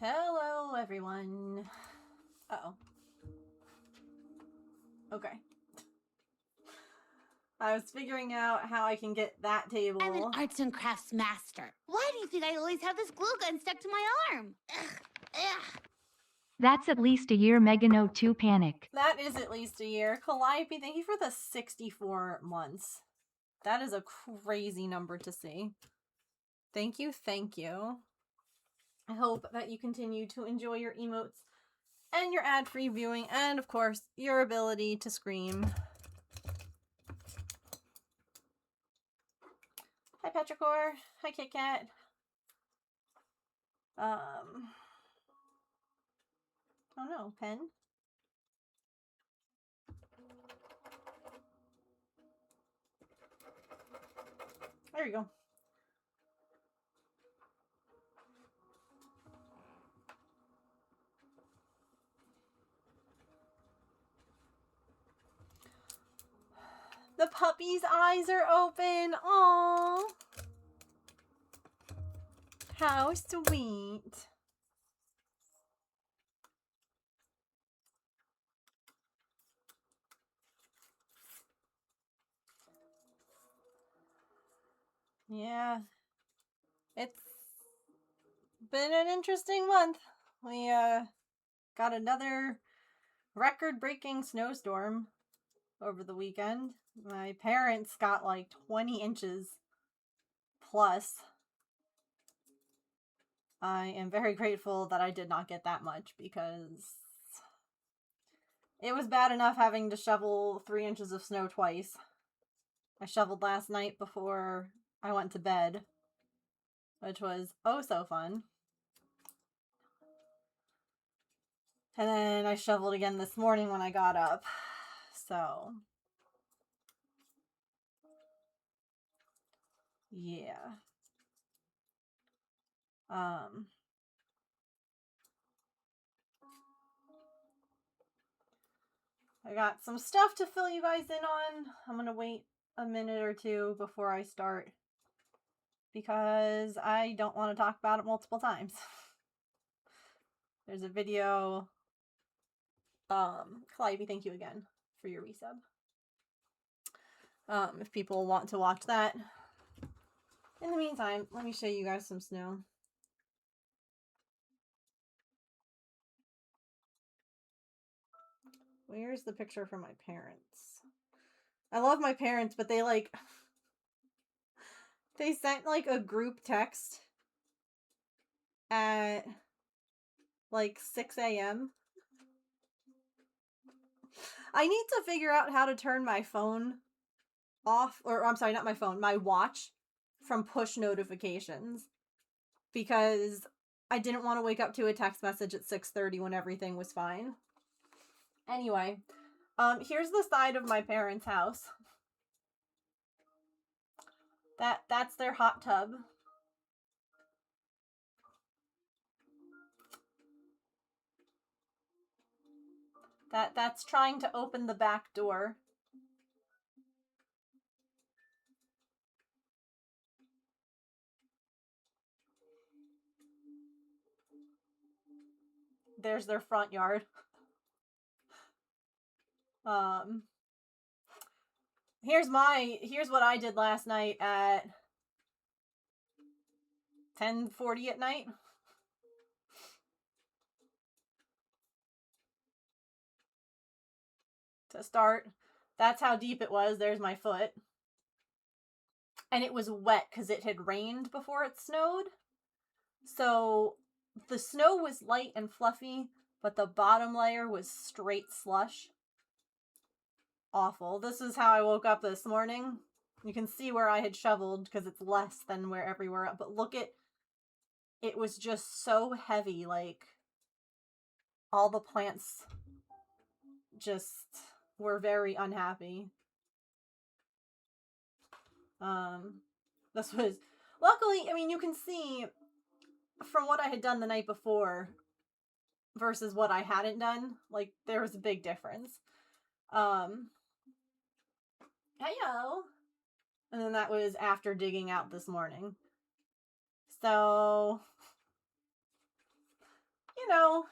Hello, everyone. Uh-oh. Okay. I was figuring out how I can get that table. I'm an arts and crafts master. Why do you think I always have this glue gun stuck to my arm? Ugh, ugh. That's at least a year, Megano 2 panic. That is at least a year. Calliope, thank you for the 64 months. That is a crazy number to see. Thank you, thank you. I hope that you continue to enjoy your emotes and your ad-free viewing and, of course, your ability to scream. Hi, Petrichor. Hi, Kit Kat. Oh no, pen? There you go. The puppy's eyes are open. Aww. How sweet. Yeah. It's been an interesting month. We got another record-breaking snowstorm over the weekend. My parents got like 20 inches plus. I am very grateful that I did not get that much because it was bad enough having to shovel 3 inches of snow twice. I shoveled last night before I went to bed, which was oh so fun. And then I shoveled again this morning when I got up. So, yeah. I got some stuff to fill you guys in on. I'm gonna wait a minute or two before I start because I don't want to talk about it multiple times. There's a video. Calliope, thank you again for your resub. If people want to watch that. In the meantime, let me show you guys some snow. Where's the picture from my parents? I love my parents, but they like they sent like a group text at like 6 a.m. I need to figure out how to turn my phone off, or I'm sorry, not my phone, my watch from push notifications because I didn't want to wake up to a text message at 6:30 when everything was fine. Anyway, here's the side of my parents' house. That's their hot tub. That's trying to open the back door. There's their front yard. Here's what I did last night at 10:40 at night. To start, that's how deep it was. There's my foot. And it was wet because it had rained before it snowed. So the snow was light and fluffy, but the bottom layer was straight slush. Awful. This is how I woke up this morning. You can see where I had shoveled because it's less than where everywhere else. But look at it was just so heavy. Like all the plants just were very unhappy. This was luckily, I mean, you can see from what I had done the night before versus what I hadn't done, like there was a big difference. Heyo. And then that was after digging out this morning. So you know,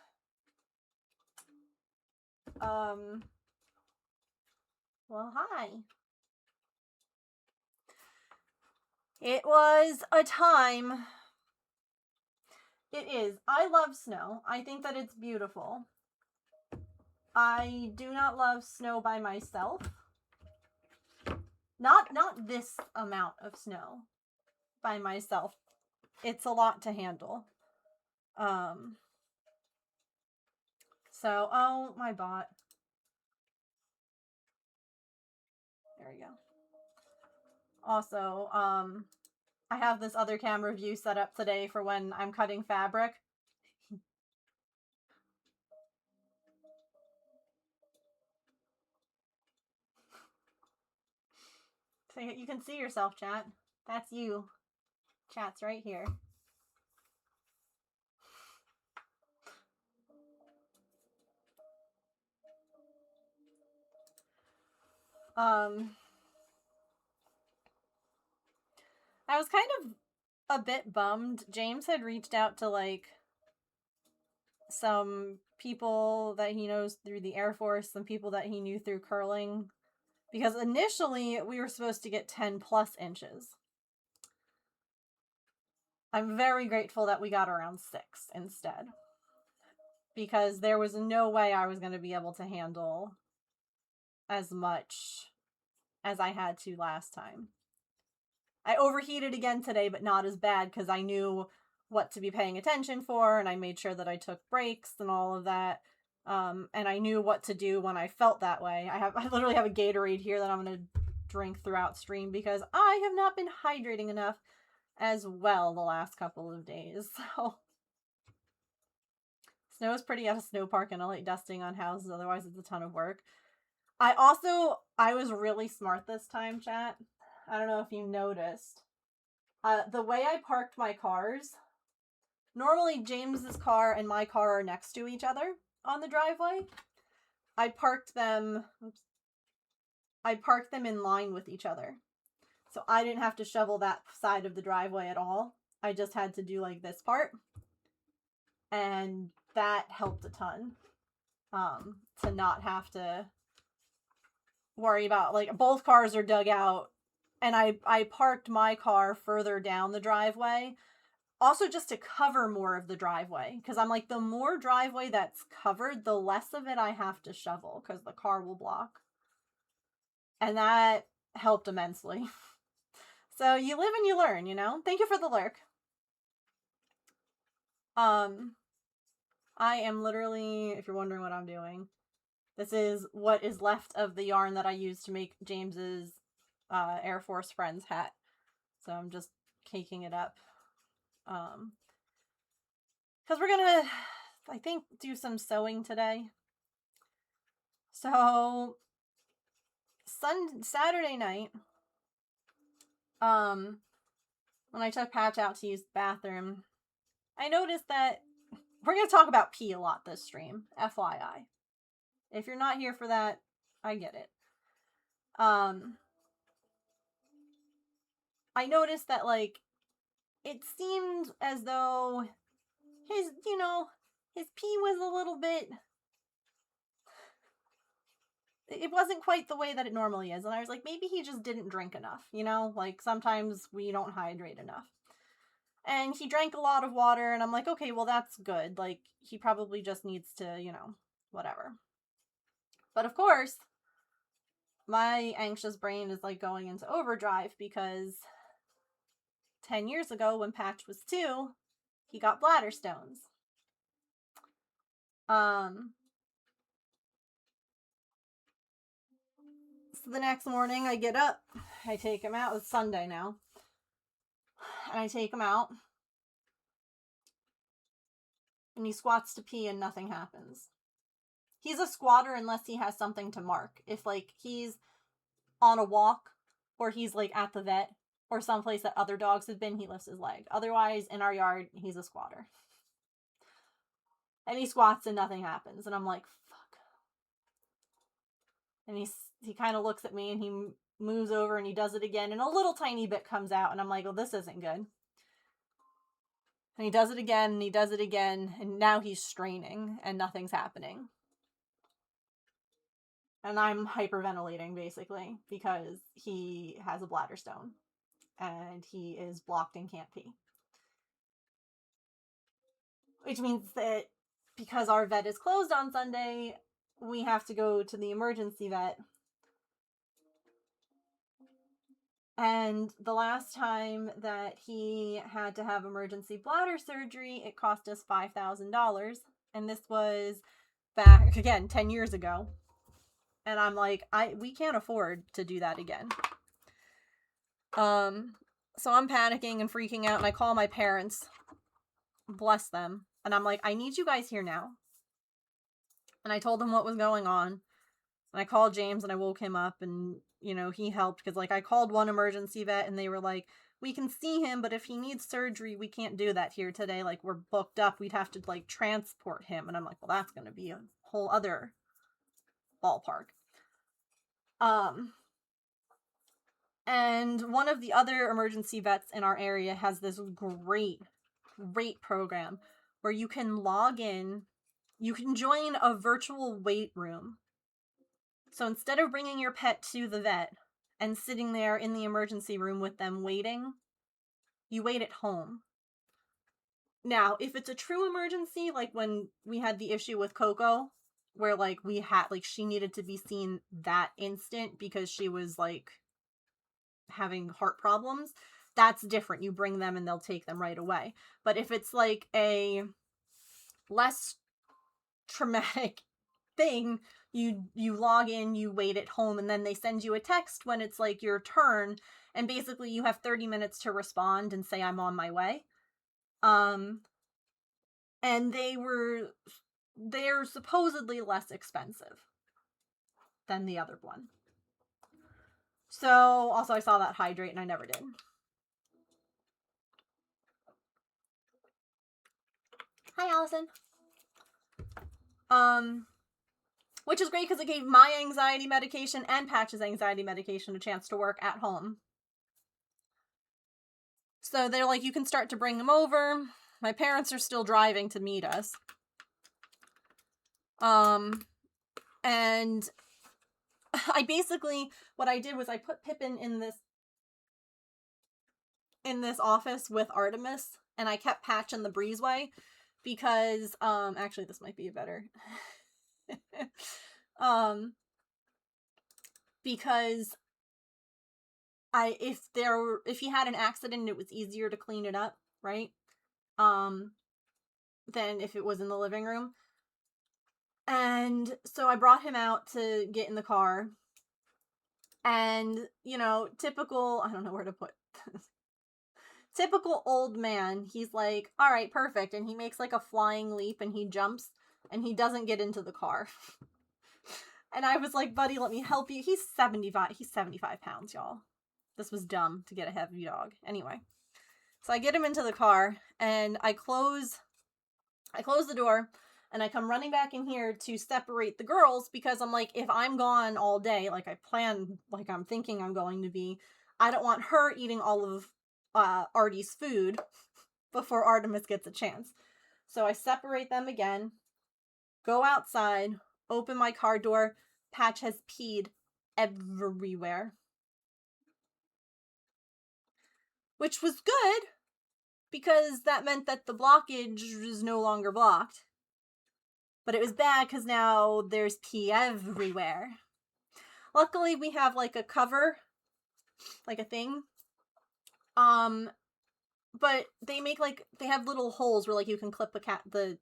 well, hi. It was a time. It is. I love snow. I think that it's beautiful. I do not love snow by myself. Not this amount of snow by myself. It's a lot to handle. So, oh, my bot. There we go. Also, I have this other camera view set up today for when I'm cutting fabric. So you can see yourself, chat. That's you. Chat's right here. I was kind of a bit bummed. James had reached out to, like, some people that he knows through the Air Force, some people that he knew through curling, because initially we were supposed to get 10 plus inches. I'm very grateful that we got around 6 instead, because there was no way I was going to be able to handle as much as I had to last time. I overheated again today, but not as bad, because I knew what to be paying attention for, and I made sure that I took breaks and all of that. And I knew what to do when I felt that way. I literally have a Gatorade here that I'm going to drink throughout stream, because I have not been hydrating enough as well the last couple of days. So snow is pretty at a snow park, and I like dusting on houses, otherwise it's a ton of work. I was really smart this time, chat. I don't know if you noticed. The way I parked my cars, normally James's car and my car are next to each other on the driveway. I parked them in line with each other. So I didn't have to shovel that side of the driveway at all. I just had to do like this part. And that helped a ton. To not have to worry about, like, both cars are dug out. And I parked my car further down the driveway, also just to cover more of the driveway. Because I'm like, the more driveway that's covered, the less of it I have to shovel, because the car will block. And that helped immensely. So you live and you learn, you know? Thank you for the lurk. I am literally, if you're wondering what I'm doing, this is what is left of the yarn that I used to make James's Air Force Friends hat. So I'm just caking it up. Because we're gonna, I think, do some sewing today. So, Saturday night, when I took Patch out to use the bathroom, I noticed that we're gonna talk about pee a lot this stream, FYI. If you're not here for that, I get it. I noticed that, like, it seemed as though his pee was a little bit, it wasn't quite the way that it normally is. And I was like, maybe he just didn't drink enough, you know? Like, sometimes we don't hydrate enough. And he drank a lot of water, and I'm like, okay, well, that's good. Like, he probably just needs to, you know, whatever. But of course, my anxious brain is, like, going into overdrive, because 10 years ago, when Patch was 2, he got bladder stones. So the next morning, I get up, I take him out. It's Sunday now. And I take him out. And he squats to pee and nothing happens. He's a squatter unless he has something to mark. If, like, he's on a walk, or he's, like, at the vet, or someplace that other dogs have been, he lifts his leg. Otherwise, in our yard, he's a squatter. And he squats and nothing happens. And I'm like, fuck. And he kind of looks at me, and he moves over, and he does it again, and a little tiny bit comes out, and I'm like, well, this isn't good. And he does it again, and he does it again, and now he's straining, and nothing's happening. And I'm hyperventilating, basically, because he has a bladder stone, and he is blocked and can't pee. Which means that because our vet is closed on Sunday, we have to go to the emergency vet. And the last time that he had to have emergency bladder surgery, it cost us $5,000. And this was back, again, 10 years ago. And I'm like, we can't afford to do that again. So I'm panicking and freaking out, and I call my parents. Bless them. And I'm like, I need you guys here now. And I told them what was going on. And I called James and I woke him up, and, you know, he helped because, like, I called one emergency vet and they were like, we can see him, but if he needs surgery, we can't do that here today. Like, we're booked up. We'd have to, like, transport him. And I'm like, well, that's going to be a whole other ballpark. And one of the other emergency vets in our area has this great program where you can log in, you can join a virtual wait room. So instead of bringing your pet to the vet and sitting there in the emergency room with them waiting, you wait at home. Now, if it's a true emergency, like when we had the issue with Coco, where, like, we had, like, she needed to be seen that instant because she was, like, having heart problems, that's different. You bring them and they'll take them right away. But if it's, like, a less traumatic thing, you log in, you wait at home, and then they send you a text when it's, like, your turn, and basically you have 30 minutes to respond and say, I'm on my way. And they're supposedly less expensive than the other one. So, also I saw that hydrate and I never did. Hi, Allison. Which is great because it gave my anxiety medication and Patch's anxiety medication a chance to work at home. So they're like, you can start to bring them over. My parents are still driving to meet us. And I basically, what I did was I put Pippin in this office with Artemis, and I kept Patch in the breezeway because, actually this might be a better, because if he had an accident, it was easier to clean it up, right? Than if it was in the living room. And so I brought him out to get in the car. And, you know, typical, I don't know where to put this. Typical old man, he's like, all right, perfect. And he makes, like, a flying leap and he jumps and he doesn't get into the car. And I was like, buddy, let me help you. He's 75 pounds, y'all. This was dumb to get a heavy dog. Anyway. So I get him into the car and I close the door and I come running back in here to separate the girls because I'm like, if I'm gone all day, like I plan, like I'm thinking I'm going to be, I don't want her eating all of Artie's food before Artemis gets a chance. So I separate them again, go outside, open my car door. Patch has peed everywhere. Which was good, because that meant that the blockage is no longer blocked. But it was bad because now there's pee everywhere. Luckily, we have, like, a cover, like a thing. But they make, like, they have little holes where, like, you can clip the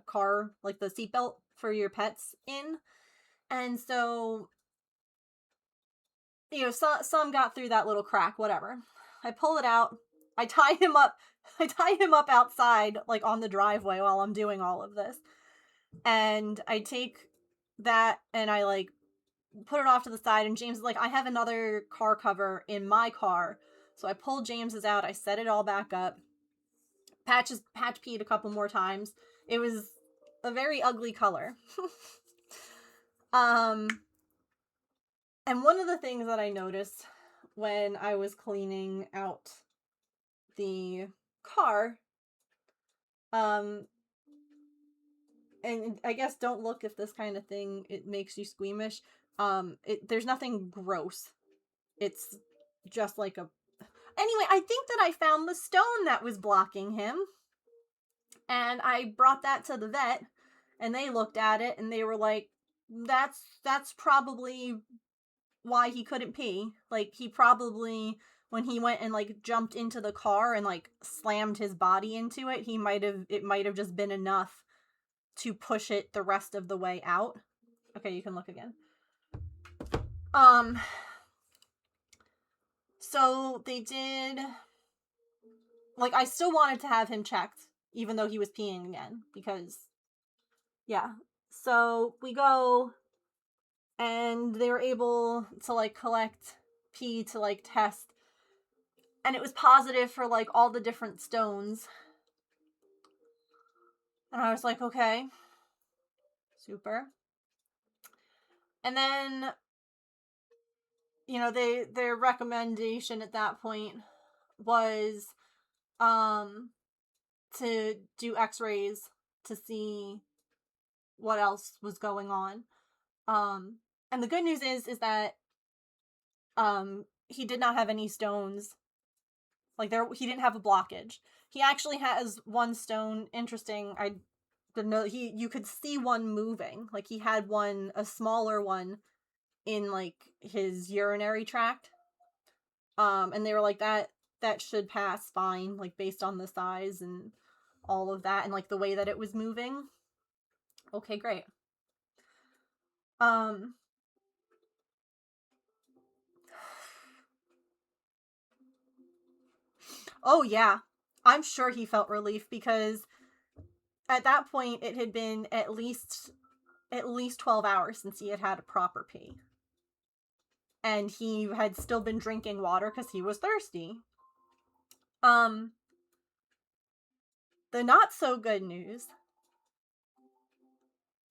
car, like the seatbelt for your pets in. And so, you know, some got through that little crack, whatever. I pull it out. I tie him up outside, like, on the driveway while I'm doing all of this. And I take that and I, like, put it off to the side, and James is like, I have another car cover in my car. So I pull James's out, I set it all back up. Patch peed a couple more times. It was a very ugly color. And one of the things that I noticed when I was cleaning out the car And I guess don't look if this kind of thing, it makes you squeamish. There's nothing gross. It's just like a... Anyway, I think that I found the stone that was blocking him. And I brought that to the vet, and they looked at it, and they were like, that's probably why he couldn't pee. Like, he probably, when he went and, like, jumped into the car and, like, slammed his body into it, it might have just been enough to push it the rest of the way out. Okay, you can look again. So they did, like, I still wanted to have him checked, even though he was peeing again, because, yeah. So we go, and they were able to, like, collect pee to, like, test, and it was positive for, like, all the different stones. And I was like, okay, super. And then, you know, their recommendation at that point was to do x-rays to see what else was going on. And the good news is that he did not have any stones. Like, he didn't have a blockage. He actually has one stone. Interesting. I didn't know you could see one moving. Like, he had one, a smaller one, in, like, his urinary tract. And they were like, that should pass fine, like, based on the size and all of that, and, like, the way that it was moving. Okay, great. Oh yeah, I'm sure he felt relief, because at that point it had been at least 12 hours since he had a proper pee. And he had still been drinking water because he was thirsty. The not so good news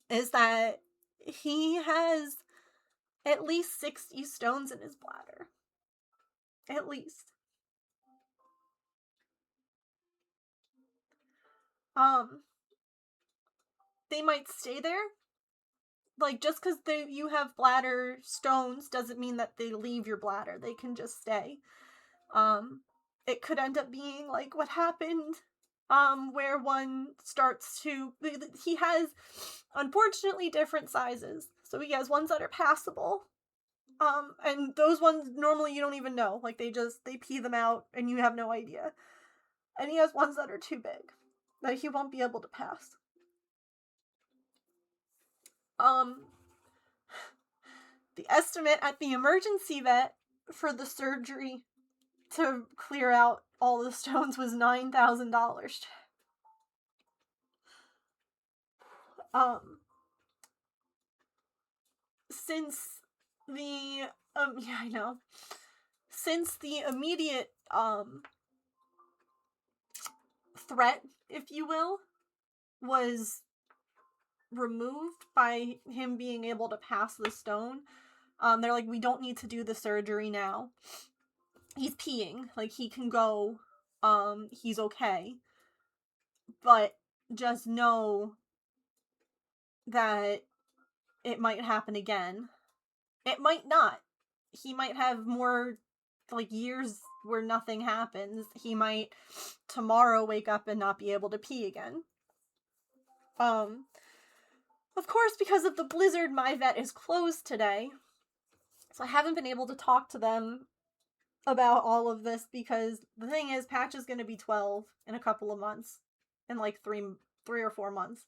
is that he has at least 60 stones in his bladder. At least. They might stay there. Like, just because you have bladder stones doesn't mean that they leave your bladder. They can just stay. It could end up being like what happened, where one starts to... He has, unfortunately, different sizes. So he has ones that are passable. And those ones, normally you don't even know. Like, they pee them out, and you have no idea. And he has ones that are too big, that he won't be able to pass. The estimate at the emergency vet for the surgery to clear out all the stones was $9,000. Since the, yeah, I know. Since the immediate, threat, if you will, was removed by him being able to pass the stone, they're like, we don't need to do the surgery now. He's peeing. Like, he can go. He's okay. But just know that it might happen again. It might not. He might have more, like, years where nothing happens. He might tomorrow wake up and not be able to pee again. Of course, because of the blizzard, my vet is closed today. So I haven't been able to talk to them about all of this, because the thing is, Patch is going to be 12 in a couple of months. In like 3 or 4 months.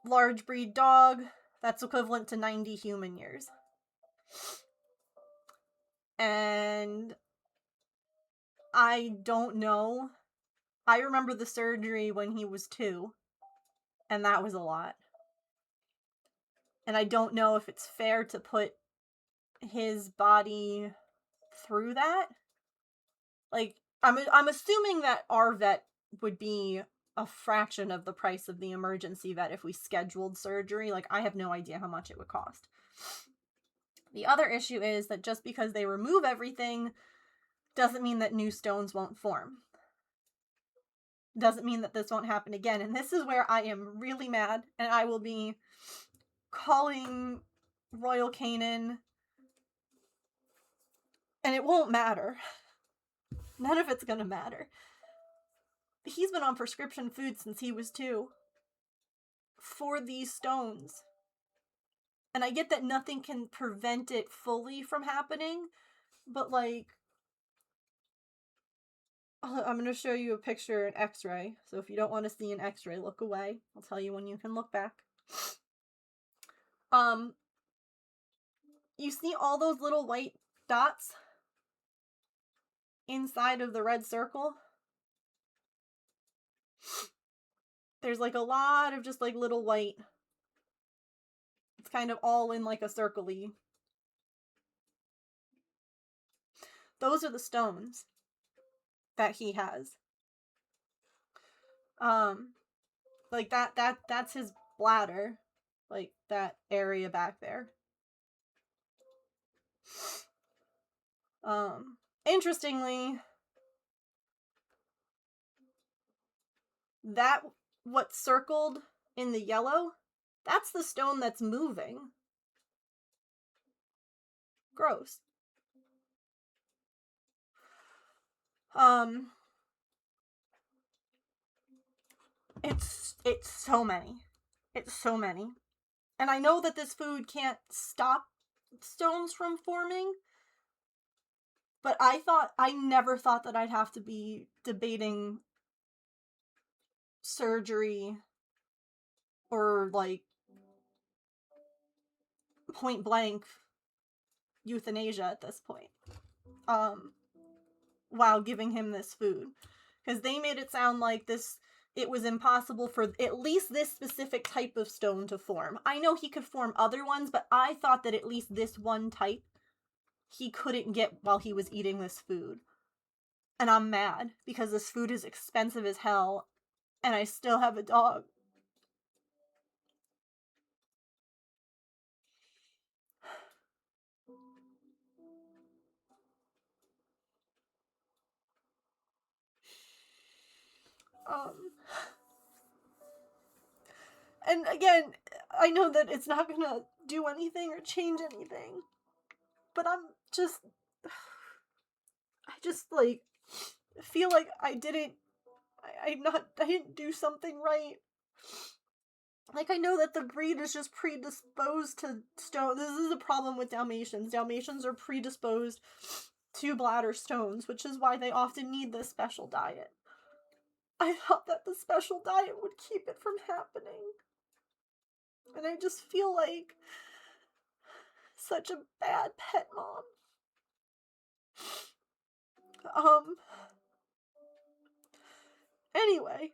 Large breed dog, that's equivalent to 90 human years. And I don't know. I remember the surgery when he was 2. And that was a lot. And I don't know if it's fair to put his body through that. Like, I'm assuming that our vet would be a fraction of the price of the emergency vet if we scheduled surgery. Like, I have no idea how much it would cost. The other issue is that just because they remove everything doesn't mean that new stones won't form. doesn't mean that this won't happen again. And this is where I am really mad, and I will be calling Royal Canin, and it won't matter. None of it's gonna matter. He's been on prescription food since he was 2 for these stones. And I get that nothing can prevent it fully from happening, but like, I'm going to show you a picture, an x-ray. So if you don't want to see an x-ray, look away. I'll tell you when you can look back. You see all those little white dots inside of the red circle? There's like a lot of just like little white. It's kind of all in like a circle-y. Those are the stones that he has. Like that's his bladder. Like that area back there. Interestingly, that what's circled in the yellow, that's the stone that's moving. Gross. It's so many. It's so many. And I know that this food can't stop stones from forming, but I never thought that I'd have to be debating surgery or like point blank euthanasia at this point. While giving him this food. Because they made it sound like it was impossible for at least this specific type of stone to form. I know he could form other ones, but I thought that at least this one type he couldn't get while he was eating this food. And I'm mad because this food is expensive as hell and I still have a dog. And again, I know that it's not gonna do anything or change anything, but I just like feel like I didn't do something right. Like, I know that the breed is just predisposed to stone. This is a problem with Dalmatians. Dalmatians are predisposed to bladder stones, which is why they often need this special diet. I thought that the special diet would keep it from happening. And I just feel like such a bad pet mom. Anyway,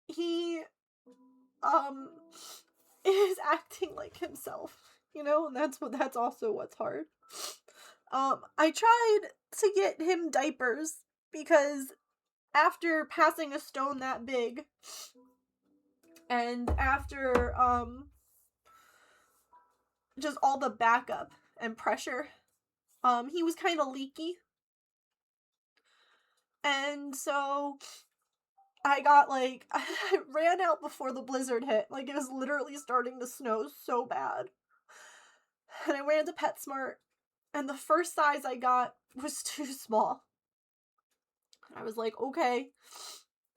he is acting like himself, you know, and that's also what's hard. I tried to get him diapers because after passing a stone that big and after just all the backup and pressure, he was kind of leaky. And so I ran out before the blizzard hit. Like, it was literally starting to snow so bad. And I ran to PetSmart, and the first size I got was too small. I was like, okay.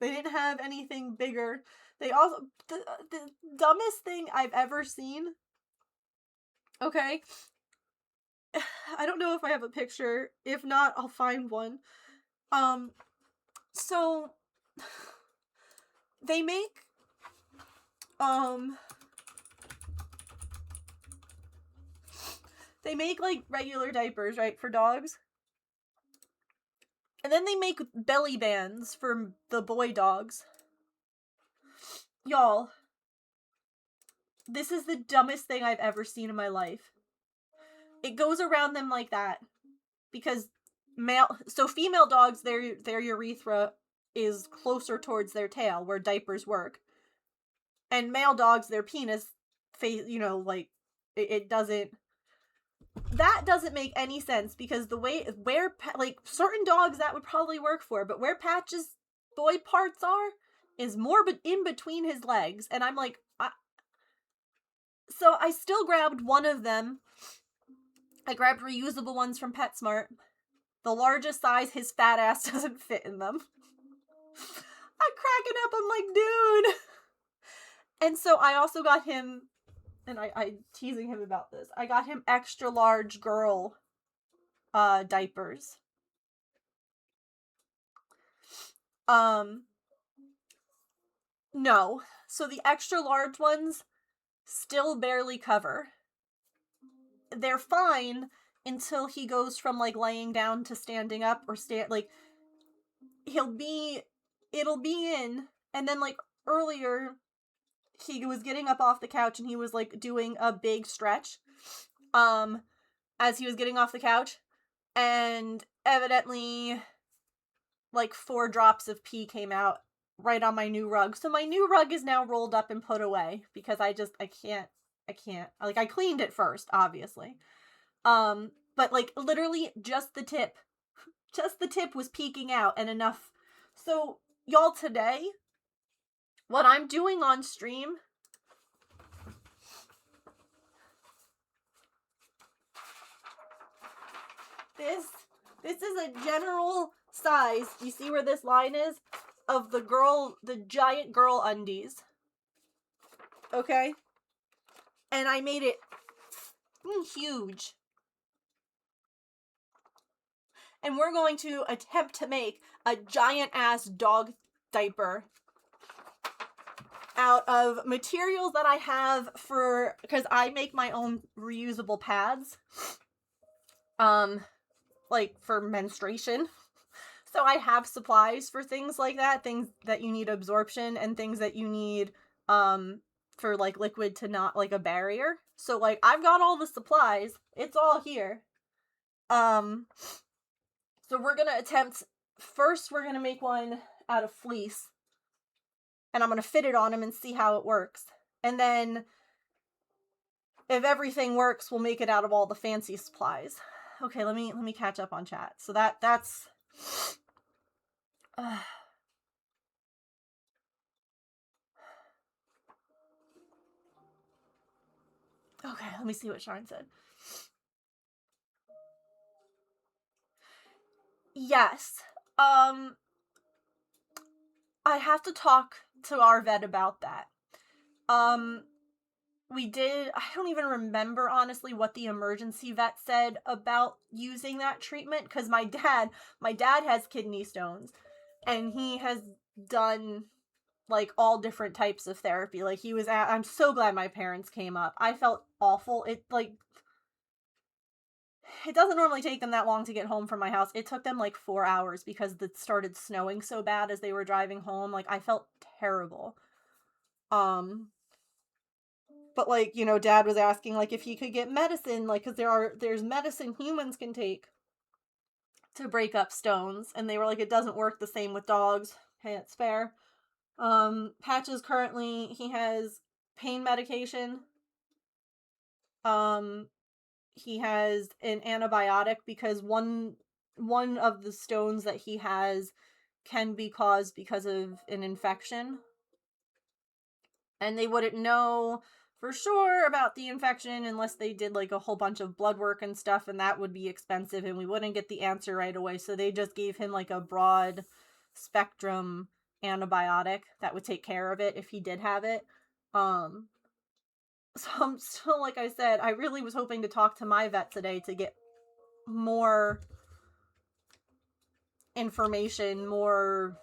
They didn't have anything bigger. They also, the dumbest thing I've ever seen, okay? I don't know if I have a picture. If not, I'll find one. So they make like regular diapers, right, for dogs. And then they make belly bands for the boy dogs. Y'all, this is the dumbest thing I've ever seen in my life. It goes around them like that because female dogs, their urethra is closer towards their tail where diapers work. And male dogs, their penis face, you know, like it doesn't. That doesn't make any sense because the way like certain dogs that would probably work for, but where Patch is boy parts are is more in between his legs. And I'm like, so I still grabbed one of them. I grabbed reusable ones from PetSmart. The largest size, his fat ass doesn't fit in them. I'm cracking up. I'm like, dude. And so I also got him, and I teasing him about this, I got him extra large girl diapers. No. So the extra large ones still barely cover. They're fine until he goes from, like, laying down to standing up or like, it'll be in, and then, like, earlier, he was getting up off the couch and he was, like, doing a big stretch, as he was getting off the couch, and evidently, like, 4 drops of pee came out right on my new rug. So my new rug is now rolled up and put away because I can't. Like, I cleaned it first, obviously. But, like, literally just the tip was peeking out and enough. So, y'all, today, what I'm doing on stream, this is a general size. You see where this line is? Of the giant girl undies. Okay? And I made it huge. And we're going to attempt to make a giant ass dog diaper out of materials that I have because I make my own reusable pads. Like for menstruation. So I have supplies for things like that, things that you need absorption and things that you need, for, like, liquid to not, like, a barrier. So, like, I've got all the supplies. It's all here. So we're gonna first we're gonna make one out of fleece. And I'm gonna fit it on him and see how it works. And then, if everything works, we'll make it out of all the fancy supplies. Okay, let me catch up on chat. So that's... Okay, let me see what Shine said. Yes. I have to talk to our vet about that. We did, I don't even remember, honestly, what the emergency vet said about using that treatment, because my dad has kidney stones, and he has done, like, all different types of therapy. Like, I'm so glad my parents came up. I felt awful. It doesn't normally take them that long to get home from my house. It took them, like, 4 hours because it started snowing so bad as they were driving home. Like, I felt terrible. But, like, you know, Dad was asking, like, if he could get medicine, like, because there's medicine humans can take to break up stones, and they were like, it doesn't work the same with dogs. Hey, it's fair. Patches currently, he has pain medication. He has an antibiotic because one of the stones that he has can be caused because of an infection. And they wouldn't know for sure about the infection unless they did, like, a whole bunch of blood work and stuff, and that would be expensive, and we wouldn't get the answer right away, so they just gave him, like, a broad spectrum antibiotic that would take care of it if he did have it. So I'm still, like I said, I really was hoping to talk to my vet today to get more information, more,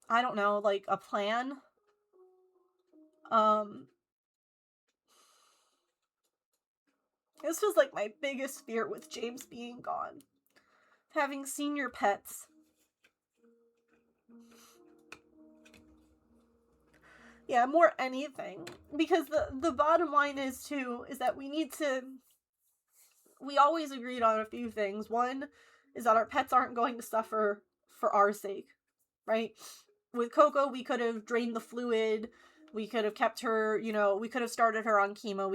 I don't know, like, a plan. This was, like, my biggest fear with James being gone. Having senior pets. Yeah, more anything. Because the bottom line is, too, is that we always agreed on a few things. One is that our pets aren't going to suffer for our sake, right? With Coco, we could have drained the fluid, we could have kept her, you know, we could have started her on chemo,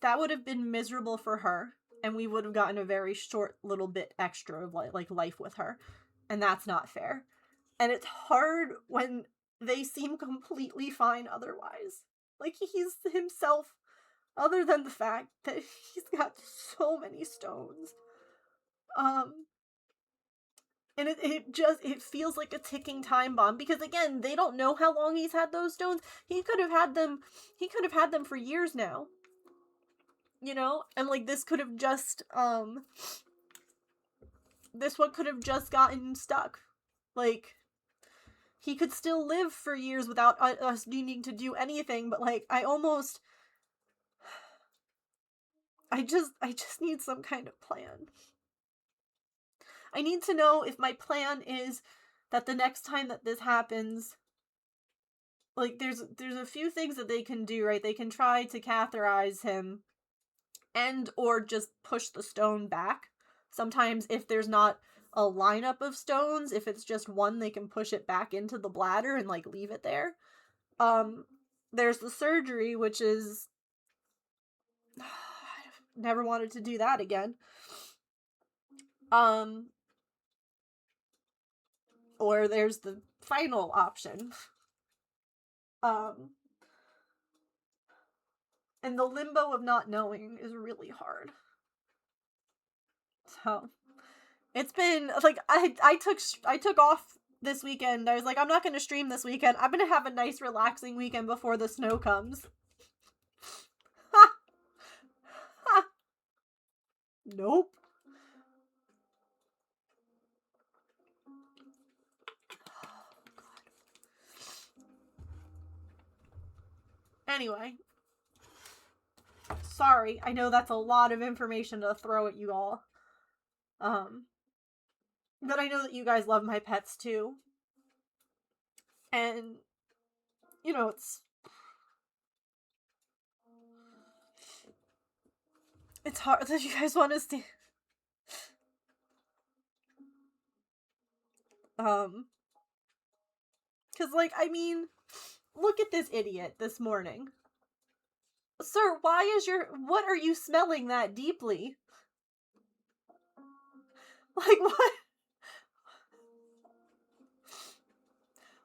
that would have been miserable for her, and we would have gotten a very short little bit extra of, like, life with her. and that's not fair. And it's hard when they seem completely fine otherwise. Like, he's himself, other than the fact that he's got so many stones. And it feels like a ticking time bomb, because again, they don't know how long he's had those stones. He could have had them for years now. You know? And like, this could have just, this one could have just gotten stuck. Like, he could still live for years without us needing to do anything, but like, I just need some kind of plan. I need to know if my plan is that the next time that this happens, like, there's a few things that they can do, right? They can try to catheterize him and or just push the stone back. Sometimes if there's not a lineup of stones, if it's just one, they can push it back into the bladder and like leave it there. There's the surgery, which is I've never wanted to do that again. Or there's the final option. And the limbo of not knowing is really hard. So, it's been, like, I took off this weekend. I was like, I'm not gonna stream this weekend. I'm gonna have a nice, relaxing weekend before the snow comes. Ha! Ha! Nope. Anyway. Sorry, I know that's a lot of information to throw at you all. But I know that you guys love my pets too. And, you know, it's hard that you guys want to see. Because, like, I mean, look at this idiot this morning. Sir, what are you smelling that deeply? Like, what?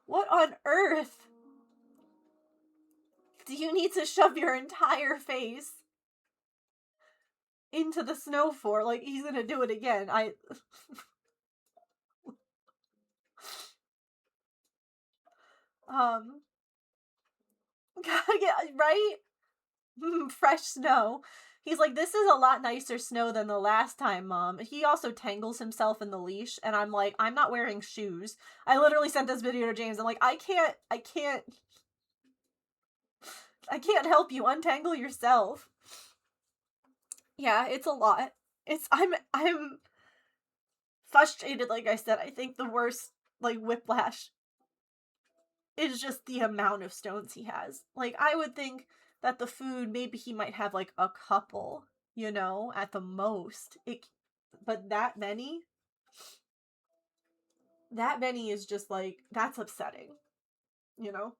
What on earth do you need to shove your entire face into the snow for? Like, he's gonna do it again. Gotta get, right? Fresh snow. He's like, this is a lot nicer snow than the last time, Mom. He also tangles himself in the leash, and I'm like, I'm not wearing shoes. I literally sent this video to James. I'm like, I can't help you. Untangle yourself. Yeah, it's a lot. I'm frustrated, like I said. I think the worst, like, whiplash is just the amount of stones he has. Like, I would think that the food, maybe he might have like a couple, you know, at the most. But that many is just like, that's upsetting, you know?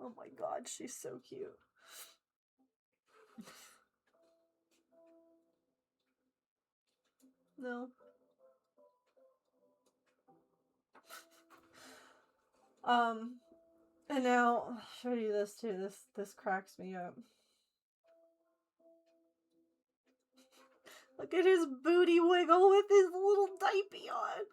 Oh my god, she's so cute. No. And now, I'll show you this too. This cracks me up. Look at his booty wiggle with his little diaper on.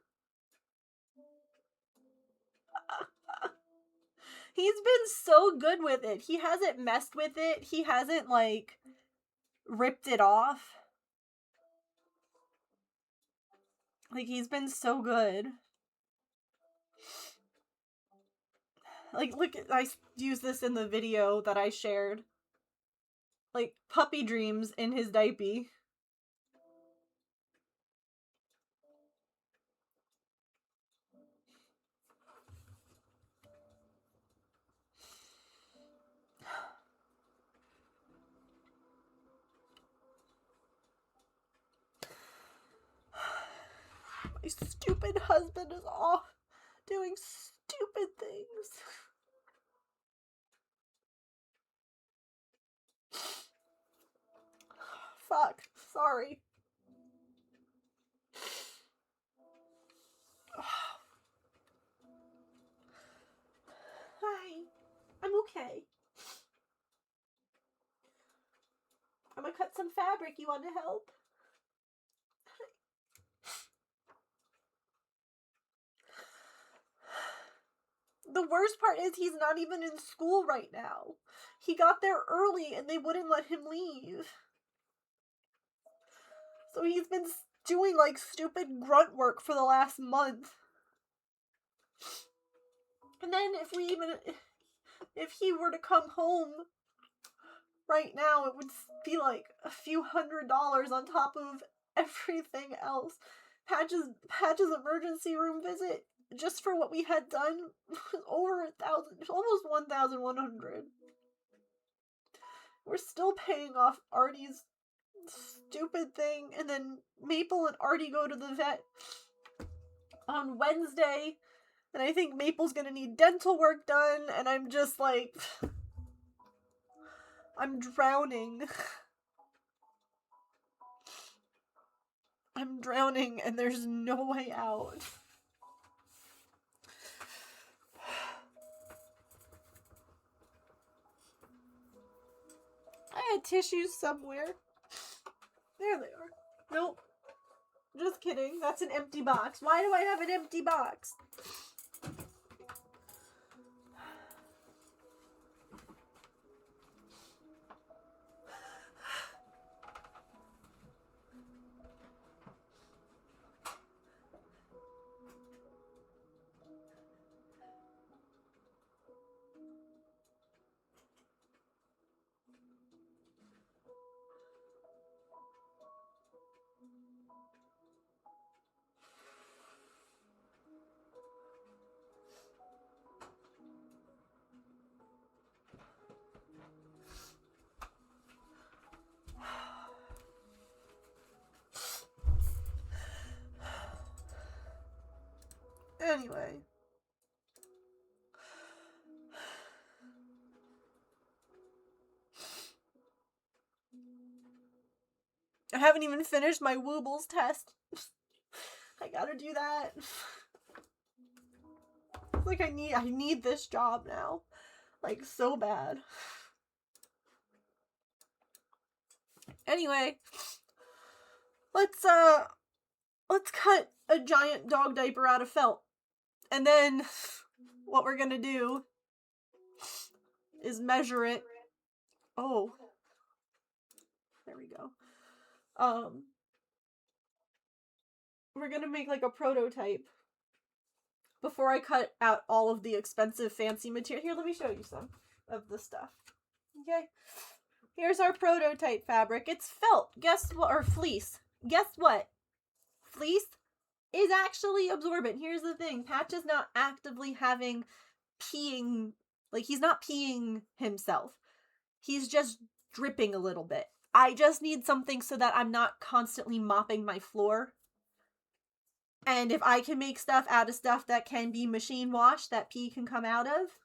He's been so good with it. He hasn't messed with it. He hasn't, like, ripped it off. Like, he's been so good. Like, look, I used this in the video that I shared. Like, puppy dreams in his diaper. My stupid husband is off doing stupid things. Fuck. Sorry. Hi. I'm okay. I'm gonna cut some fabric. You want to help? The worst part is he's not even in school right now. He got there early and they wouldn't let him leave. So he's been doing like stupid grunt work for the last month. And then if he were to come home right now, it would be like a few $100s on top of everything else. Patch's emergency room visit, just for what we had done, was over 1,000, almost 1,100. We're still paying off Artie's stupid thing, and then Maple and Artie go to the vet on Wednesday, and I think Maple's gonna need dental work done, and I'm just like, I'm drowning. I'm drowning, and there's no way out. I had tissues somewhere. There they are. Nope. Just kidding. That's an empty box. Why do I have an empty box? Anyway. I haven't even finished my Woobles test. I gotta do that. It's like I need this job now. Like, so bad. Anyway. Let's cut a giant dog diaper out of felt. And then what we're gonna do is measure it. Oh. There we go. We're gonna make like a prototype before I cut out all of the expensive fancy material. Here, let me show you some of the stuff. Okay. Here's our prototype fabric. It's felt. Guess what? Or fleece. Guess what? Fleece is actually absorbent. Here's the thing. Patch is not actively peeing, like he's not peeing himself. He's just dripping a little bit. I just need something so that I'm not constantly mopping my floor. And if I can make stuff out of stuff that can be machine washed, that pee can come out of,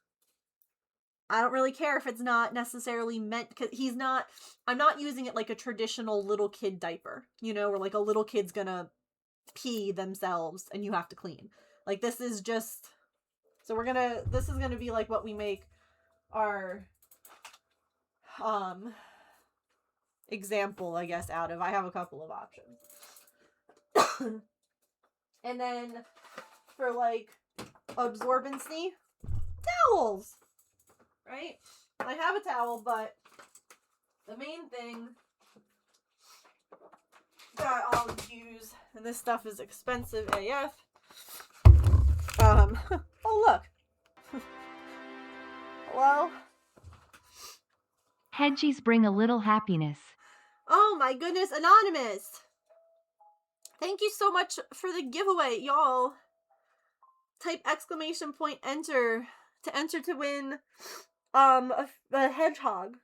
I don't really care if it's not necessarily meant, because I'm not using it like a traditional little kid diaper, you know, where like a little kid's gonna pee themselves and you have to clean. Like, this is just, so this is gonna be like what we make our, example, I guess, out of. I have a couple of options. And then for like absorbency, towels, right? I have a towel, but the main thing that I'll use, and this stuff is expensive AF. Oh look. Hello? Hedgies bring a little happiness. Oh my goodness, Anonymous! Thank you so much for the giveaway, y'all. Type ! Enter to enter to win a hedgehog.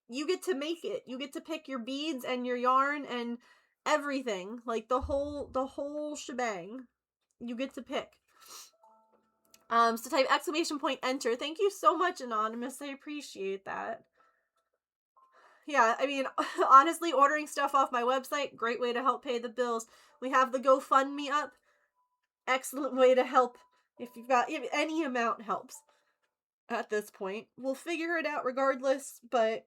You get to make it. You get to pick your beads and your yarn and everything. Like the whole shebang. You get to pick. So type ! Enter. Thank you so much, Anonymous. I appreciate that. yeah, I mean, honestly, ordering stuff off my website, great way to help pay the bills. We have the GoFundMe up. Excellent way to help. If you've got, if any amount helps at this point. We'll figure it out regardless, but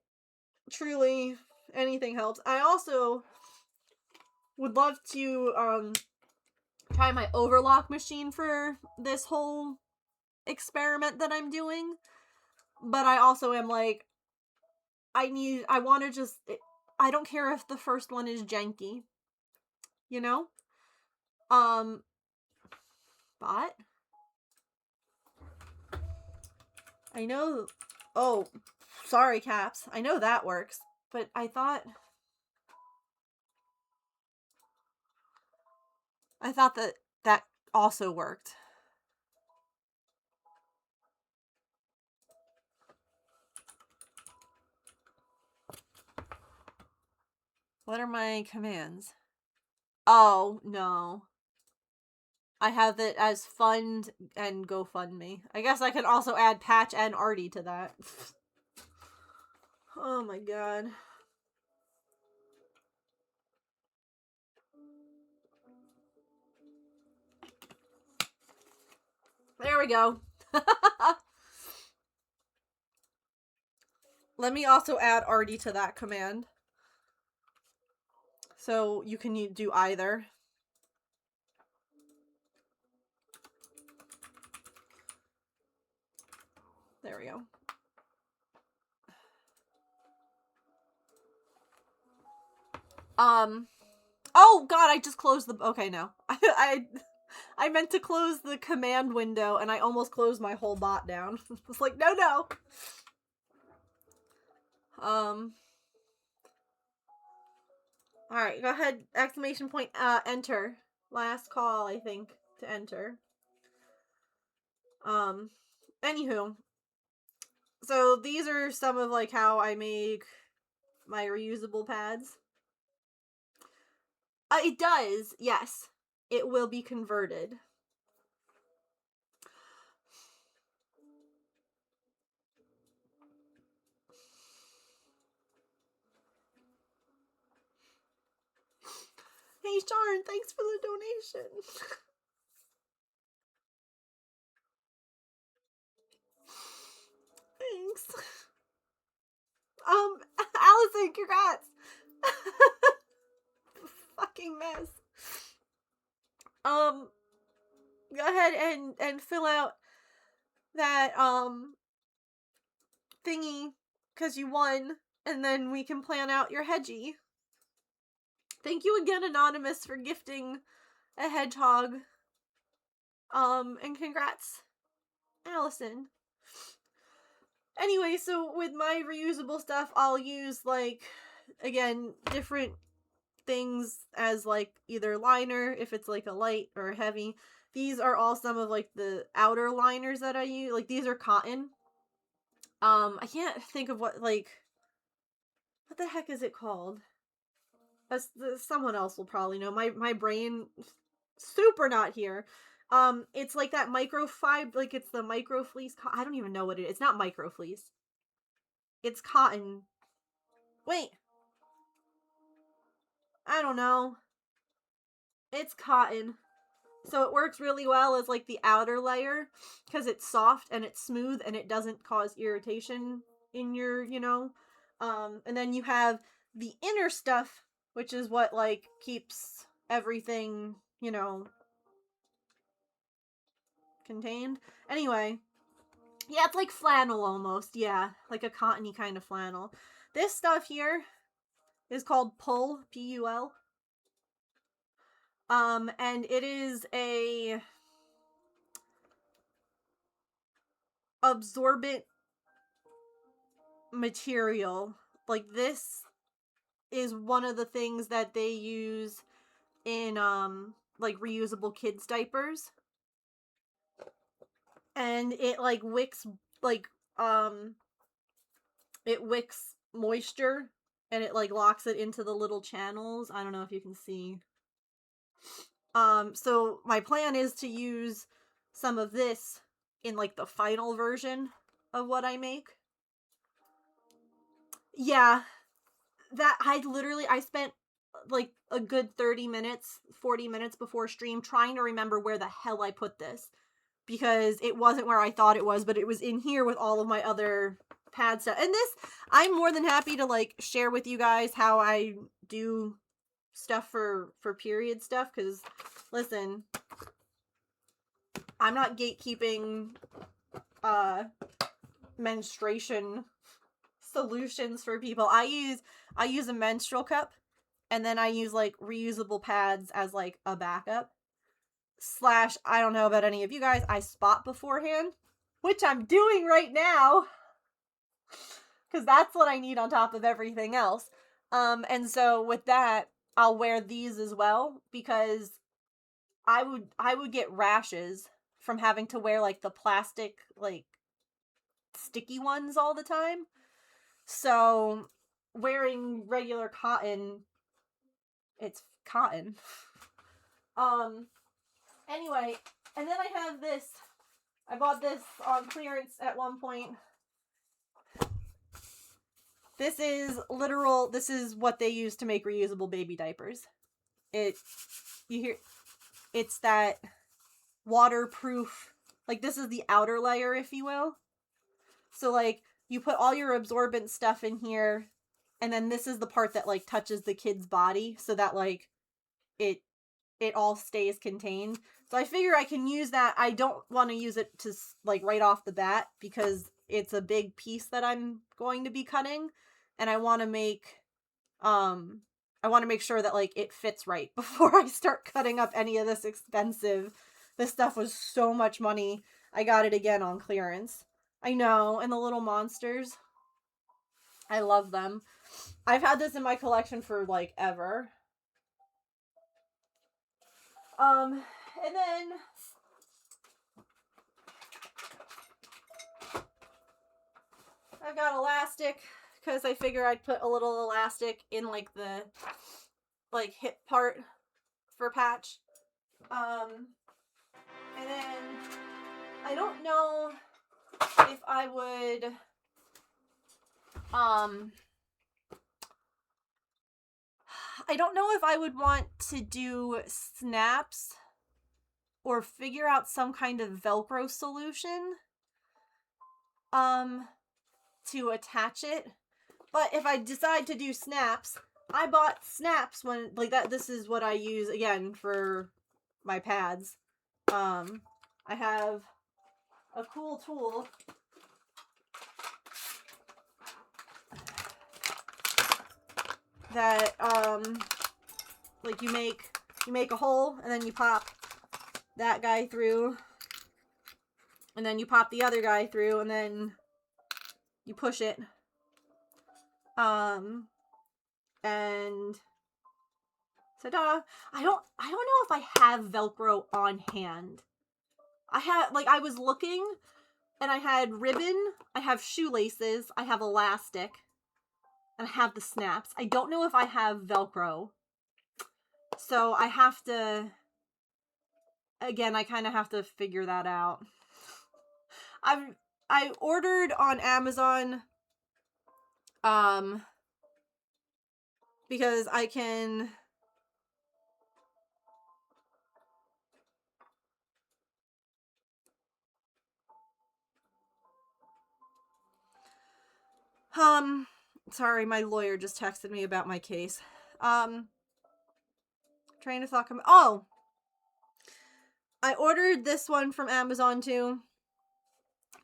truly, anything helps. I also would love to, try my overlock machine for this whole experiment that I'm doing. But I also am like, I want to just, I don't care if the first one is janky, you know? But I know, oh, sorry, Caps. I know that works, but I thought that that also worked. What are my commands? Oh, no. I have it as fund and GoFundMe. I guess I can also add Patch and Artie to that. Oh my god. There we go. Let me also add Artie to that command. So you can do either. There we go. Oh god, I just closed the, okay, no. I meant to close the command window and I almost closed my whole bot down. It's like, no. Alright, go ahead, exclamation point, enter. Last call, I think, to enter. Anywho. So these are some of, like, how I make my reusable pads. It does, yes. It will be converted. Hey, Sharn, thanks for the donation. Thanks. Allison, congrats. Fucking mess. Go ahead and fill out that, thingy, because you won, and then we can plan out your hedgie. Thank you again, Anonymous, for gifting a hedgehog. And congrats, Allison. Anyway, so with my reusable stuff, I'll use, like, again, different things as, like, either liner, if it's, like, a light or a heavy. These are all some of, like, the outer liners that I use. Like, these are cotton. I can't think of what, like, what the heck is it called? Someone else will probably know. My brain, super not here. It's like that microfiber, like, it's the microfleece. I don't even know what it is. It's not microfleece. It's cotton. Wait. I don't know. It's cotton. So it works really well as, like, the outer layer, because it's soft and it's smooth and it doesn't cause irritation in your, you know. And then you have the inner stuff, which is what, like, keeps everything, you know, contained. Anyway, yeah, it's like flannel almost. Yeah, like a cottony kind of flannel. This stuff here is called Pull, P-U-L. And it is a absorbent material. Like, this is one of the things that they use in, like, reusable kids' diapers. And it, like, wicks, like, it wicks moisture, and it, like, locks it into the little channels. I don't know if you can see. So my plan is to use some of this in, like, the final version of what I make. Yeah. that I spent like a good 30 minutes, 40 minutes before stream trying to remember where the hell I put this. Because it wasn't where I thought it was, but it was in here with all of my other pad stuff. And this, I'm more than happy to like share with you guys how I do stuff for period stuff. Because listen, I'm not gatekeeping menstruation solutions for people. I use a menstrual cup, and then I use like reusable pads as like a backup. / I don't know about any of you guys, I spot beforehand, which I'm doing right now because that's what I need on top of everything else. And so with that, I'll wear these as well, because I would get rashes from having to wear like the plastic like sticky ones all the time. So wearing regular cotton, it's cotton. Anyway, and then I have this. I bought this on clearance at one point. This is literal. This is what they use to make reusable baby diapers. It's that waterproof, like this is the outer layer, if you will. So like you put all your absorbent stuff in here, and then this is the part that like touches the kid's body, so that like it all stays contained. So I figure I can use that. I don't want to use it to like right off the bat because it's a big piece that I'm going to be cutting, and I want to make sure that like it fits right before I start cutting up any of this expensive. This stuff was so much money. I got it again on clearance. I know, and the little monsters. I love them. I've had this in my collection for like ever. And then I've got elastic because I figure I'd put a little elastic in like the like hip part for Patch. And then I don't know if I would I don't know if I would want to do snaps or figure out some kind of Velcro solution to attach it. But if I decide to do snaps, I bought snaps when like that. This is what I use again for my pads. I have a cool tool that like you make a hole, and then you pop that guy through, and then you pop the other guy through, and then you push it, and ta-da. I don't know if I have Velcro on hand. I was looking, and I had ribbon, I have shoelaces, I have elastic, and I have the snaps. I don't know if I have Velcro. So I have to, again, I kind of have to figure that out. I ordered on Amazon, because I can, sorry, my lawyer just texted me about my case. Trying to talk about, oh, I ordered this one from Amazon too,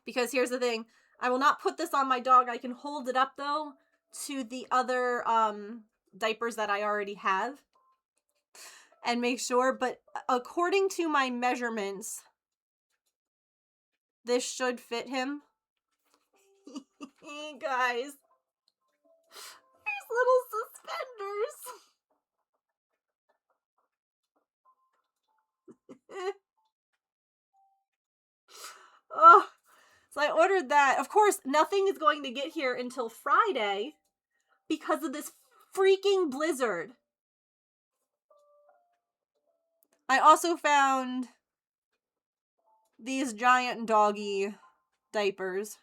because here's the thing, I will not put this on my dog. I can hold it up though to the other diapers that I already have and make sure, but according to my measurements, this should fit him. Guys, there's little suspenders. Oh, so I ordered that. Of course, nothing is going to get here until Friday because of this freaking blizzard. I also found these giant doggy diapers.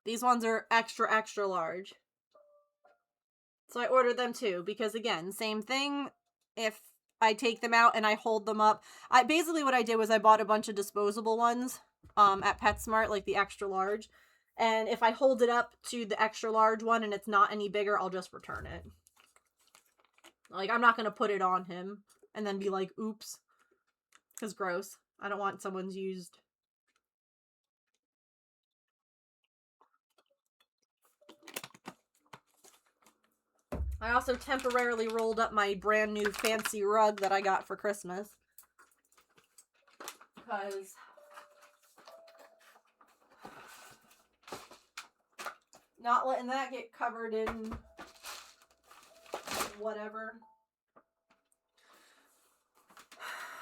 These ones are extra, extra large. So I ordered them too, because again, same thing. If I take them out and I hold them up, basically what I did was I bought a bunch of disposable ones at PetSmart, like the extra large. And if I hold it up to the extra large one and it's not any bigger, I'll just return it. Like, I'm not going to put it on him and then be like, oops. Because gross. I don't want someone's used. I also temporarily rolled up my brand new fancy rug that I got for Christmas. Because not letting that get covered in whatever.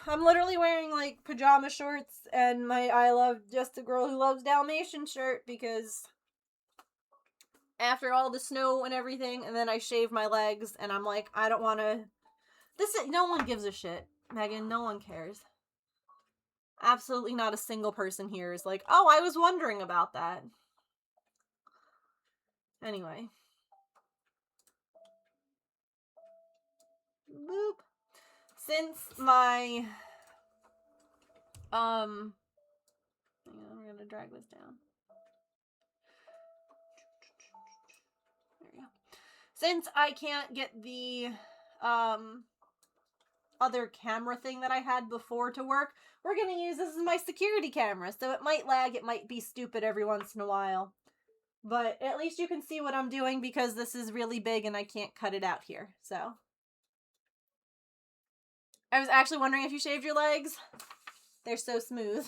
I'm literally wearing like pajama shorts and my I Love Just a Girl Who Loves Dalmatian shirt because after all the snow and everything, and then I shave my legs and I'm like, I don't want to. No one gives a shit, Megan. No one cares. Absolutely not a single person here is like, oh, I was wondering about that. Anyway. Boop. Since my, hang on, I'm gonna drag this down. There we go. Since I can't get the, other camera thing that I had before to work, we're gonna use this as my security camera, so it might lag, it might be stupid every once in a while. But at least you can see what I'm doing because this is really big and I can't cut it out here, so. I was actually wondering if you shaved your legs. They're so smooth.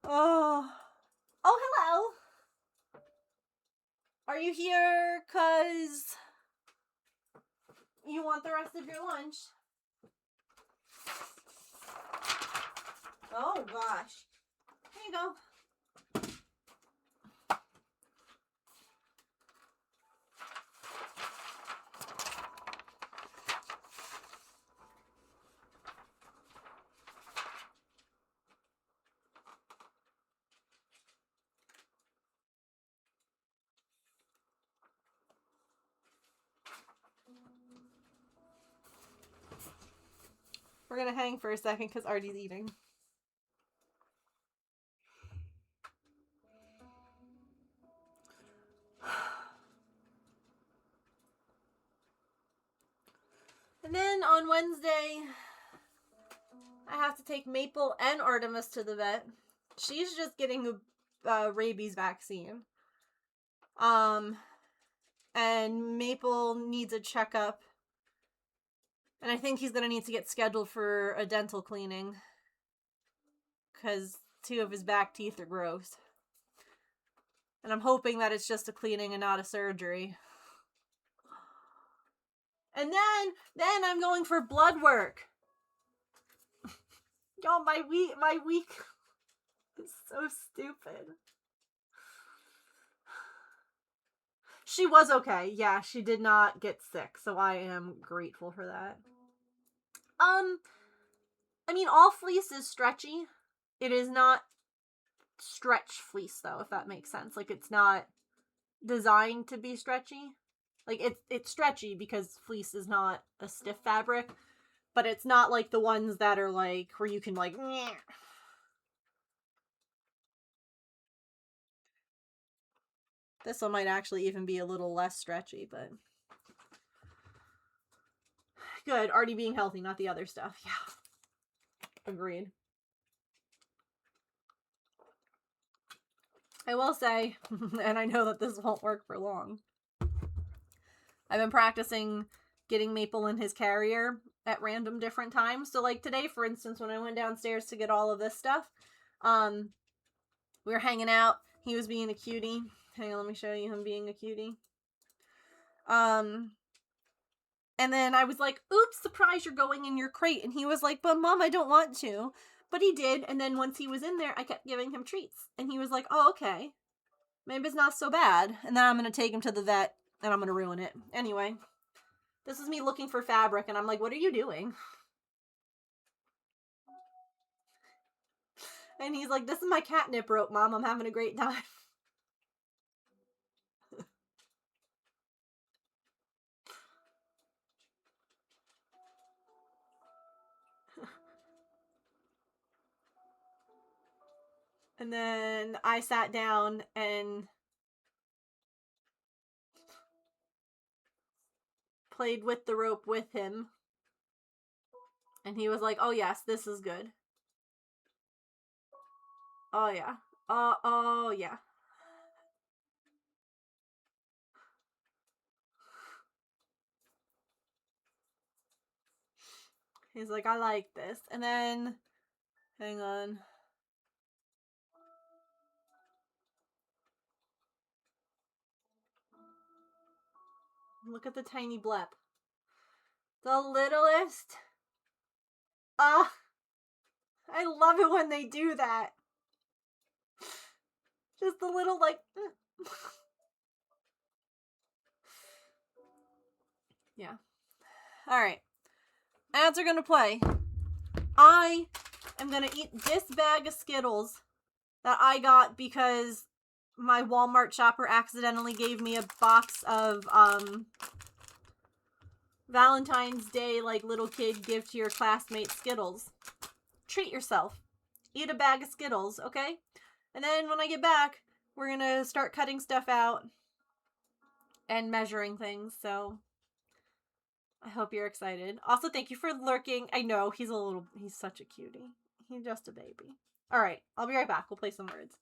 Oh. Oh, hello. Are you here 'cause you want the rest of your lunch? Oh, gosh. Here you go. We're gonna hang for a second because Artie's eating. And then on Wednesday, I have to take Maple and Artemis to the vet. She's just getting a rabies vaccine. And Maple needs a checkup. And I think he's gonna need to get scheduled for a dental cleaning. Because 2 of his back teeth are gross. And I'm hoping that it's just a cleaning and not a surgery. And then I'm going for blood work. Y'all, my week is so stupid. She was okay. Yeah, she did not get sick, so I am grateful for that. I mean, all fleece is stretchy. It is not stretch fleece, though, if that makes sense. Like, it's not designed to be stretchy. Like, it's stretchy because fleece is not a stiff fabric, but it's not like the ones that are, like, where you can, like, nyeh. This one might actually even be a little less stretchy, but good. Artie being healthy, not the other stuff. Yeah. Agreed. I will say, and I know that this won't work for long, I've been practicing getting Maple in his carrier at random different times. So like today, for instance, when I went downstairs to get all of this stuff, we were hanging out. He was being a cutie. Hang on, let me show you him being a cutie. And then I was like, oops, surprise, you're going in your crate. And he was like, but Mom, I don't want to. But he did. And then once he was in there, I kept giving him treats. And he was like, oh, okay. Maybe it's not so bad. And then I'm going to take him to the vet and I'm going to ruin it. Anyway, this is me looking for fabric. And I'm like, what are you doing? And he's like, this is my catnip rope, Mom. I'm having a great time. And then I sat down and played with the rope with him. And he was like, oh yes, this is good. Oh yeah. Oh yeah. He's like, I like this. And then, hang on. Look at the tiny blep. The littlest. Ah, I love it when they do that. Just the little, like. Yeah. Alright. Ads are gonna play. I am gonna eat this bag of Skittles that I got because my Walmart shopper accidentally gave me a box of Valentine's Day, like, little kid give to your classmate Skittles. Treat yourself. Eat a bag of Skittles, okay? And then when I get back, we're gonna start cutting stuff out and measuring things, so I hope you're excited. Also, thank you for lurking. I know, he's such a cutie. He's just a baby. Alright, I'll be right back. We'll play some words.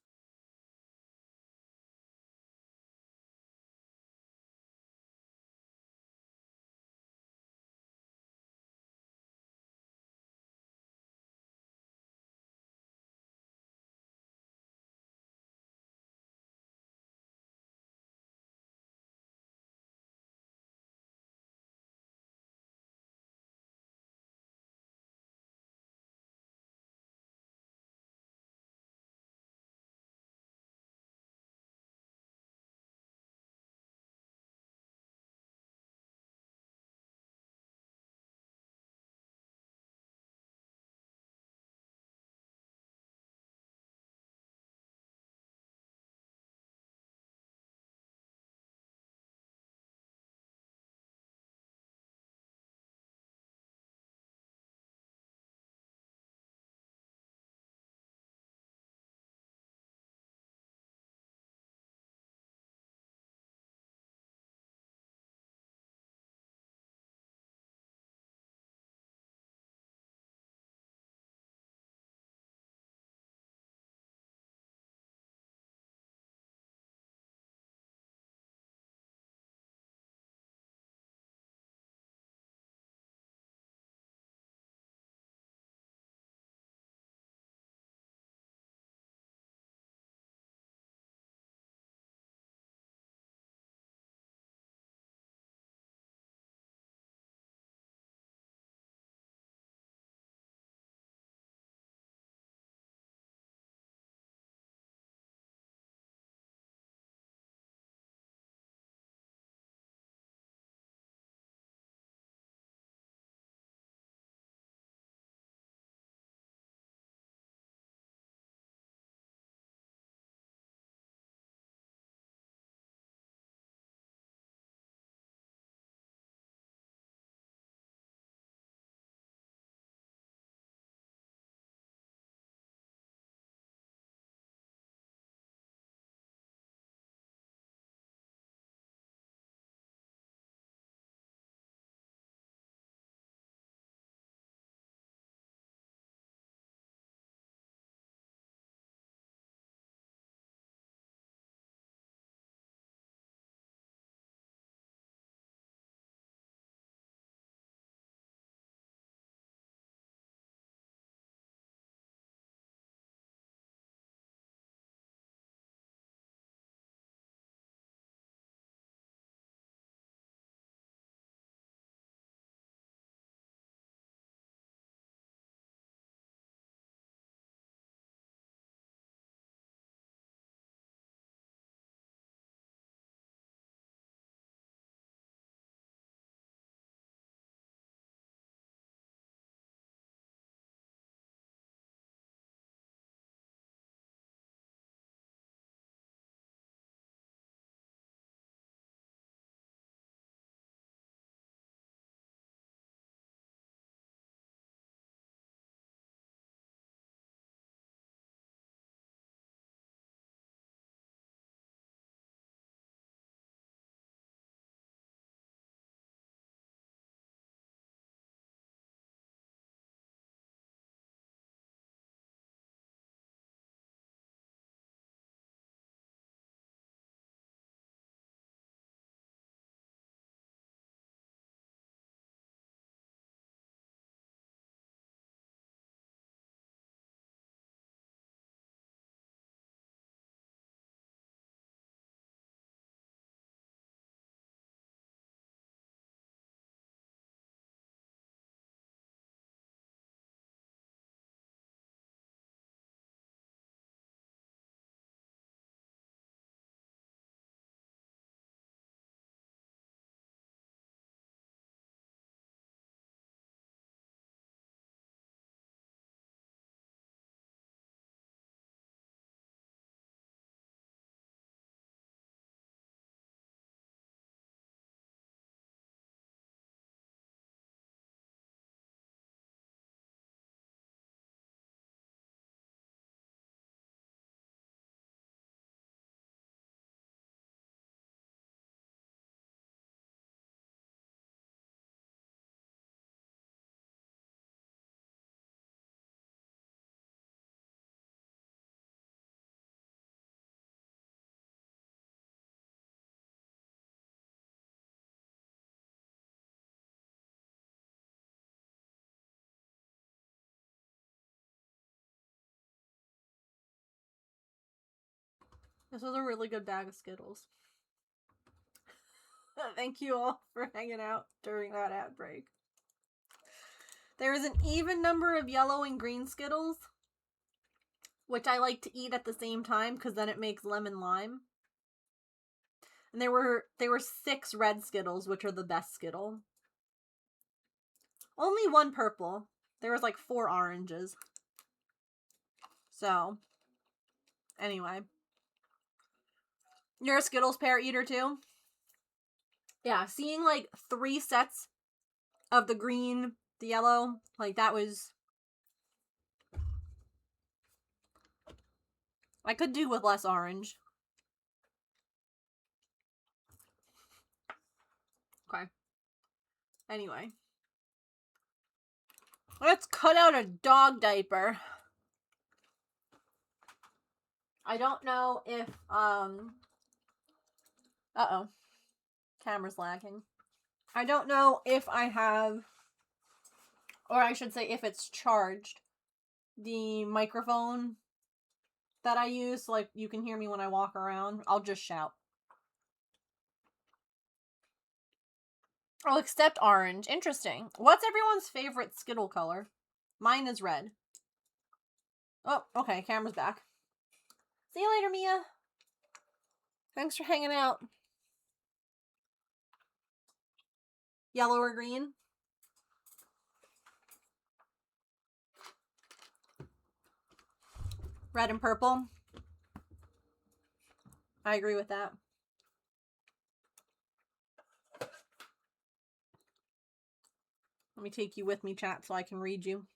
This was a really good bag of Skittles. Thank you all for hanging out during that ad break. There is an even number of yellow and green Skittles, which I like to eat at the same time because then it makes lemon lime. And there were 6 red Skittles, which are the best Skittle. Only 1 purple. There was like 4 oranges. So, anyway. You're a Skittles pear eater too? Yeah, seeing like 3 sets of the green, the yellow, like that was... I could do with less orange. Okay. Anyway. Let's cut out a dog diaper. I don't know if, uh-oh. Camera's lagging. I don't know if I have, or I should say if it's charged, the microphone that I use, so like you can hear me when I walk around. I'll just shout. Oh, except orange. Interesting. What's everyone's favorite Skittle color? Mine is red. Oh, okay. Camera's back. See you later, Mia. Thanks for hanging out. Yellow or green? Red and purple? I agree with that. Let me take you with me, chat, so I can read you.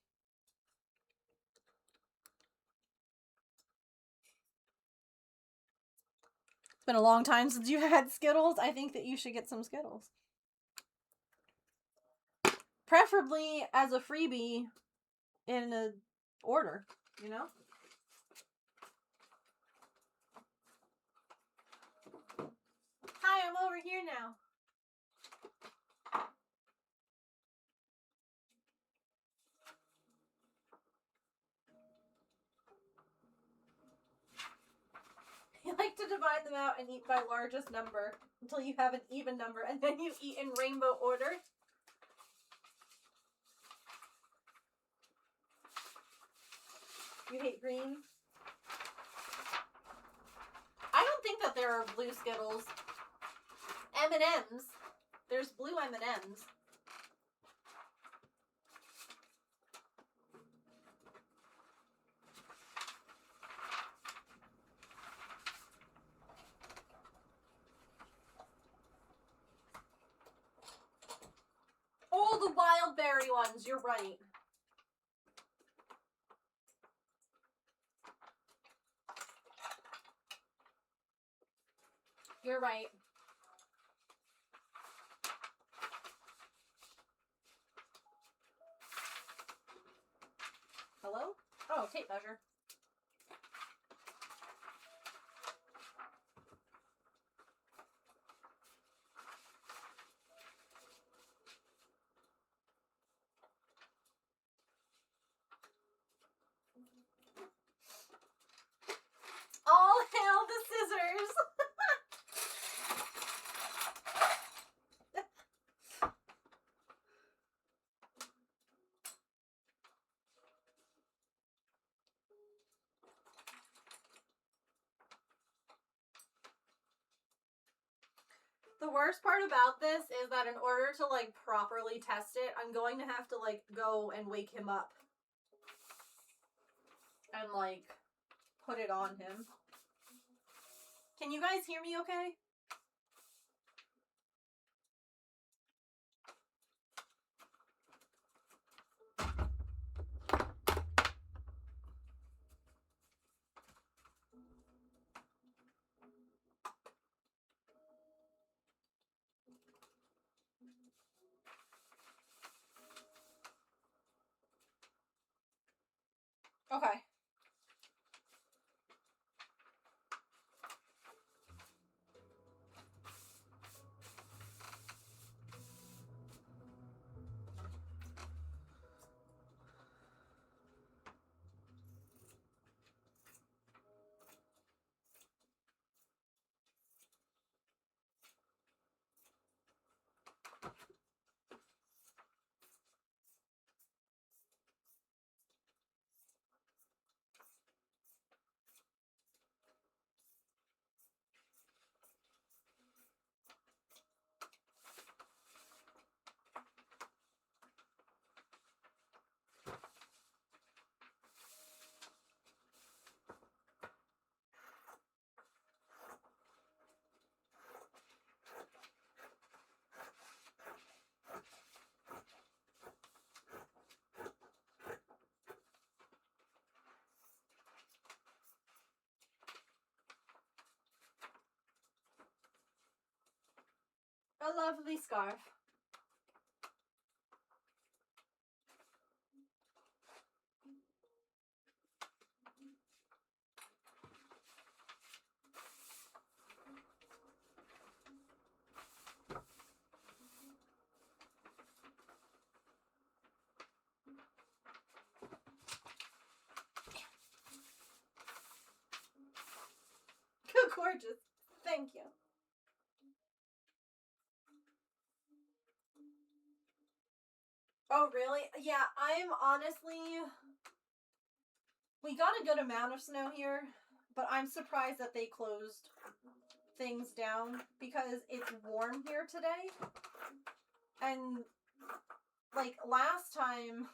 It's been a long time since you had Skittles. I think that you should get some Skittles. Preferably as a freebie in an order, you know? Hi, I'm over here now. You like to divide them out and eat by largest number until you have an even number, and then you eat in rainbow order. You hate green? I don't think that there are blue Skittles. M&M's. There's blue M&M's. Oh, the wild berry ones. You're right. You're right. Hello? Oh, tape measure. All hail the scissors! The worst part about this is that in order to, like, properly test it, I'm going to have to, like, go and wake him up. And, like, put it on him. Can you guys hear me okay? Okay. lovely scarf. Gorgeous. Thank you. Oh, really? Yeah, I'm honestly... We got a good amount of snow here, but I'm surprised that they closed things down because it's warm here today. And, like, last time,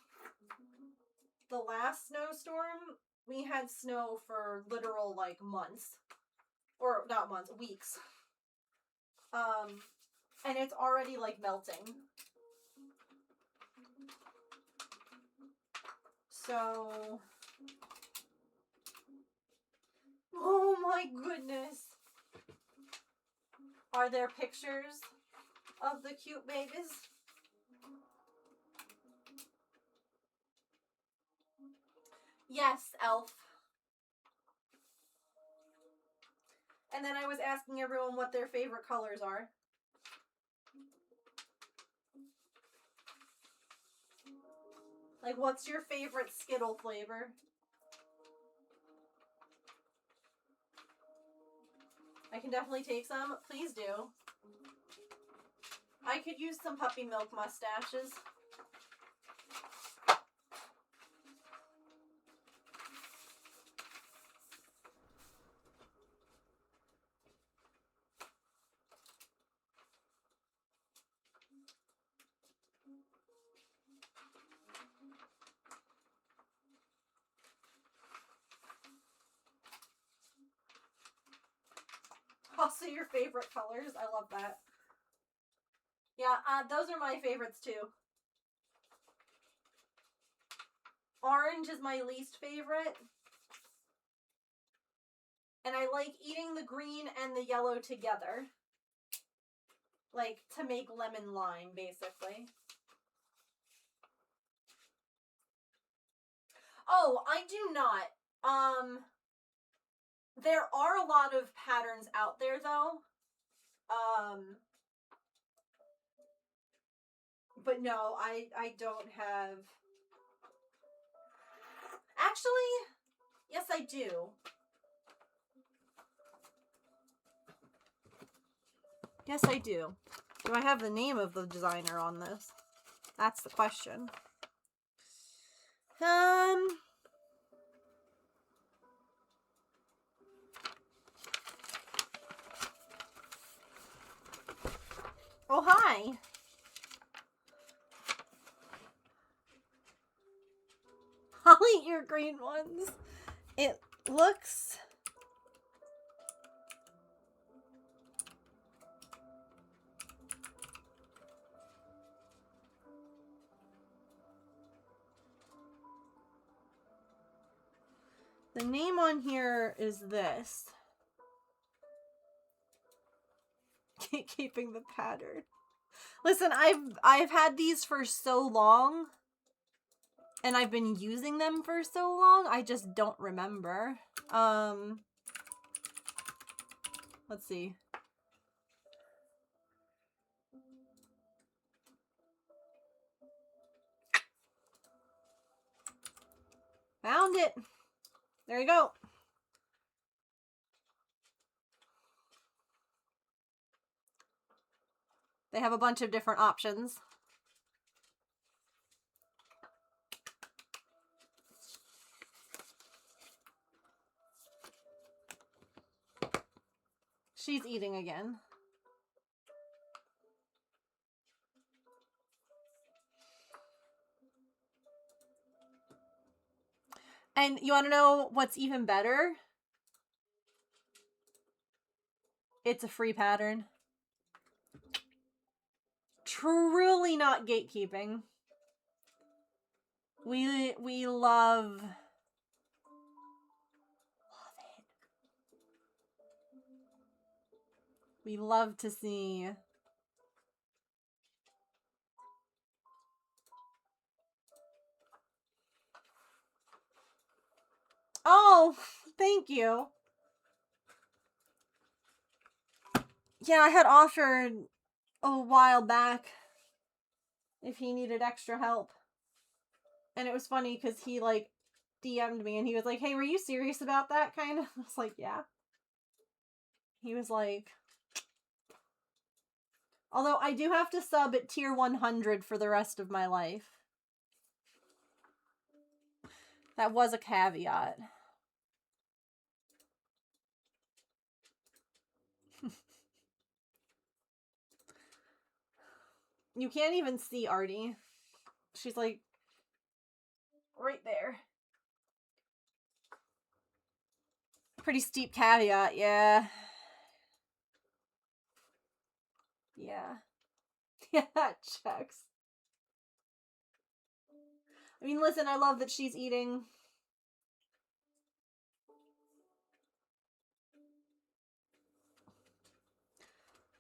the last snowstorm, we had snow for literal, like, months. Or, not months, weeks. And it's already, like, melting. So... Oh my goodness. Are there pictures of the cute babies? Yes, Elf. And then I was asking everyone what their favorite colors are. Like, what's your favorite Skittle flavor? I can definitely take some. Please do. I could use some puppy milk mustaches. Also your favorite colors. I love that. Yeah, those are my favorites too. Orange is my least favorite. And I like eating the green and the yellow together. Like, to make lemon lime, basically. Oh, I do not. There are a lot of patterns out there, though. But no, I don't have... Actually, yes, I do. Yes, I do. Do I have the name of the designer on this? That's the question. Oh, hi. I'll eat your green ones. It looks... The name on here is this. Keeping the pattern. Listen, I've had these for so long. And I've been using them for so long, I just don't remember. Let's see. Found it. There you go. They have a bunch of different options. She's eating again. And you want to know what's even better? It's a free pattern. Truly not gatekeeping. We love it. We love to see Oh, thank you. Yeah, I had offered a while back if he needed extra help. And it was funny because he, like, DM'd me and he was like, hey, were you serious about that, kind of? I was like, yeah. He was like... Although I do have to sub at tier 100 for the rest of my life. That was a caveat. You can't even see Artie. She's like right there. Pretty steep caveat, yeah. Yeah. Yeah, that checks. I mean, listen, I love that she's eating.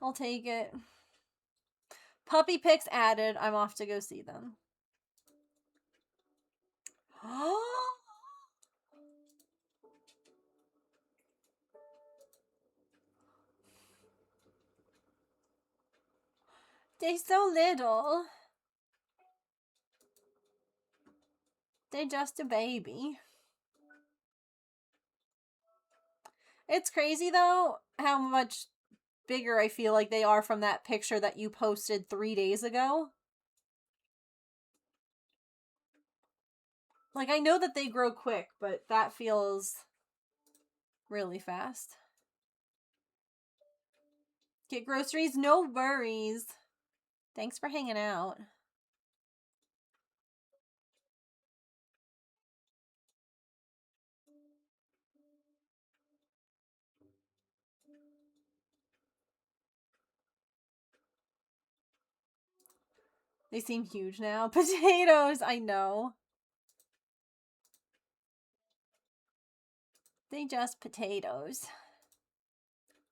I'll take it. Puppy pics added. I'm off to go see them. They're so little. They're just a baby. It's crazy, though, how much bigger I feel like they are from that picture that you posted 3 days ago. Like, I know that they grow quick, but that feels really fast. Get groceries? No worries. Thanks for hanging out. They seem huge now. Potatoes, I know. They just potatoes.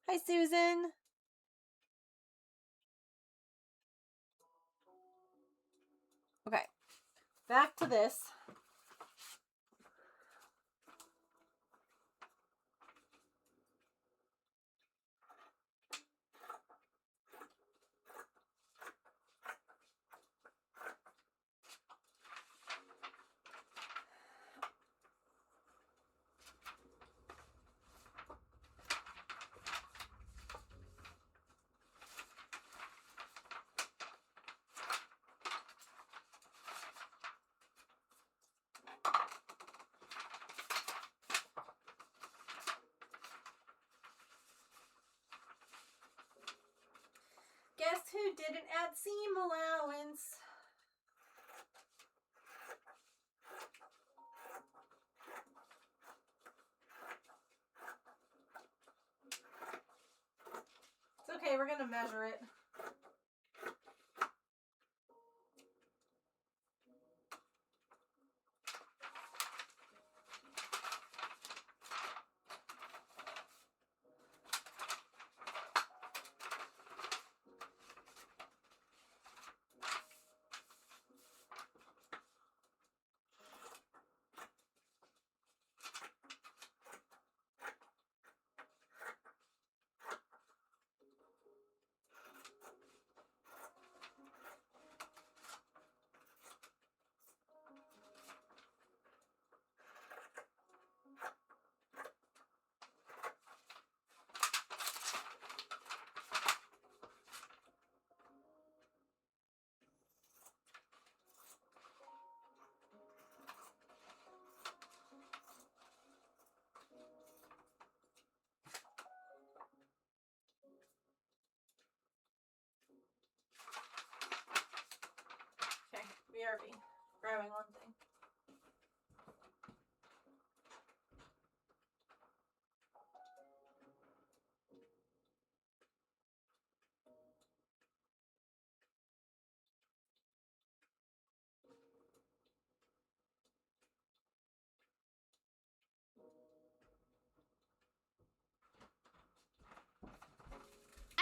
Hi, Susan. Okay, back to this. Guess who didn't add seam allowance? It's okay, we're gonna measure it. Okay, BRB. Grabbing one thing.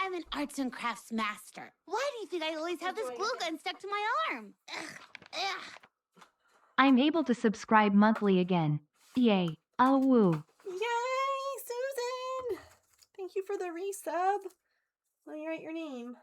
I'm an arts and crafts master. Why do you think I always have this glue gun stuck to my arm? Ugh. I'm able to subscribe monthly again. Yay. Oh woo. Yay, Susan! Thank you for the resub. Let me write your name.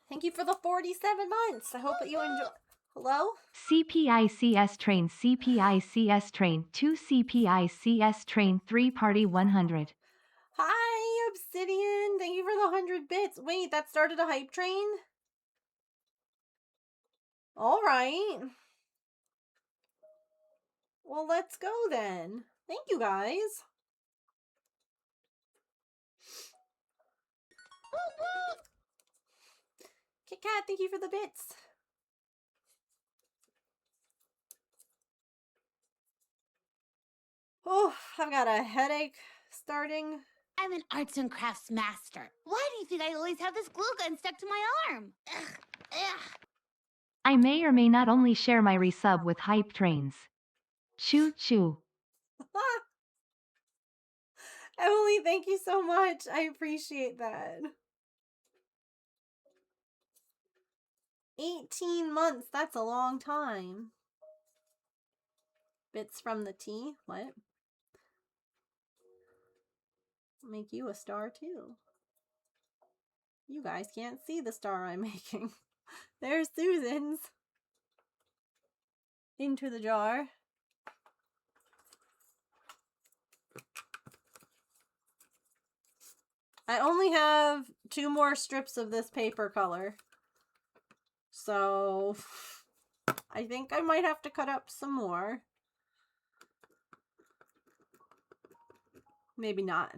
Thank you for the 47 months. I hope that you enjoy. Hello? CPICS train 2 CPICS train 3 party 100. Hi, Obsidian. Thank you for the 100 bits. Wait, that started a hype train? All right. Well, let's go then. Thank you, guys. Kit Kat, thank you for the bits. Oh, I've got a headache starting. I'm an arts and crafts master. Why do you think I always have this glue gun stuck to my arm? Ugh, ugh. I may or may not only share my resub with hype trains. Choo choo. Emily, thank you so much. I appreciate that. 18 months. That's a long time. Bits from the tea. What? Make you a star too. You guys can't see the star I'm making. There's Susan's. Into the jar. I only have 2 more strips of this paper color. So I think I might have to cut up some more. Maybe not.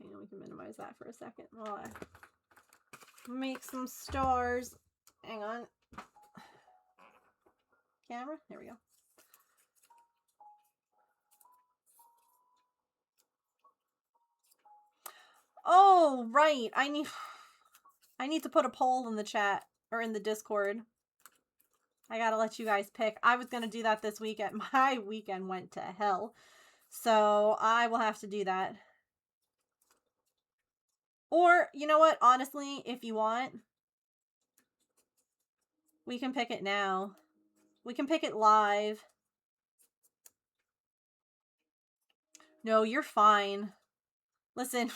Okay, we can minimize that for a second while I make some stars. Hang on. Camera? There we go. Oh, right. I need to put a poll in the chat or in the Discord. I gotta let you guys pick. I was gonna do that this weekend. My weekend went to hell. So I will have to do that. Or, you know what? Honestly, if you want, we can pick it now. We can pick it live. No, you're fine. Listen,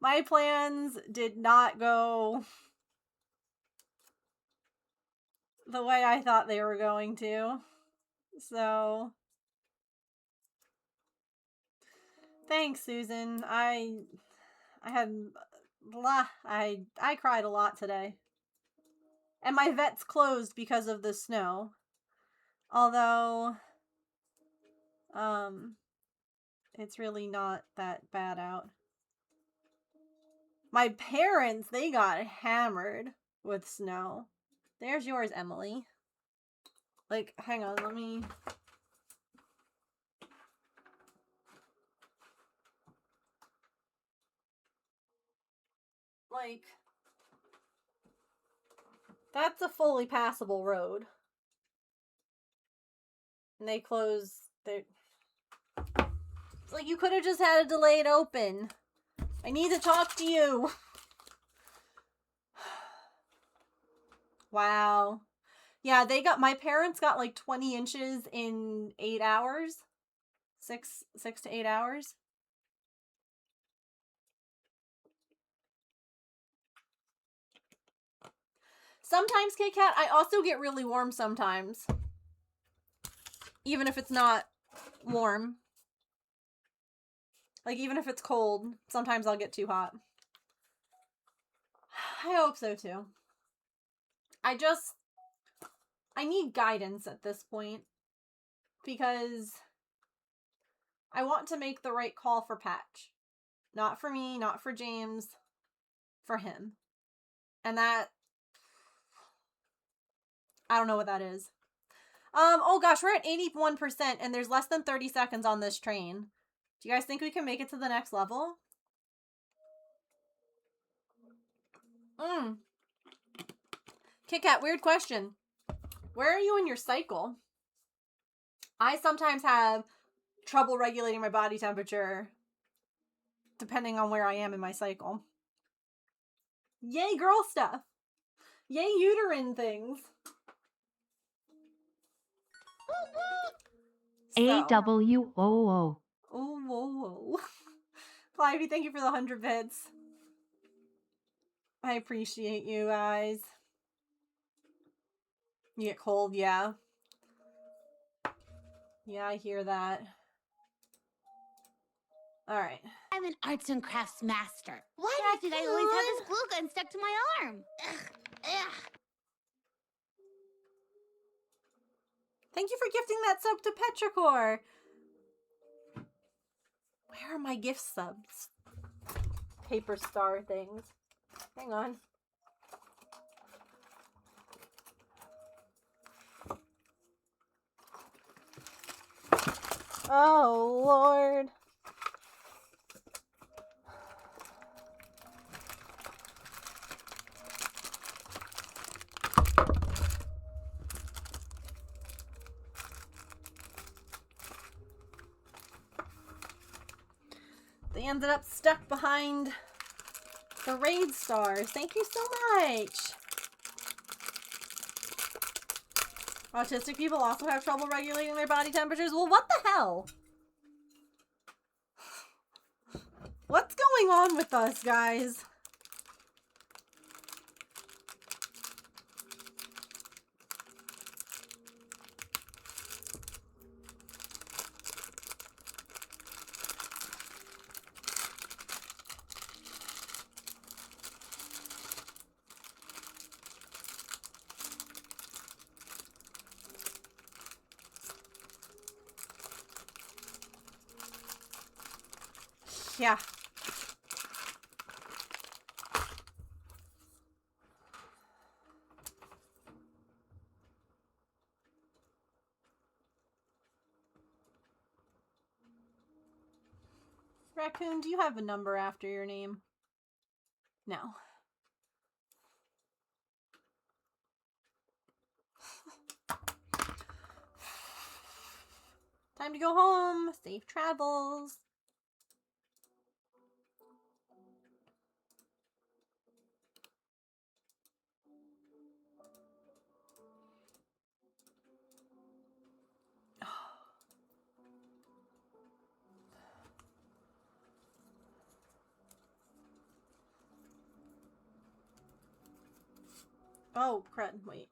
my plans did not go the way I thought they were going to. So, thanks, Susan. I cried a lot today. And my vet's closed because of the snow. Although, it's really not that bad out. My parents, they got hammered with snow. There's yours, Emily. Like, hang on, let me... Like, that's a fully passable road. And they close their... It's like, you could have just had a delayed open. I need to talk to you. Wow. Yeah, my parents got like 20 inches in 8 hours. 6 to 8 hours. Sometimes, Kit Kat, I also get really warm sometimes. Even if it's not warm. Like, even if it's cold, sometimes I'll get too hot. I hope so, too. I need guidance at this point. Because I want to make the right call for Patch. Not for me, not for James. For him. And that... I don't know what that is. Oh gosh, we're at 81% and there's less than 30 seconds on this train. Do you guys think we can make it to the next level? Kit Kat, weird question. Where are you in your cycle? I sometimes have trouble regulating my body temperature depending on where I am in my cycle. Yay, girl stuff. Yay, uterine things. AWOO. Oh, whoa, whoa. Clivey, thank you for the 100 bits. I appreciate you guys. You get cold, yeah. Yeah, I hear that. Alright. I'm an arts and crafts master. Why do you think I always have this glue gun stuck to my arm? Ugh. Thank you for gifting that sub to Petrichor. Where are my gift subs? Paper star things. Hang on. Oh, Lord. They ended up stuck behind the raid stars. Thank you so much. Autistic people also have trouble regulating their body temperatures. Well, what the hell? What's going on with us, guys? Yeah. Raccoon, do you have a number after your name? No. Time to go home. Safe travels. Oh, crud. Wait.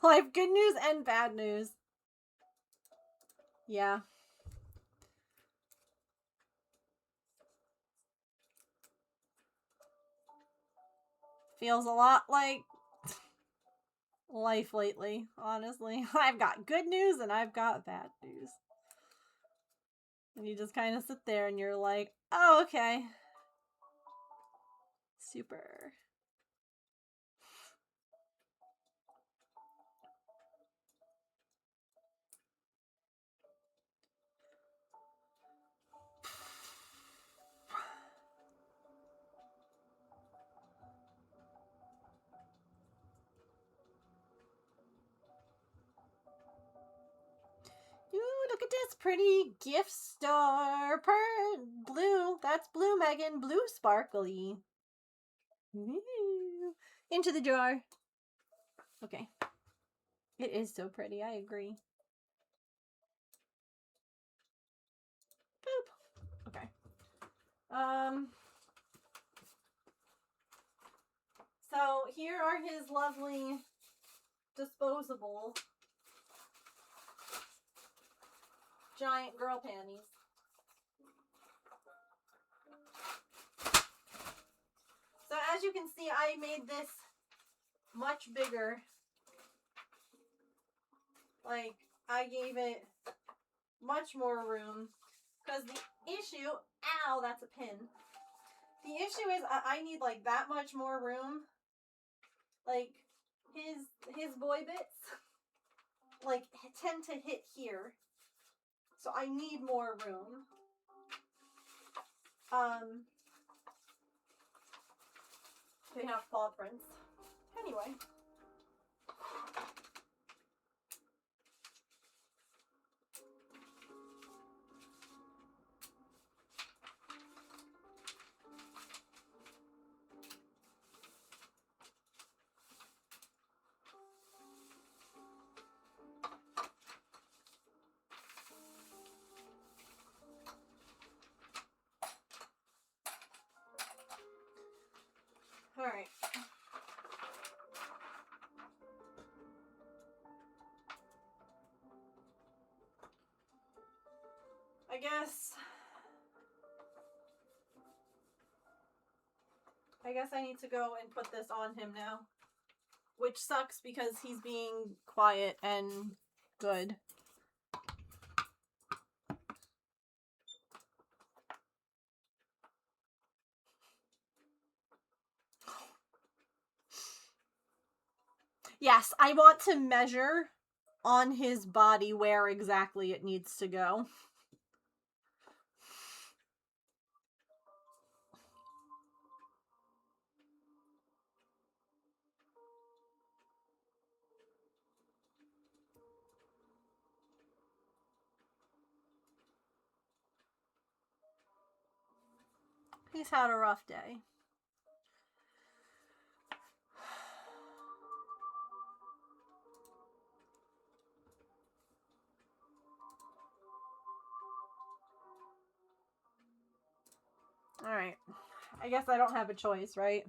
I have good news and bad news. Yeah. Feels a lot like life lately, honestly. I've got good news and I've got bad news. And you just kind of sit there and you're like, oh, okay. Super. Ooh, look at this pretty gift star. Blue. That's blue, Megan. Blue sparkly. Ooh. Into the jar. Okay. It is so pretty. I agree. Boop. Okay. So here are his lovely disposable giant girl panties. So as you can see, I made this much bigger. Like, I gave it much more room. Because the issue, ow, that's a pin. The issue is I need like that much more room. Like, his boy bits, like, tend to hit here. So I need more room. They have paw prints. Anyway. All right. I guess I need to go and put this on him now. Which sucks because he's being quiet and good. Yes, I want to measure on his body where exactly it needs to go. He's had a rough day. Alright. I guess I don't have a choice, right?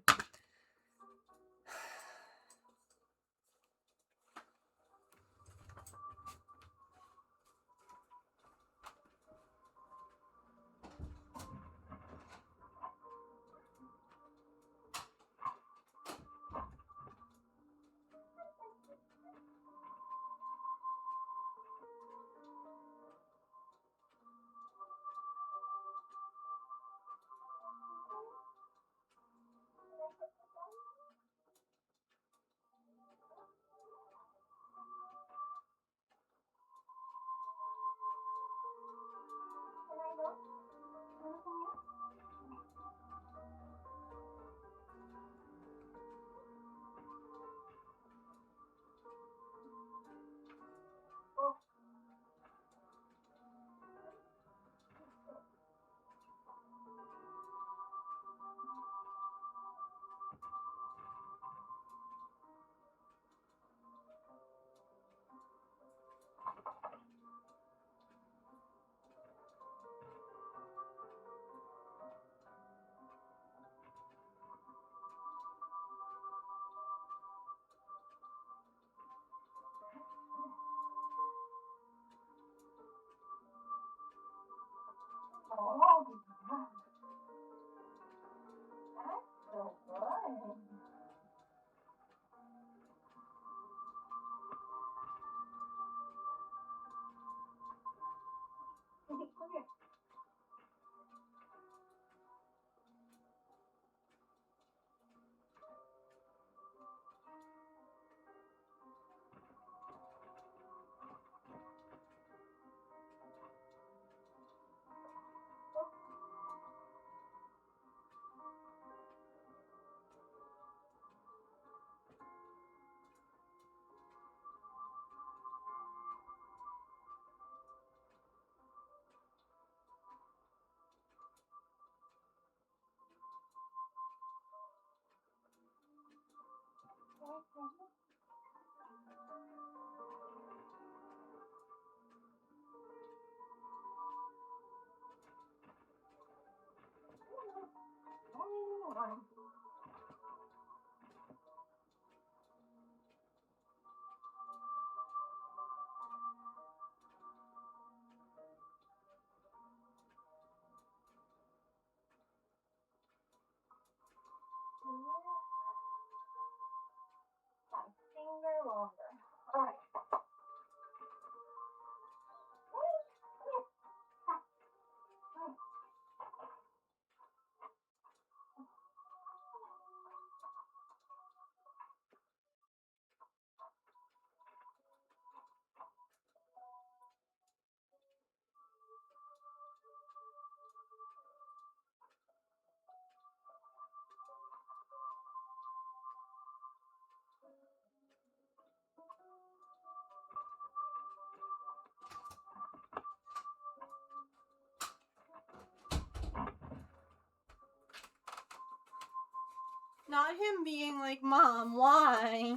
Not him being like, Mom, why?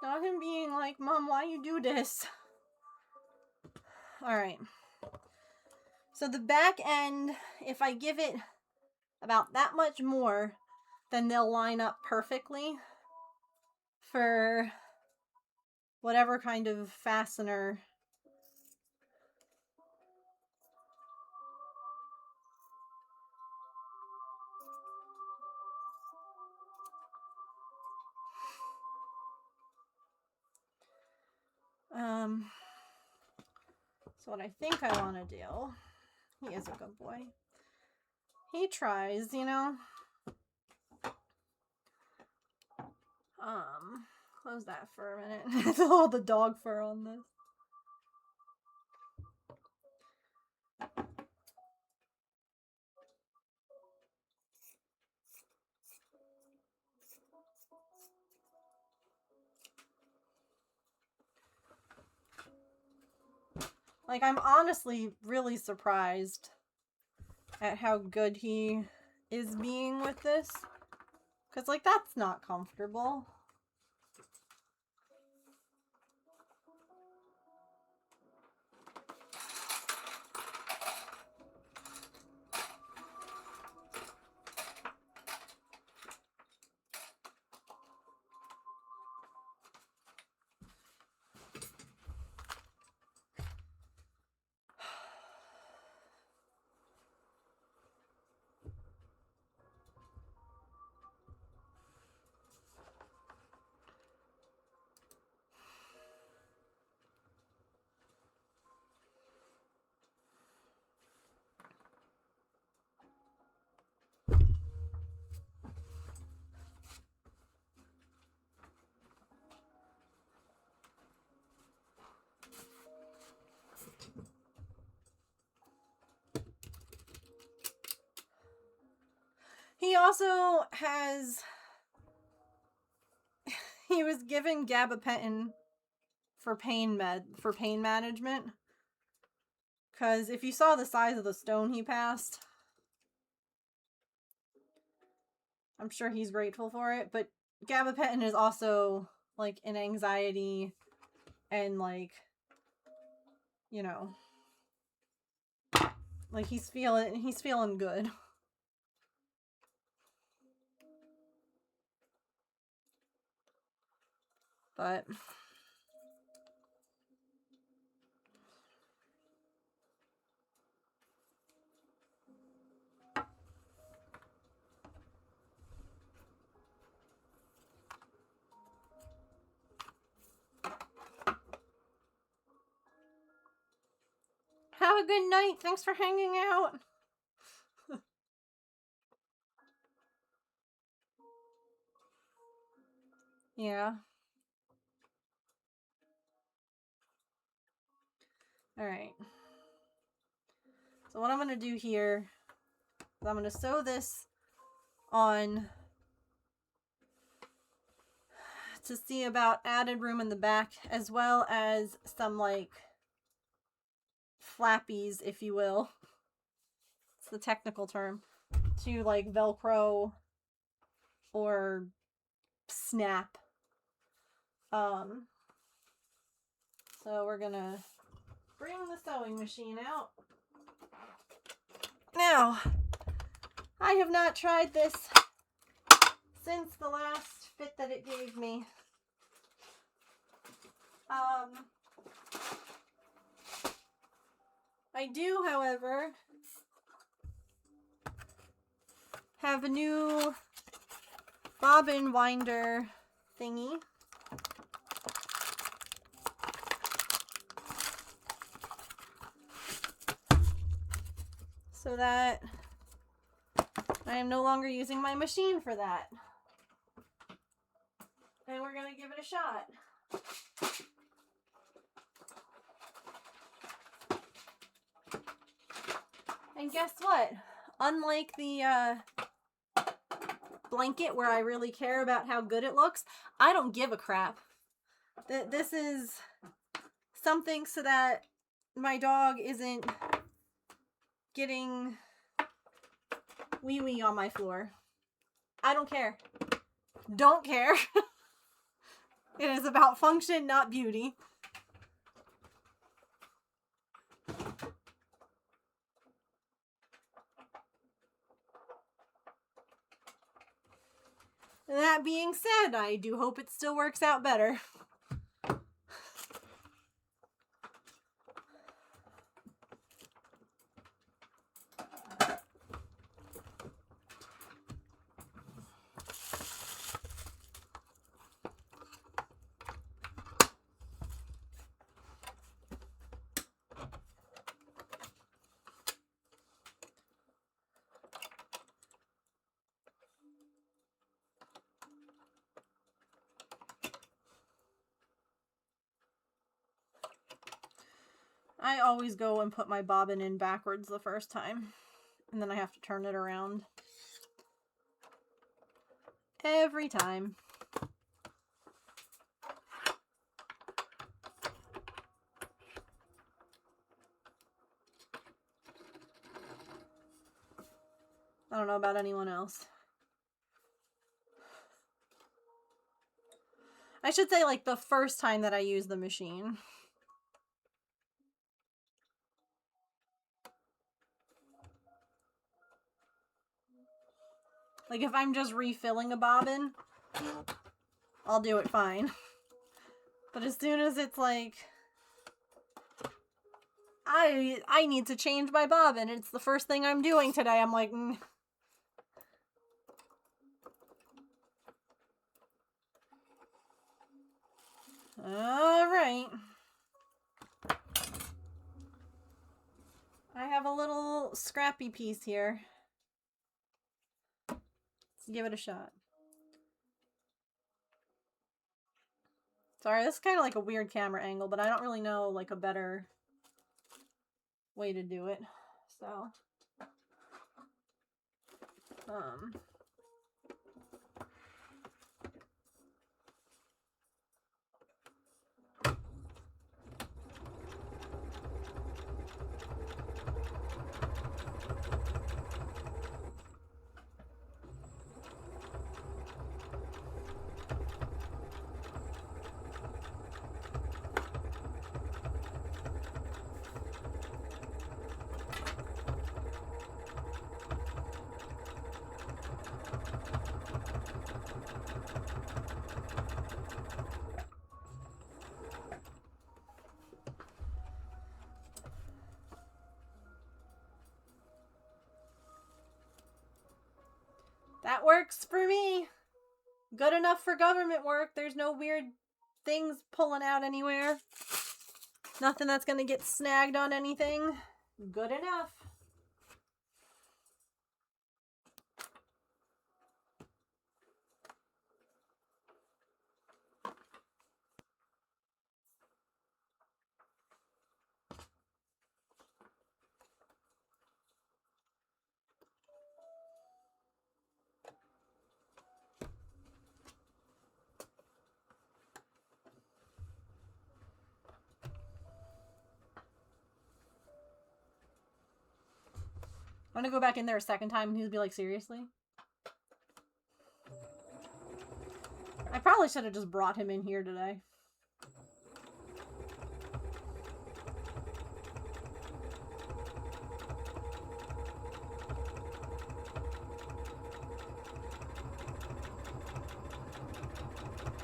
Not him being like, Mom, why you do this? Alright. So the back end, if I give it about that much more, then they'll line up perfectly for whatever kind of fastener. So what I think I want to do, he is a good boy. He tries, you know. Close that for a minute. It's all the dog fur on this. Like, I'm honestly really surprised at how good he is being with this. Because, like, that's not comfortable. He also has... He was given gabapentin for pain management. Because if you saw the size of the stone he passed, I'm sure he's grateful for it. But gabapentin is also, like, an anxiety and, like, you know, like, he's feeling good. But have a good night. Thanks for hanging out. Yeah. Alright. So what I'm going to do here is I'm going to sew this on to see about added room in the back, as well as some, like, flappies, if you will. It's the technical term. To, like, Velcro or snap. So we're gonna bring the sewing machine out. Now, I have not tried this since the last fit that it gave me. I do, however, have a new bobbin winder thingy. So that I am no longer using my machine for that. And we're gonna give it a shot. And guess what? Unlike the blanket where I really care about how good it looks, I don't give a crap. This is something so that my dog isn't getting Wee wee on my floor. I don't care. Don't care. It is about function, not beauty. That being said, I do hope it still works out better. I always go and put my bobbin in backwards the first time, and then I have to turn it around. Every time. I don't know about anyone else. I should say, like, the first time that I use the machine. Like, if I'm just refilling a bobbin, I'll do it fine. But as soon as it's like, I need to change my bobbin, it's the first thing I'm doing today, I'm like, Alright. I have a little scrappy piece here. Let's give it a shot. Sorry, this is kind of like a weird camera angle, but I don't really know like a better way to do it. So, that works for me. Good enough for government work. There's no weird things pulling out anywhere. Nothing that's gonna get snagged on anything. Good enough. I'm gonna go back in there a second time and he'll be like, seriously? I probably should have just brought him in here today.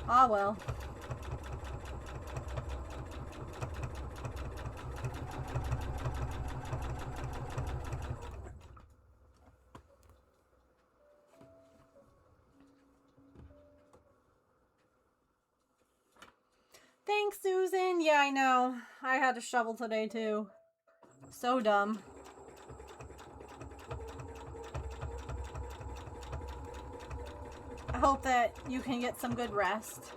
Ah, well. Thanks, Susan. Yeah, I know. I had to shovel today, too. So dumb. I hope that you can get some good rest.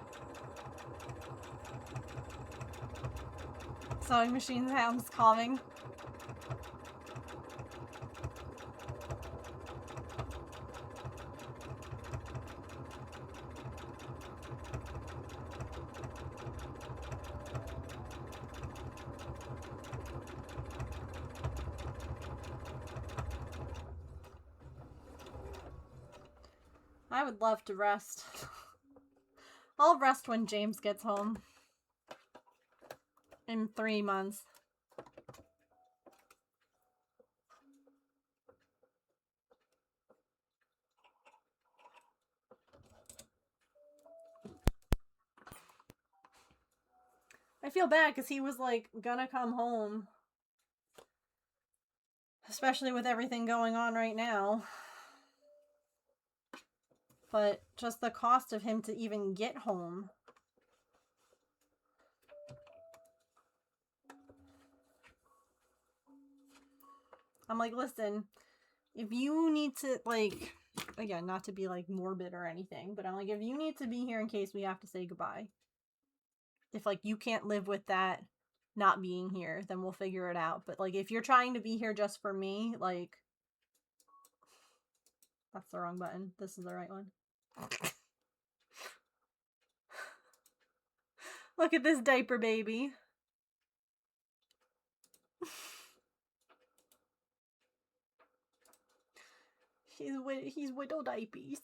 Sewing machine sounds calming. I would love to rest. I'll rest when James gets home. In 3 months. I feel bad because he was like gonna come home. Especially with everything going on right now. But just the cost of him to even get home. I'm like, listen, if you need to, like, again, not to be like morbid or anything, but I'm like, if you need to be here in case we have to say goodbye. If like you can't live with that not being here, then we'll figure it out. But like if you're trying to be here just for me, like, that's the wrong button. This is the right one. Look at this diaper baby. He's widow diapers.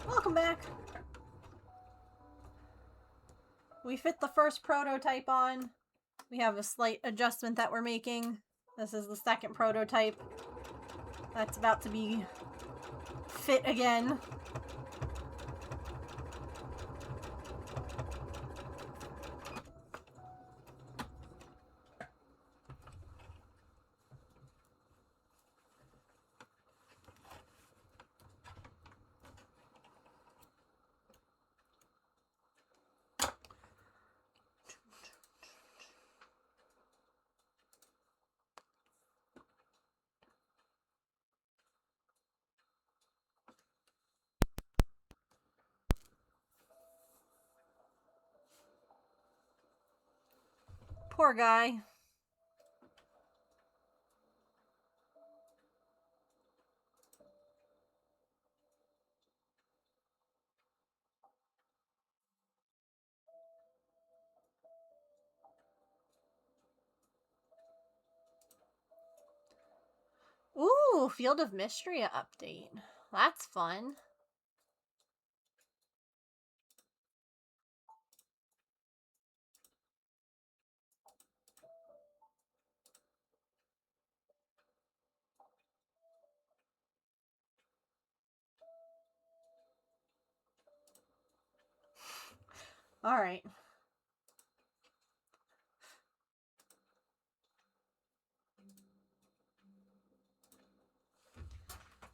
Welcome back. We fit the first prototype on. We have a slight adjustment that we're making. This is the second prototype. That's about to be fit again. Poor guy. Ooh, Field of Mystery update. That's fun. All right.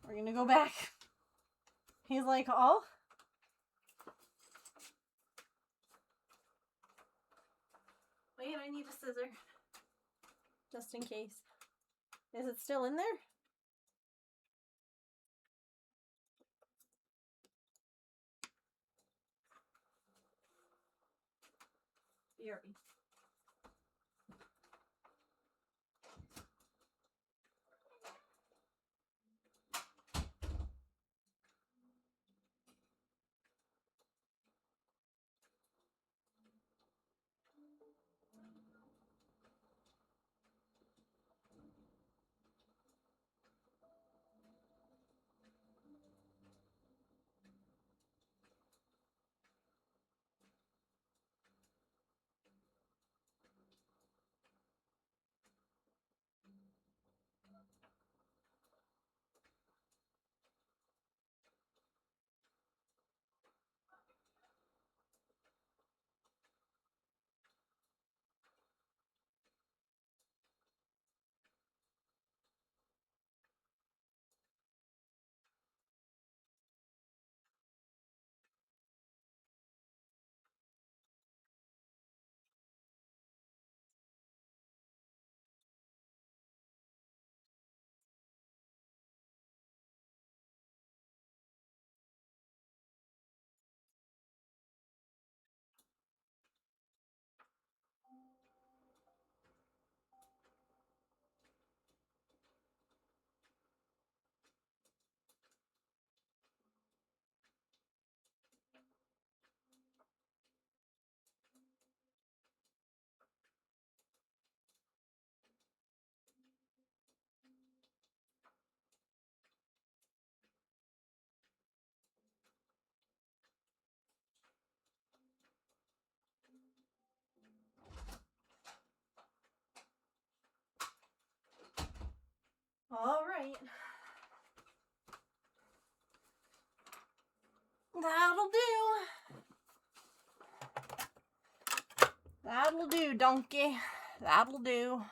We're gonna go back. He's like, oh. Wait, I need a scissor. Just in case. Is it still in there? BRB. That'll do. That'll do, donkey. That'll do.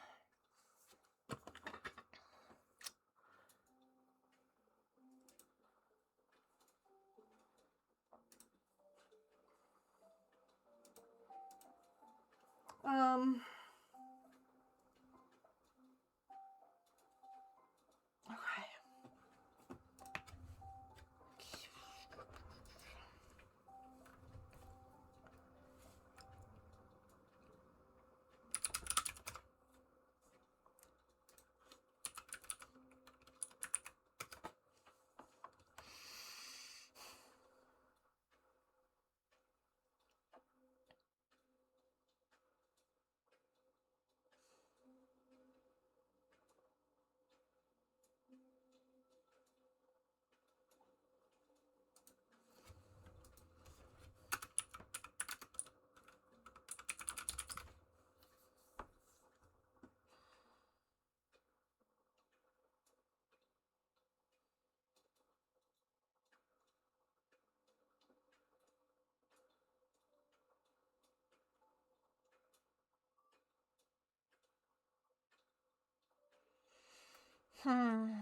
Okay.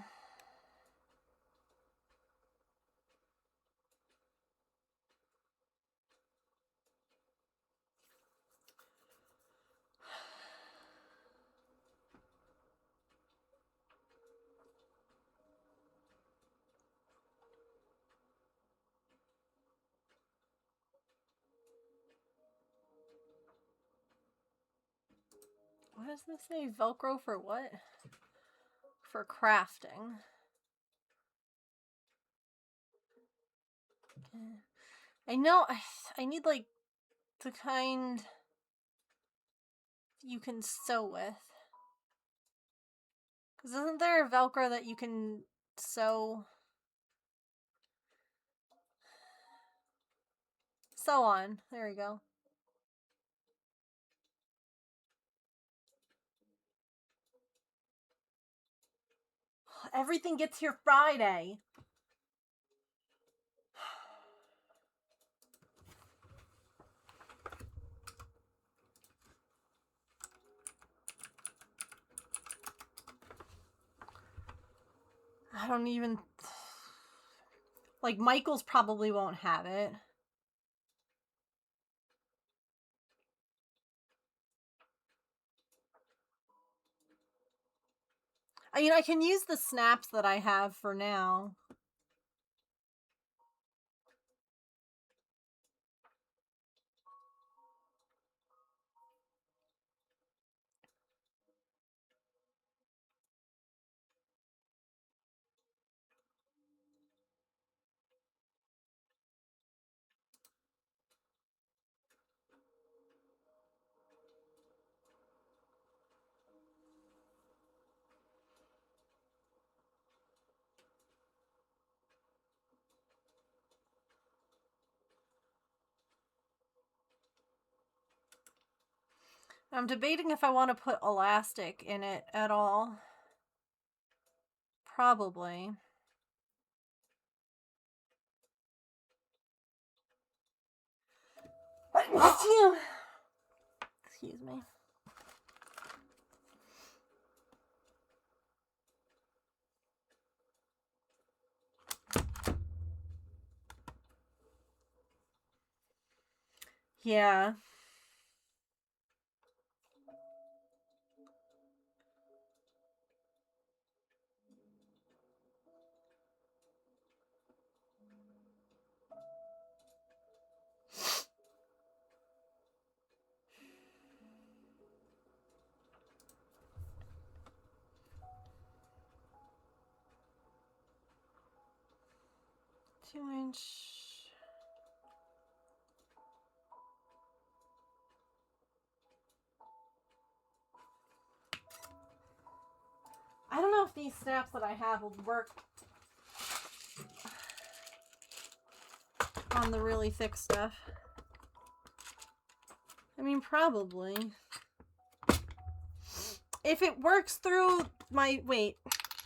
What does this say? Velcro for what? For crafting. I know I need like the kind you can sew with. Because isn't there a Velcro that you can sew on? There we go. Everything gets here Friday. I don't even... Like, Michael's probably won't have it. I mean, I can use the snaps that I have for now. I'm debating if I want to put elastic in it at all. Probably. Excuse me. Yeah. Two-inch. I don't know if these snaps that I have will work on the really thick stuff. I mean, probably. If it works through my... Wait.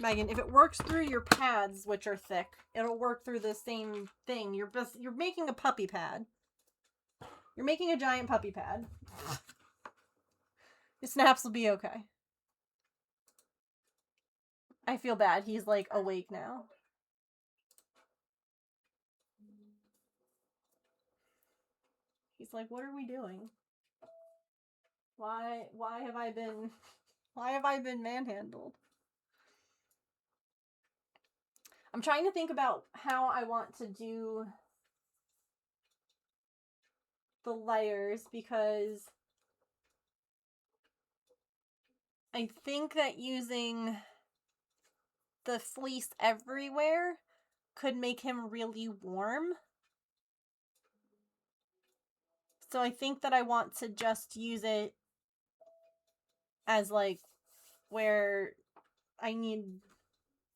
Megan, if it works through your pads, which are thick, it'll work through the same thing. You're making a puppy pad. You're making a giant puppy pad. The snaps will be okay. I feel bad. He's like awake now. He's like, what are we doing? Why have I been manhandled? I'm trying to think about how I want to do the layers because I think that using the fleece everywhere could make him really warm. So I think that I want to just use it as like where I need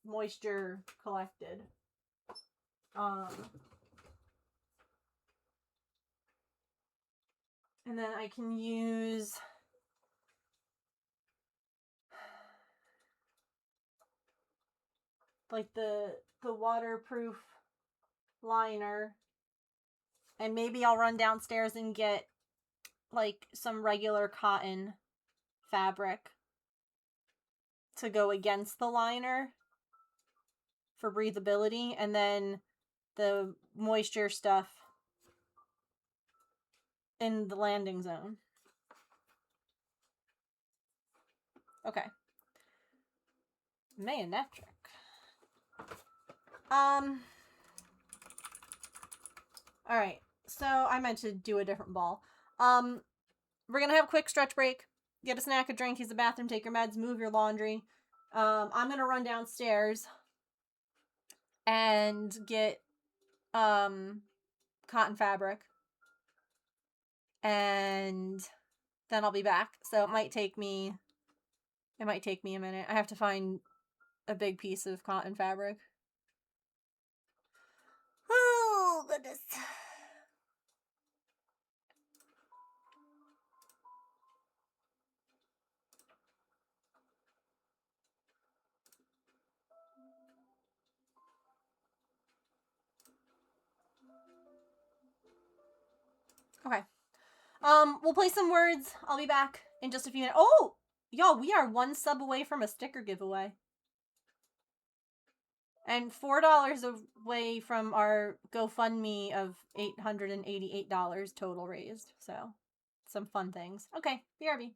moisture collected. And then I can use like the waterproof liner, and maybe I'll run downstairs and get like some regular cotton fabric to go against the liner for breathability, and then the moisture stuff in the landing zone. Okay. Mayonetric. Alright, so I meant to do a different ball. We're gonna have a quick stretch break. Get a snack, a drink, use the bathroom, take your meds, move your laundry. I'm gonna run downstairs and get cotton fabric, and then I'll be back. So it might take me a minute. I have to find a big piece of cotton fabric. Oh, goodness. Okay. We'll play some words. I'll be back in just a few minutes. Oh, y'all, we are one sub away from a sticker giveaway. And $4 away from our GoFundMe of $888 total raised. So, some fun things. Okay, BRB.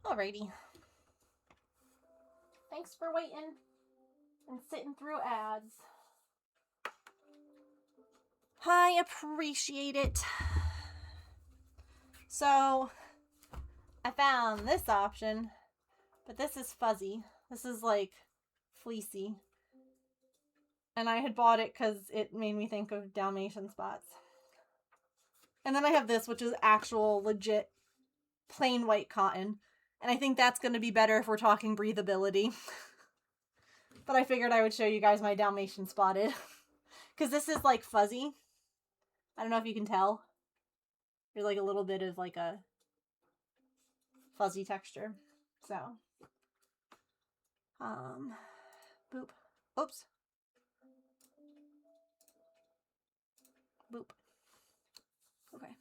Alrighty. Thanks for waiting and sitting through ads. I appreciate it. So, I found this option, but this is fuzzy. This is like fleecy. And I had bought it because it made me think of Dalmatian spots. And then I have this, which is actual legit plain white cotton. And I think that's going to be better if we're talking breathability. But I figured I would show you guys my Dalmatian spotted. Because this is like fuzzy. I don't know if you can tell. There's like a little bit of like a fuzzy texture. So. Boop. Oops. Boop. Okay.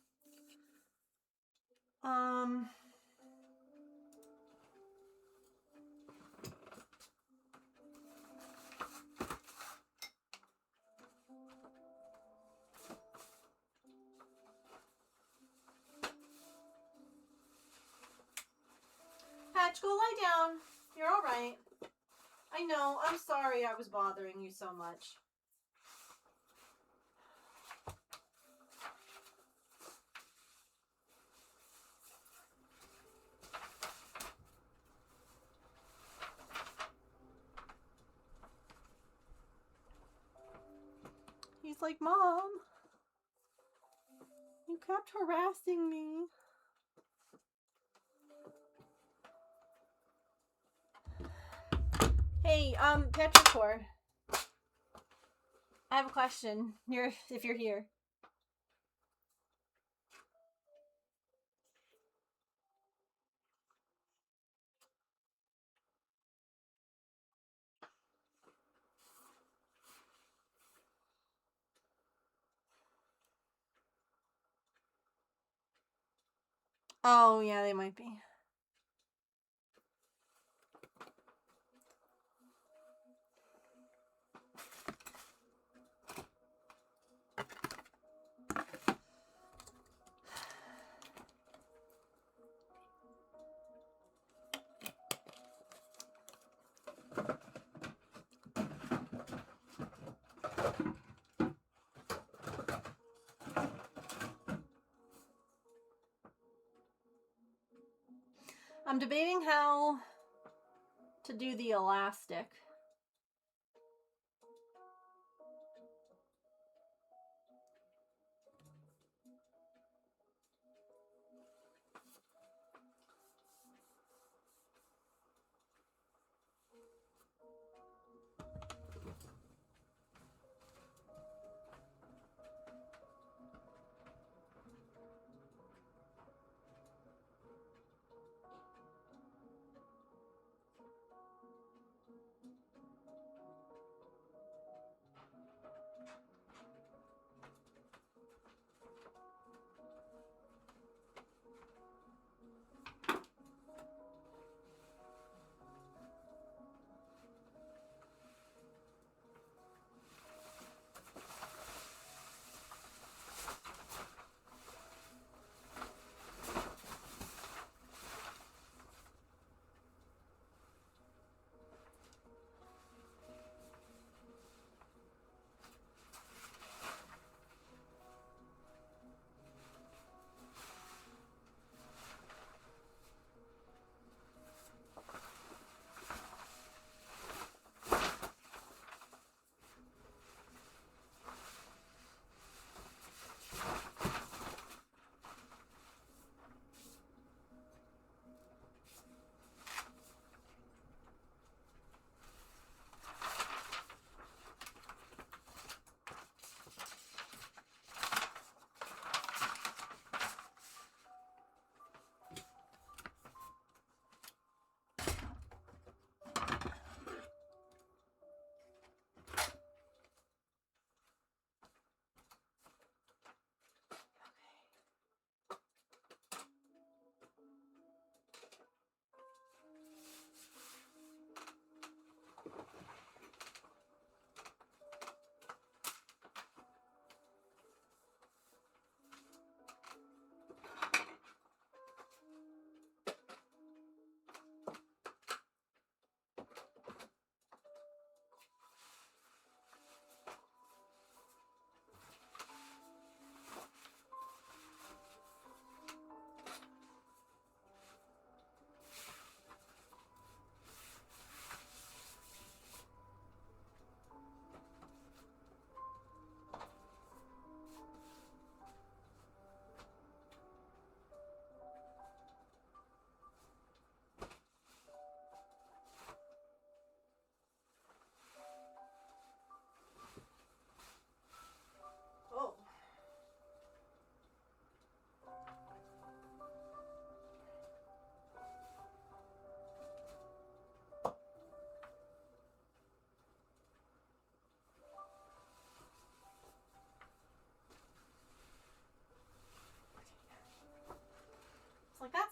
Patch, go lie down. You're all right. I know. I'm sorry I was bothering you so much. He's like, Mom, you kept harassing me. Hey, Petrichor. I have a question. If you're here. Oh, yeah, they might be. I'm debating how to do the elastic.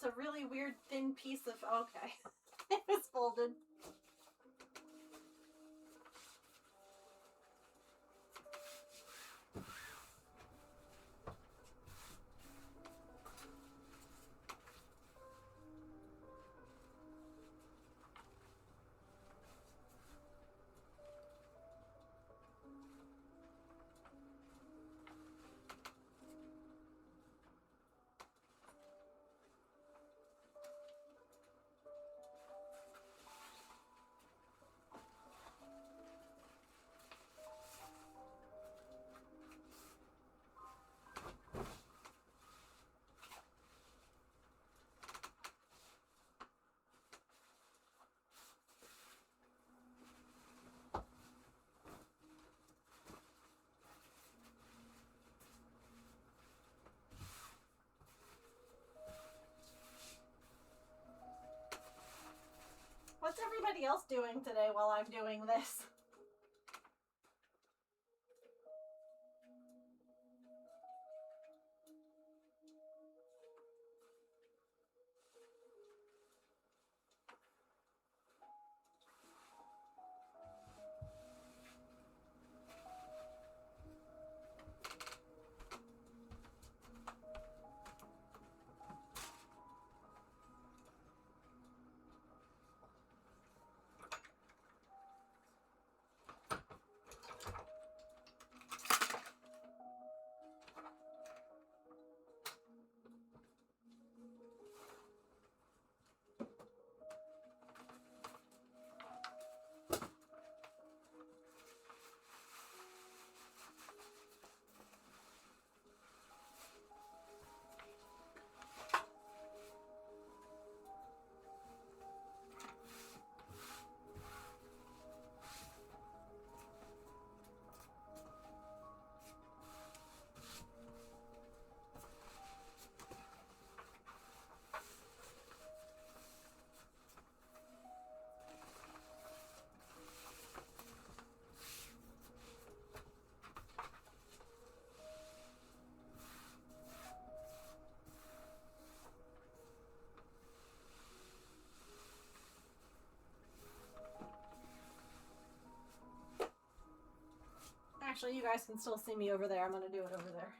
it's a really weird thin piece of... Okay. It was folded. What's everybody else doing today while I'm doing this? Actually, you guys can still see me over there. I'm gonna do it over there.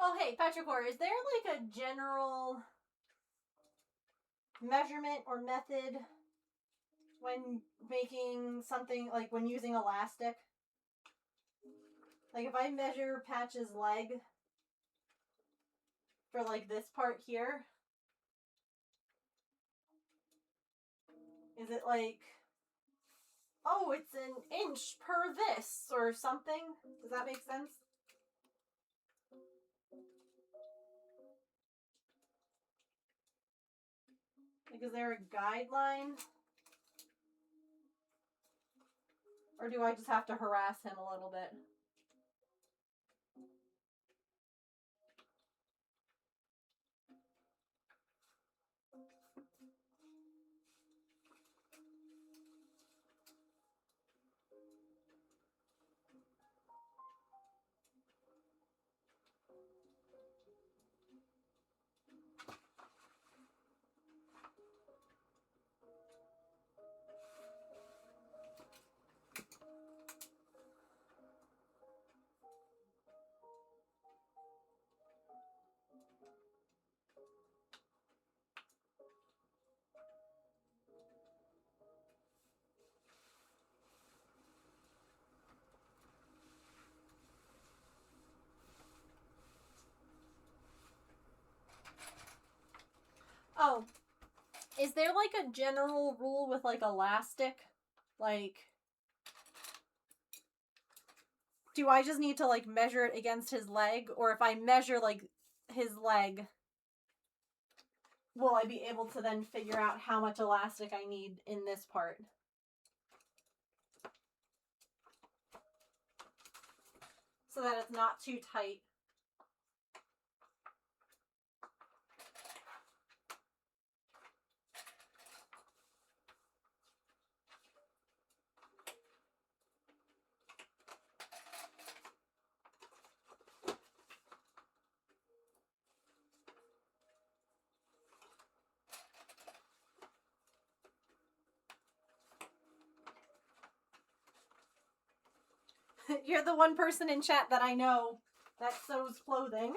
Oh, hey, Petrichor, is there like a general measurement or method when making something, like when using elastic? Like if I measure Patch's leg for like this part here, is it like, oh, it's an inch per this or something? Does that make sense? Like, is there a guideline? Or do I just have to harass him a little bit? Oh, is there like a general rule with like elastic? Like, do I just need to like measure it against his leg? Or if I measure like his leg, will I be able to then figure out how much elastic I need in this part. So that it's not too tight. You're the one person in chat that I know that sews clothing.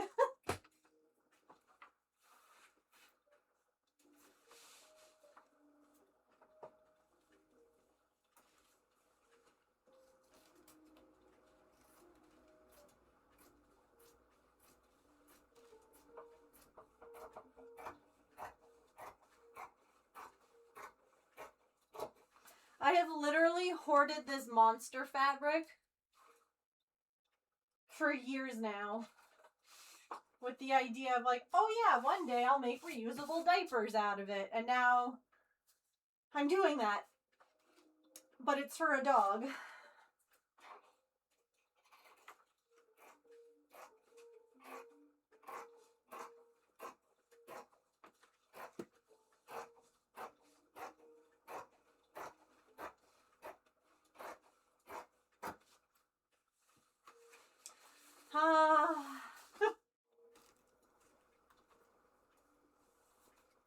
I have literally hoarded this monster fabric for years now. With the idea of like, oh yeah, one day I'll make reusable diapers out of it. And now I'm doing that. But it's for a dog.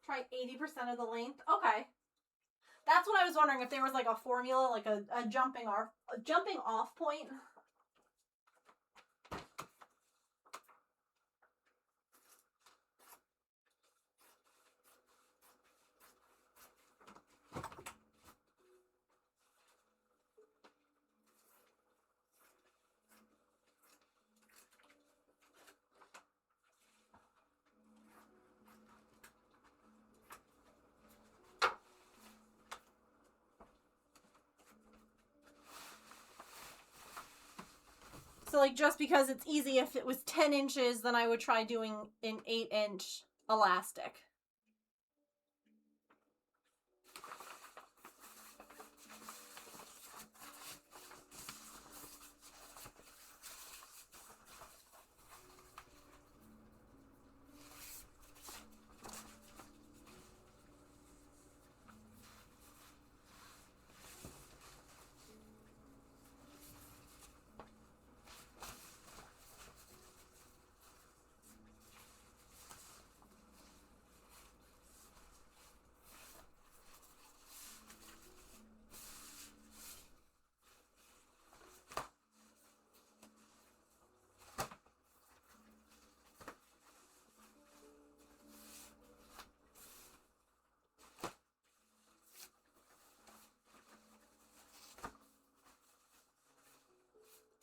Try 80% of the length. Okay. That's what I was wondering, if there was like a formula, like a jumping off point. So like, just because it's easy, if it was 10 inches, then I would try doing an 8-inch elastic.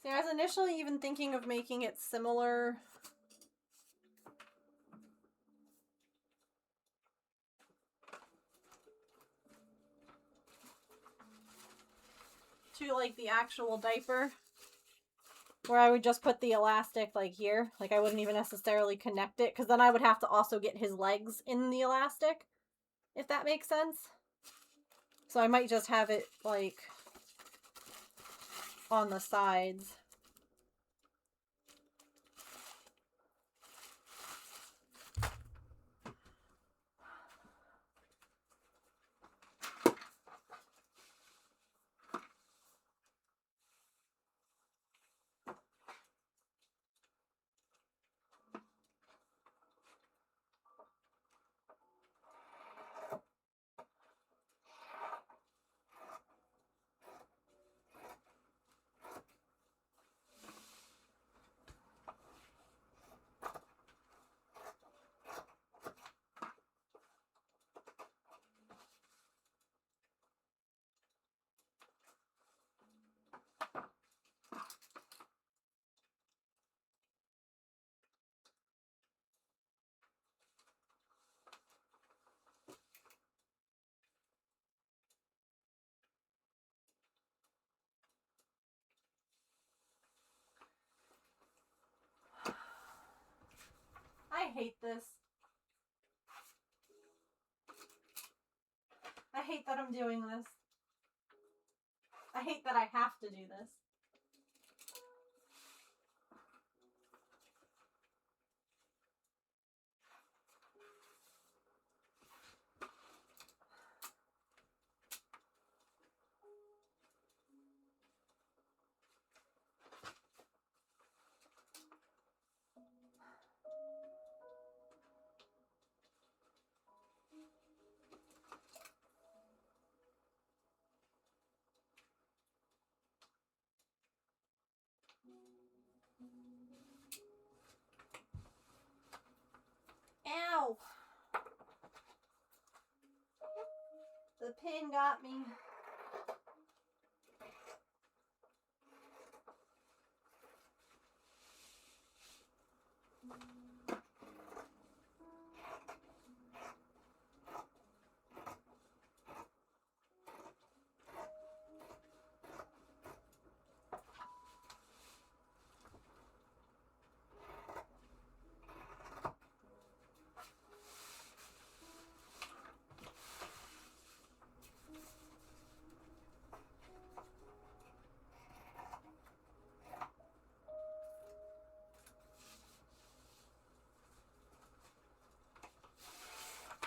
See, I was initially even thinking of making it similar to like the actual diaper, where I would just put the elastic like here. Like, I wouldn't even necessarily connect it, because then I would have to also get his legs in the elastic, if that makes sense. So I might just have it like on the sides. I hate this. I hate that I'm doing this. I hate that I have to do this. Ow! The pin got me.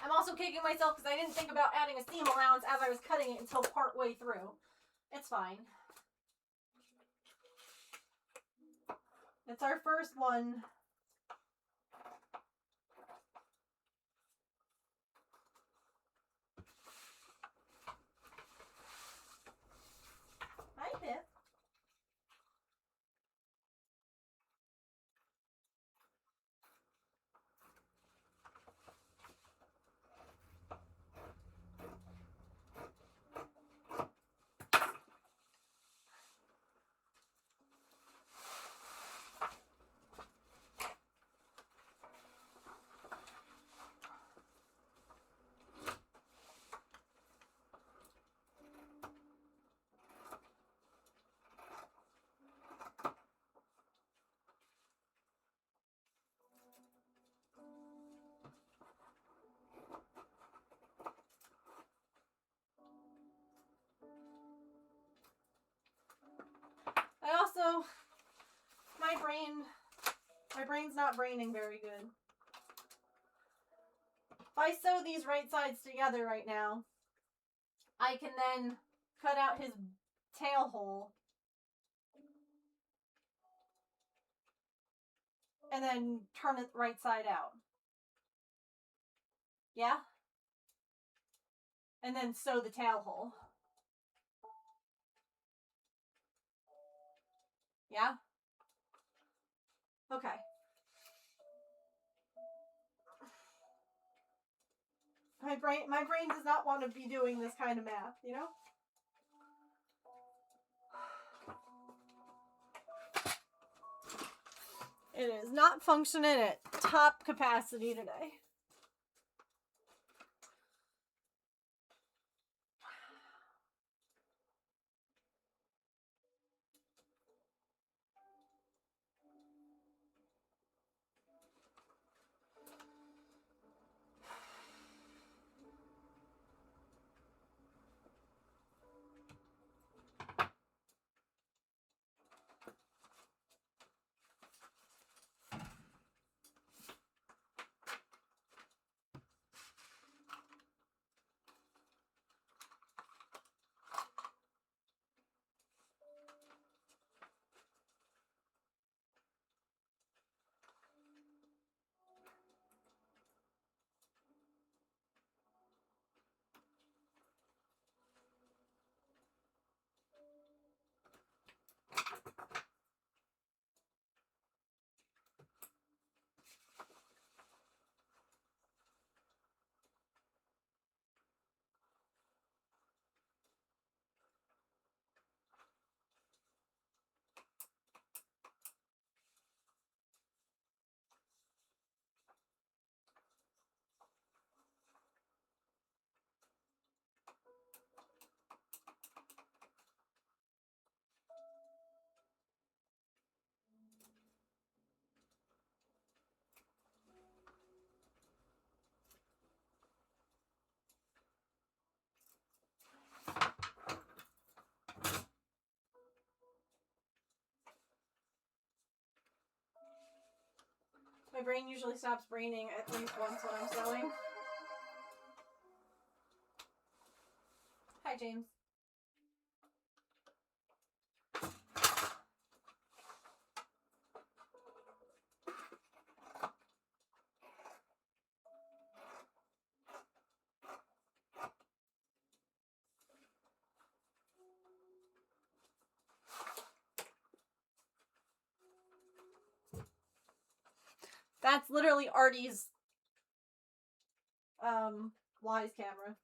I'm also kicking myself because I didn't think about adding a seam allowance as I was cutting it until part way through. It's fine. It's our first one. Hi, Pip. I also, my brain's not braining very good. If I sew these right sides together right now, I can then cut out his tail hole and then turn it right side out. Yeah? And then sew the tail hole. Yeah? Okay. My brain does not want to be doing this kind of math, you know? It is not functioning at top capacity today. My brain usually stops braining at least once when I'm sewing. Hi, James. That's literally Artie's Wise camera.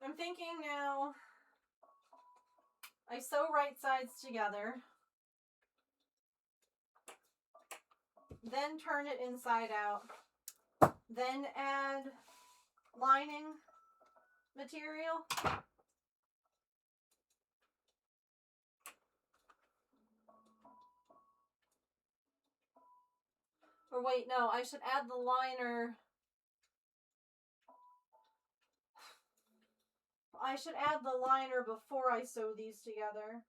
I'm thinking now, I sew right sides together, then turn it inside out, then add lining material. Or wait, no, I should add the liner. I should add the liner before I sew these together.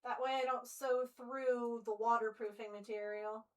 That way I don't sew through the waterproofing material.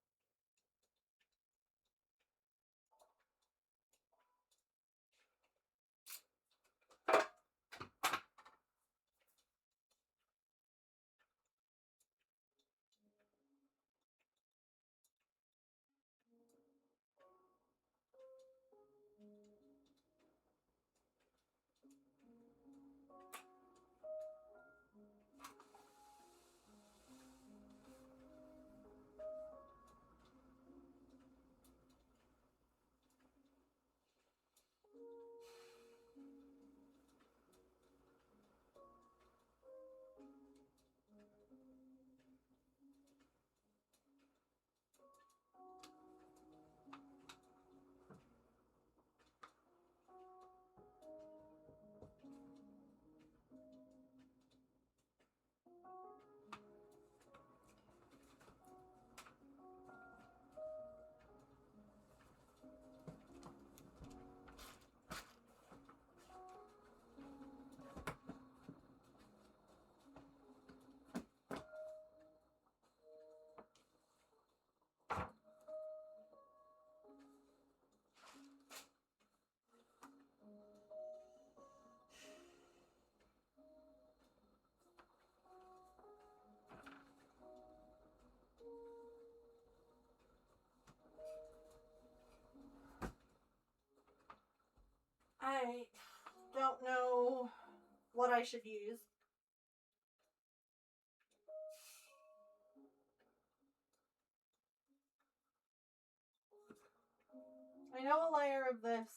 I don't know what I should use. I know a layer of this.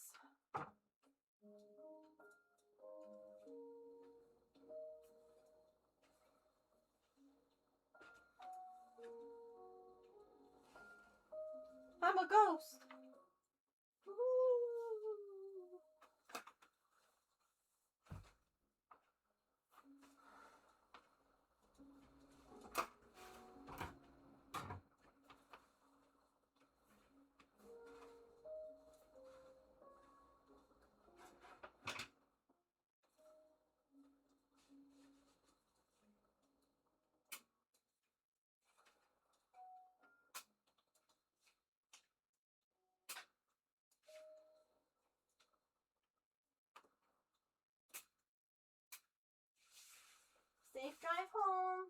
I'm a ghost. Ooh. Safe drive home.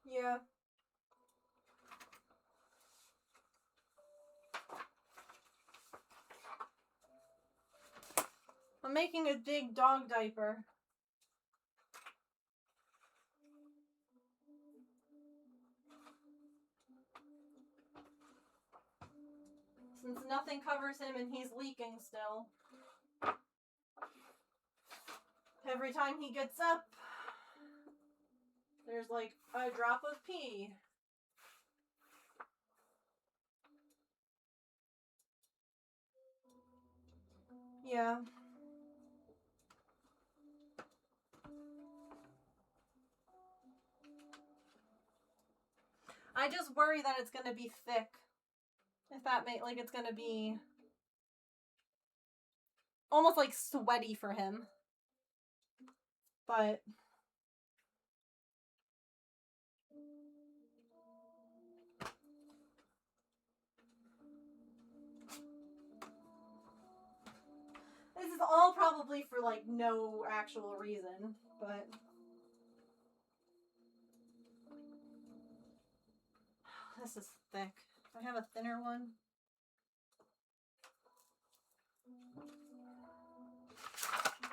Yeah. I'm making a big dog diaper. Since nothing covers him and he's leaking still. Every time he gets up, there's like a drop of pee. Yeah. I just worry that it's gonna be thick. If that like it's gonna be almost like sweaty for him. But this is all probably for like no actual reason, but this is thick. Do I have a thinner one?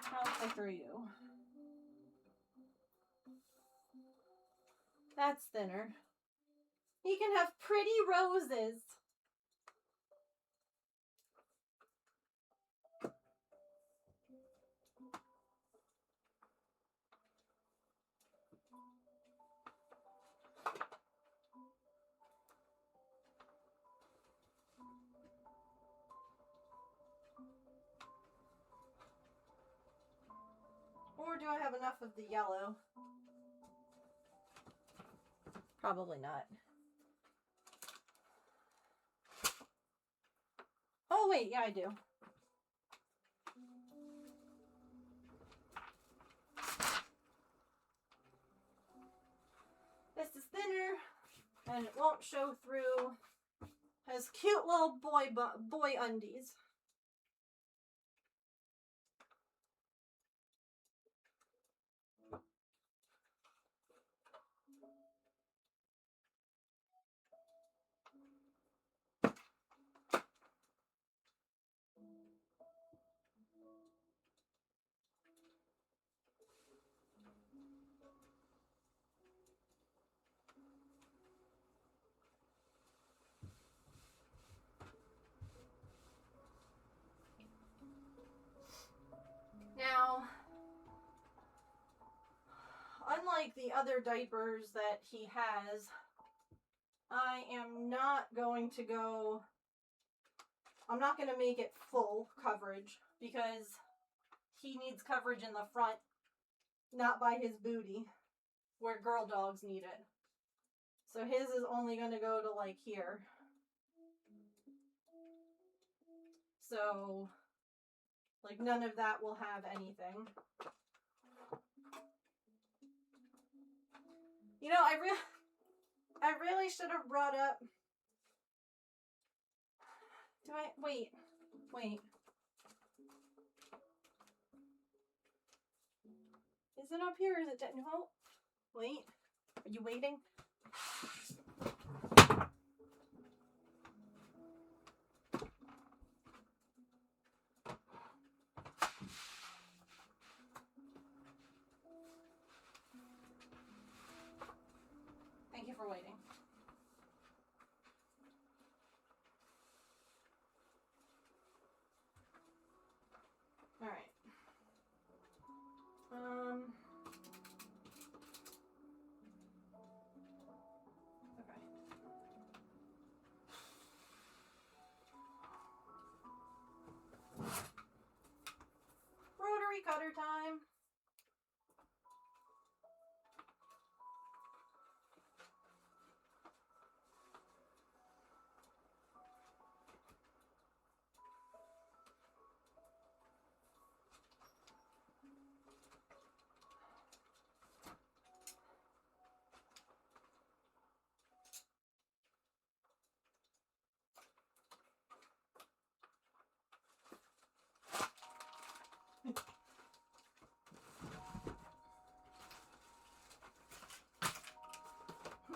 How thick are you? That's thinner. He can have pretty roses. Or do I have enough of the yellow? Probably not. Oh wait, yeah I do. This is thinner, and it won't show through. Has cute little boy undies. Now, unlike the other diapers that he has, I am not going to go, I'm not going to make it full coverage because he needs coverage in the front, not by his booty, where girl dogs need it. So his is only going to go to like here. So, like, none of that will have anything. You know, I really should have brought up... Wait. Is it up here or is it... No. Wait. Are you waiting? Thank you for waiting. All right. Okay. Rotary cutter time.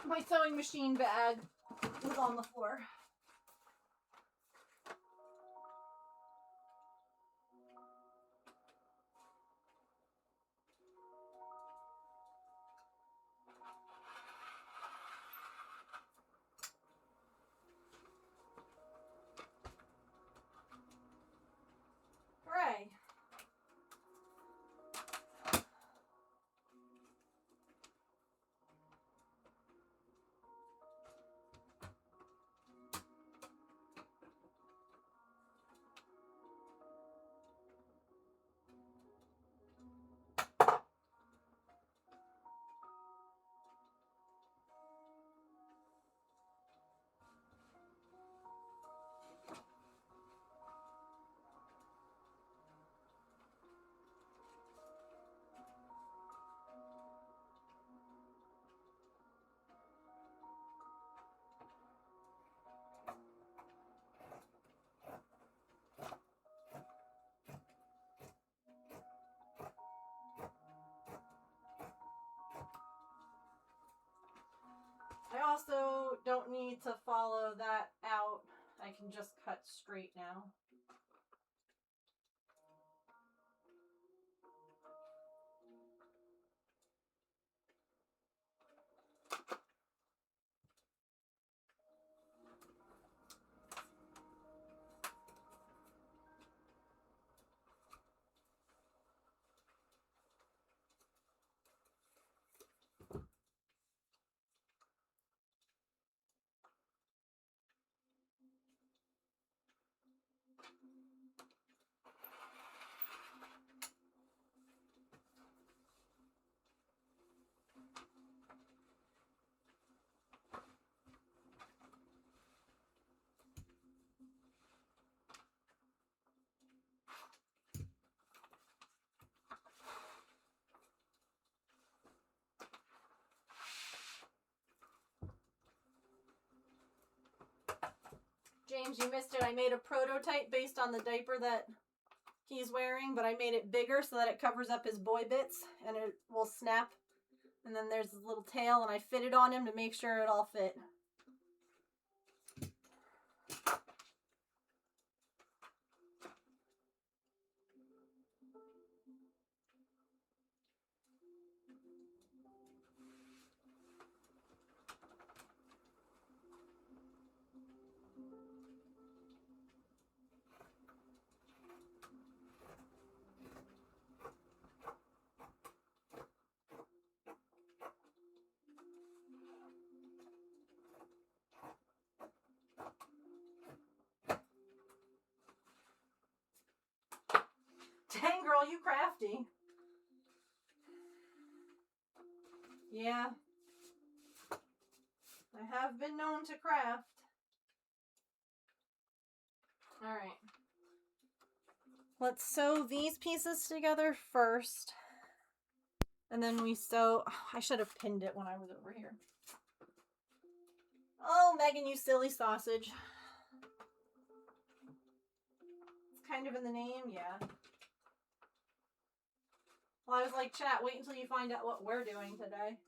My sewing machine bag was on the floor. need to follow that out. I can just cut straight now. James, you missed it. I made a prototype based on the diaper that he's wearing, but I made it bigger so that it covers up his boy bits and it will snap. And then there's his little tail, and I fitted on him to make sure it all fit. Dang, girl, you crafty. Yeah. I have been known to craft. Alright. Let's sew these pieces together first. And then we sew... Oh, I should have pinned it when I was over here. Oh, Megan, you silly sausage. It's kind of in the name, yeah. Well, I was like, chat, wait until you find out what we're doing today.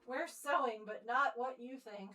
We're sewing, but not what you think.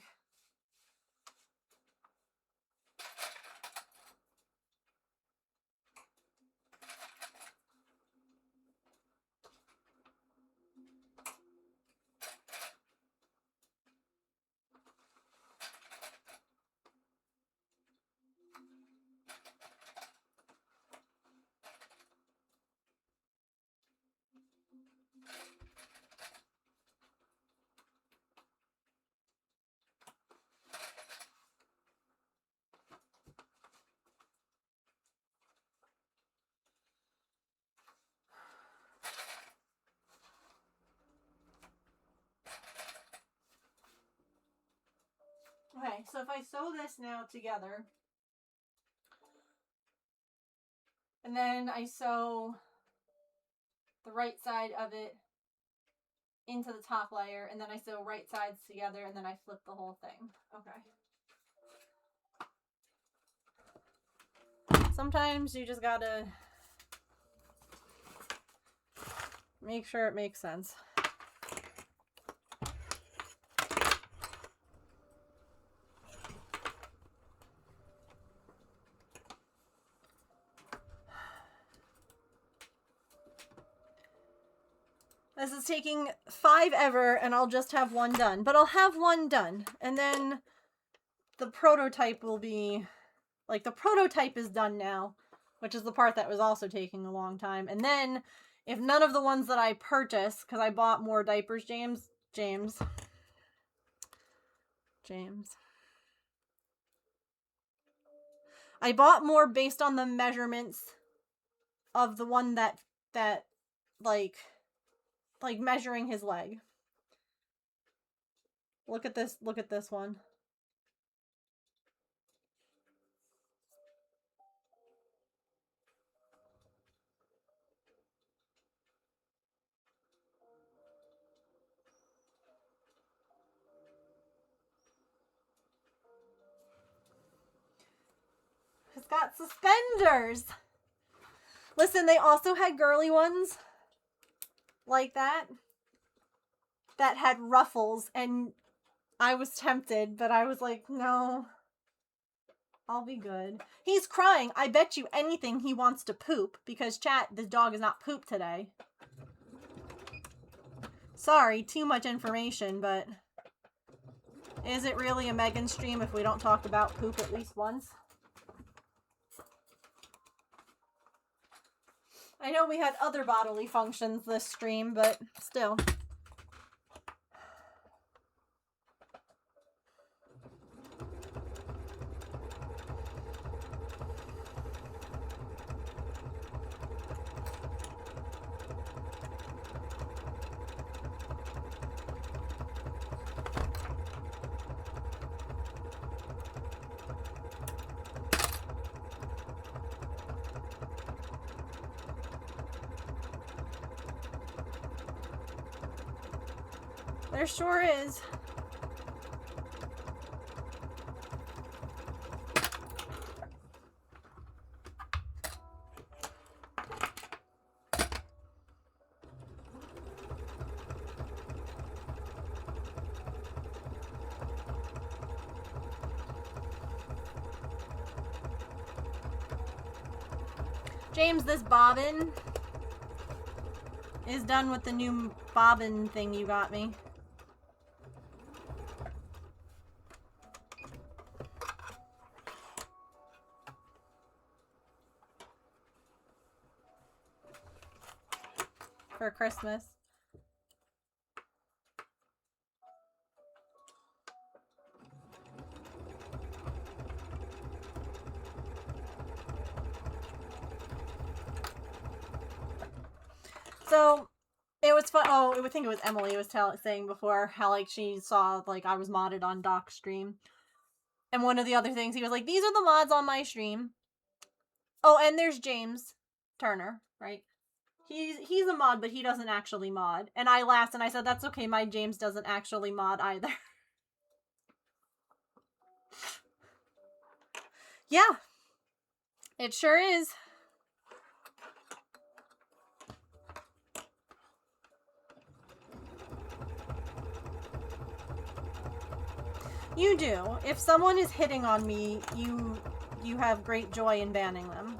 Okay, so if I sew this now together, and then I sew the right side of it into the top layer, and then I sew right sides together, and then I flip the whole thing. Okay. Sometimes you just gotta make sure it makes sense. This is taking 5 ever, and I'll just have one done. But I'll have one done. And then the prototype will be... Like, the prototype is done now, which is the part that was also taking a long time. And then, if none of the ones that I purchased, because I bought more diapers, James. I bought more based on the measurements of the one that like measuring his leg. Look at this one. It's got suspenders. Listen, they also had girly ones like that had ruffles, and I was tempted, but I was like, no, I'll be good. He's crying. I bet you anything he wants to poop, because chat, this dog is not pooped today. Sorry, too much information, but is it really a Megan stream if we don't talk about poop at least once? I know we had other bodily functions this stream, but still. There sure is. James, this bobbin is done with the new bobbin thing you got me. For Christmas. So it was fun. Oh, I think it was Emily was saying before how like she saw like I was modded on Doc's stream, and one of the other things he was like, "These are the mods on my stream." Oh, and there's James Turner, right? He's a mod, but he doesn't actually mod. And I laughed and I said, "That's okay. My James doesn't actually mod either." Yeah, it sure is. You do. If someone is hitting on me, you have great joy in banning them.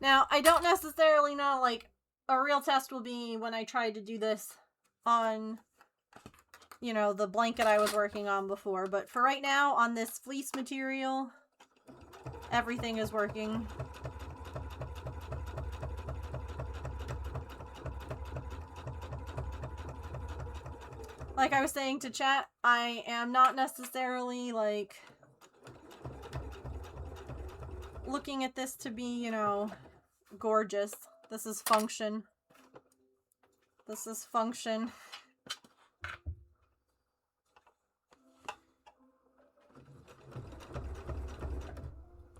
Now, I don't necessarily know, like, a real test will be when I tried to do this on, you know, the blanket I was working on before. But for right now, on this fleece material, everything is working. Like I was saying to chat, I am not necessarily, like, looking at this to be, you know, gorgeous. This is function. This is function.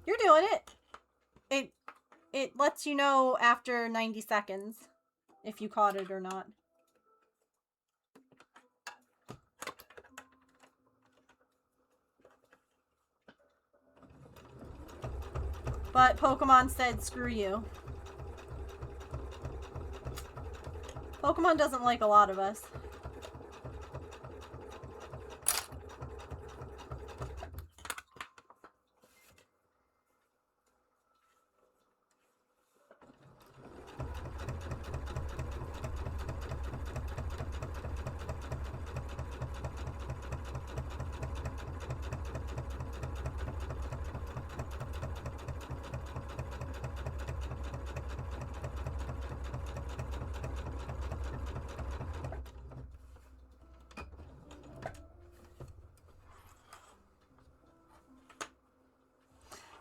You're doing it. It lets you know after 90 seconds if you caught it or not. But Pokemon said, screw you. Pokemon doesn't like a lot of us.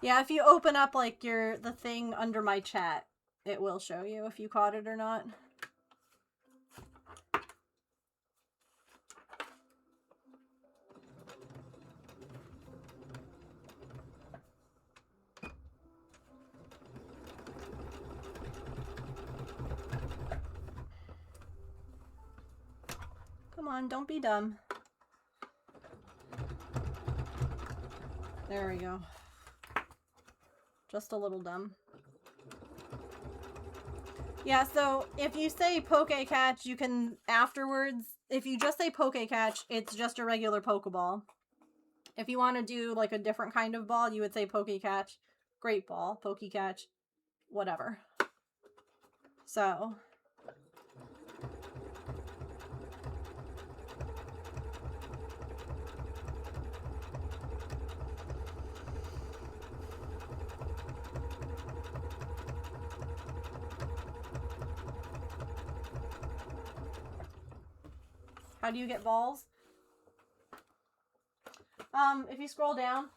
Yeah, if you open up like the thing under my chat, it will show you if you caught it or not. Come on, don't be dumb. There we go. Just a little dumb. Yeah, so if you say Poke Catch, you can afterwards, if you just say Poke Catch, it's just a regular Pokeball. If you want to do like a different kind of ball, you would say Poke Catch, Great Ball, Poke Catch, whatever. So. How do you get balls? If you scroll down,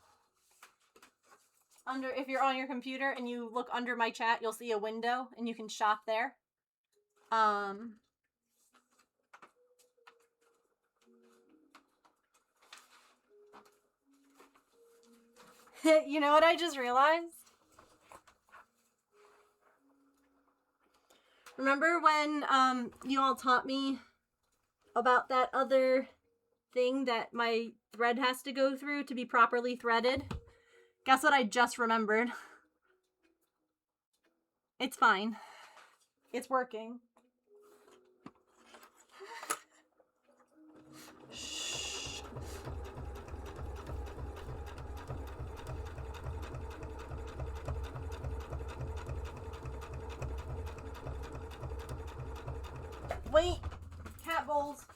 if you're on your computer and you look under my chat, you'll see a window and you can shop there. You know what I just realized? Remember when you all taught me about that other thing that my thread has to go through to be properly threaded? Guess what I just remembered? It's fine. It's working. Shh. Wait, cat bowls.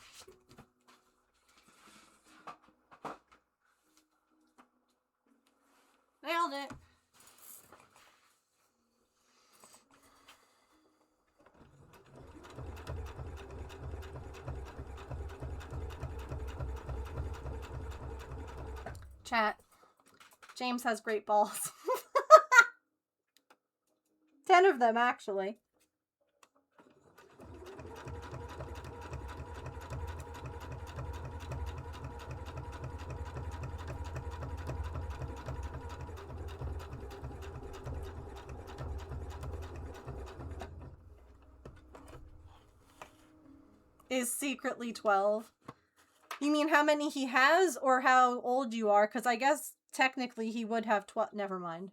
Nailed it. Chat. James has great balls. 10 of them, actually. Is secretly 12. You mean how many he has or how old you are? Because I guess technically he would have 12. Never mind.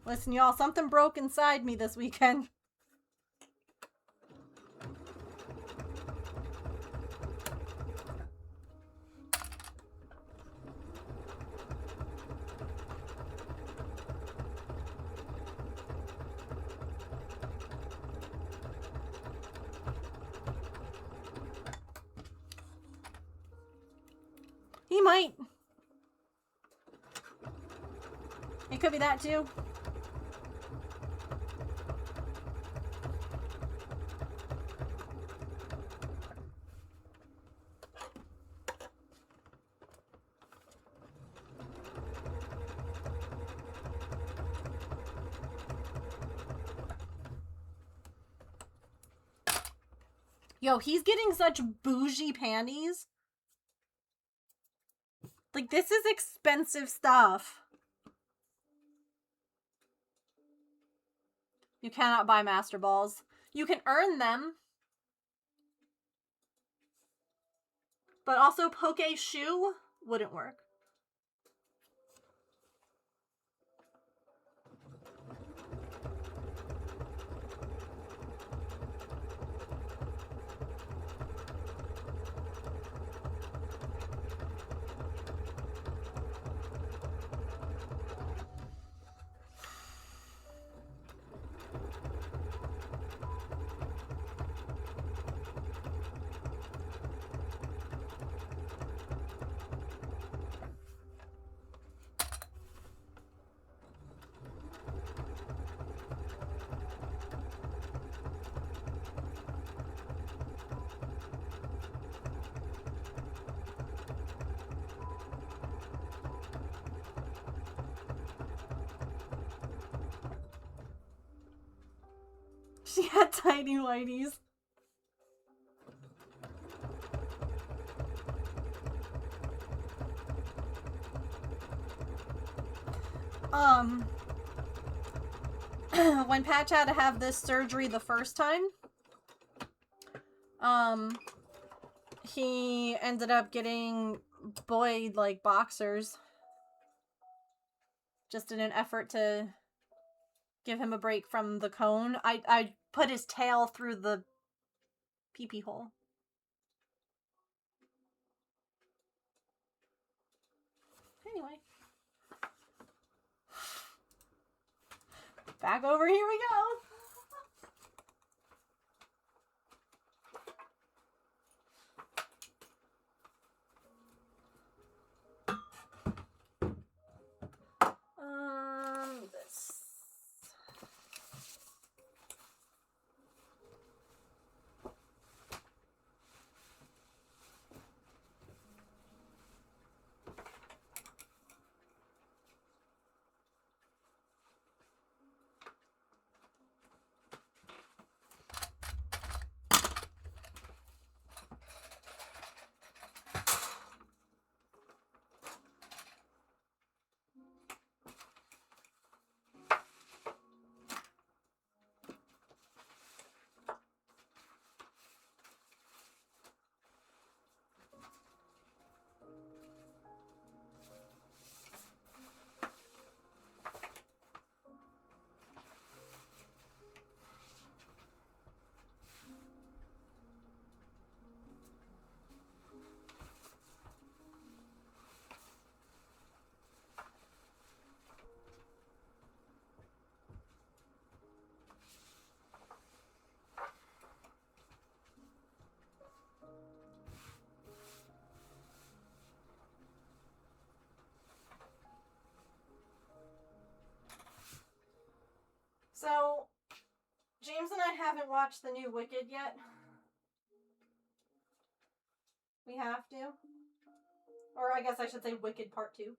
Listen, y'all, something broke inside me this weekend. He might. It could be that too. Yo, he's getting such bougie panties. Like, this is expensive stuff. You cannot buy Master Balls. You can earn them. But also, Poke Shoe wouldn't work. She had tiny whiteys. When Patch had to have this surgery the first time, he ended up getting Boyd, like, boxers. Just in an effort to give him a break from the cone. I put his tail through the pee-pee hole. Anyway. Back over, here we go. This. So, James and I haven't watched the new Wicked yet. We have to. Or I guess I should say Wicked Part 2.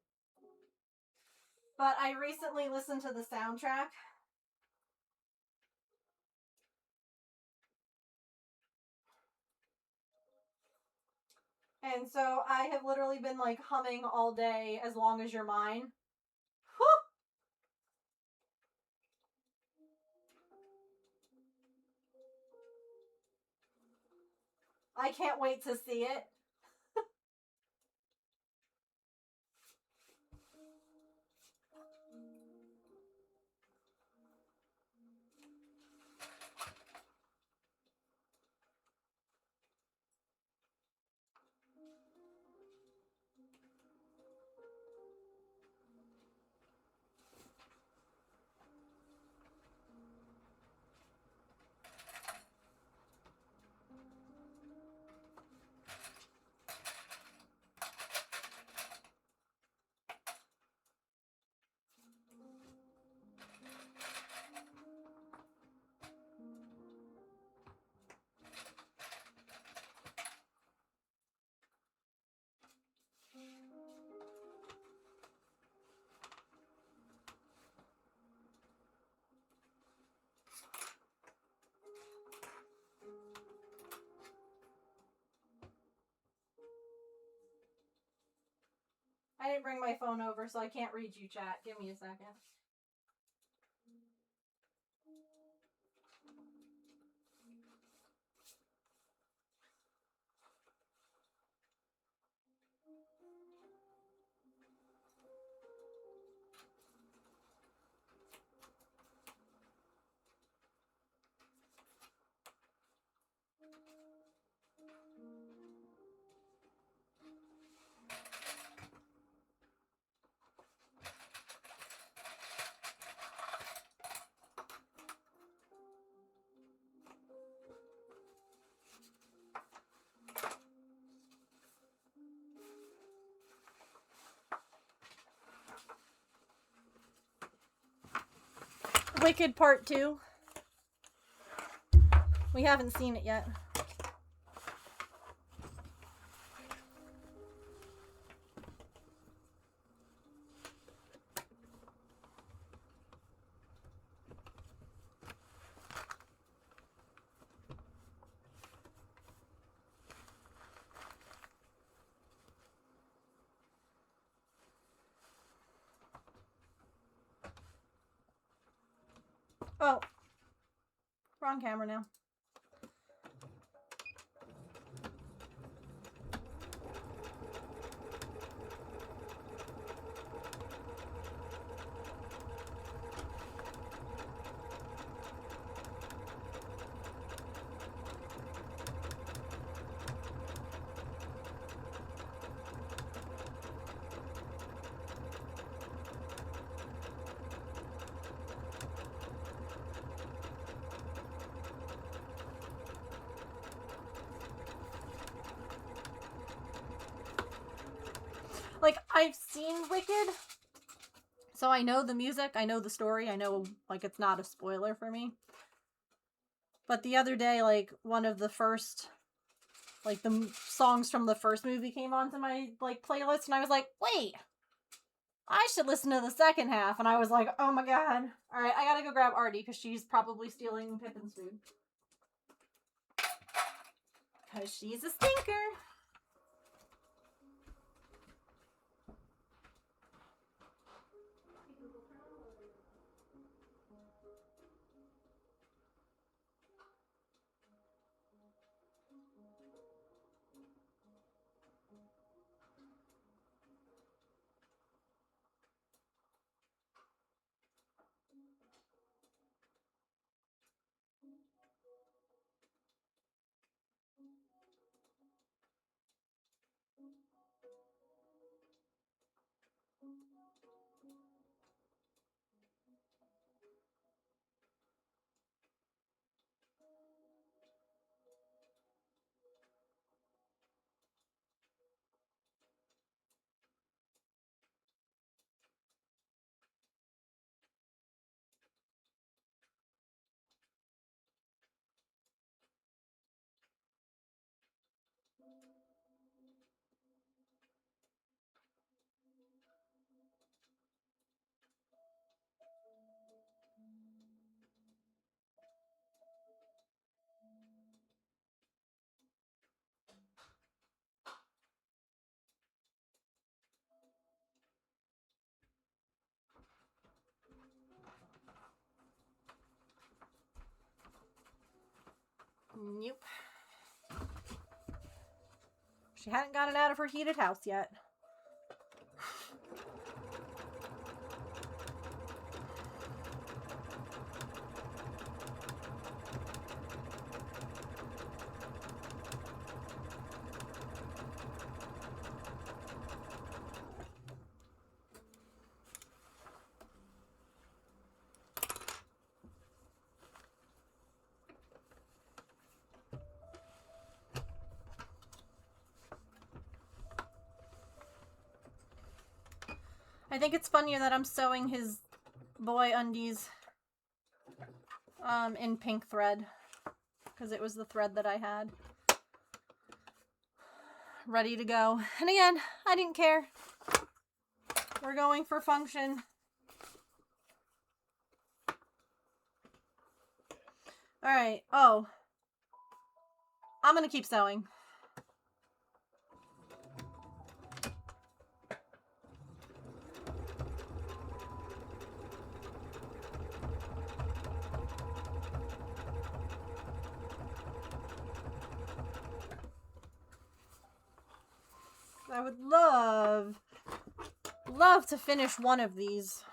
But I recently listened to the soundtrack. And so I have literally been, like, humming all day As Long As You're Mine. Whew! I can't wait to see it. I didn't bring my phone over, so I can't read you, chat. Give me a second. Wicked Part 2. We haven't seen it yet. Oh. Wrong camera now. Like, I've seen Wicked, so I know the music, I know the story, I know, like, it's not a spoiler for me. But the other day, like, one of the first, like, the songs from the first movie came onto my, like, playlist, and I was like, wait, I should listen to the second half, and I was like, oh my god. Alright, I gotta go grab Artie, because she's probably stealing Pippin's food. Because she's a stinker. Nope. She hadn't gotten out of her heated house yet. I think it's funnier that I'm sewing his boy undies in pink thread, because it was the thread that I had ready to go. And again, I didn't care. We're going for function. Alright, oh. I'm gonna keep sewing. I would love to finish one of these.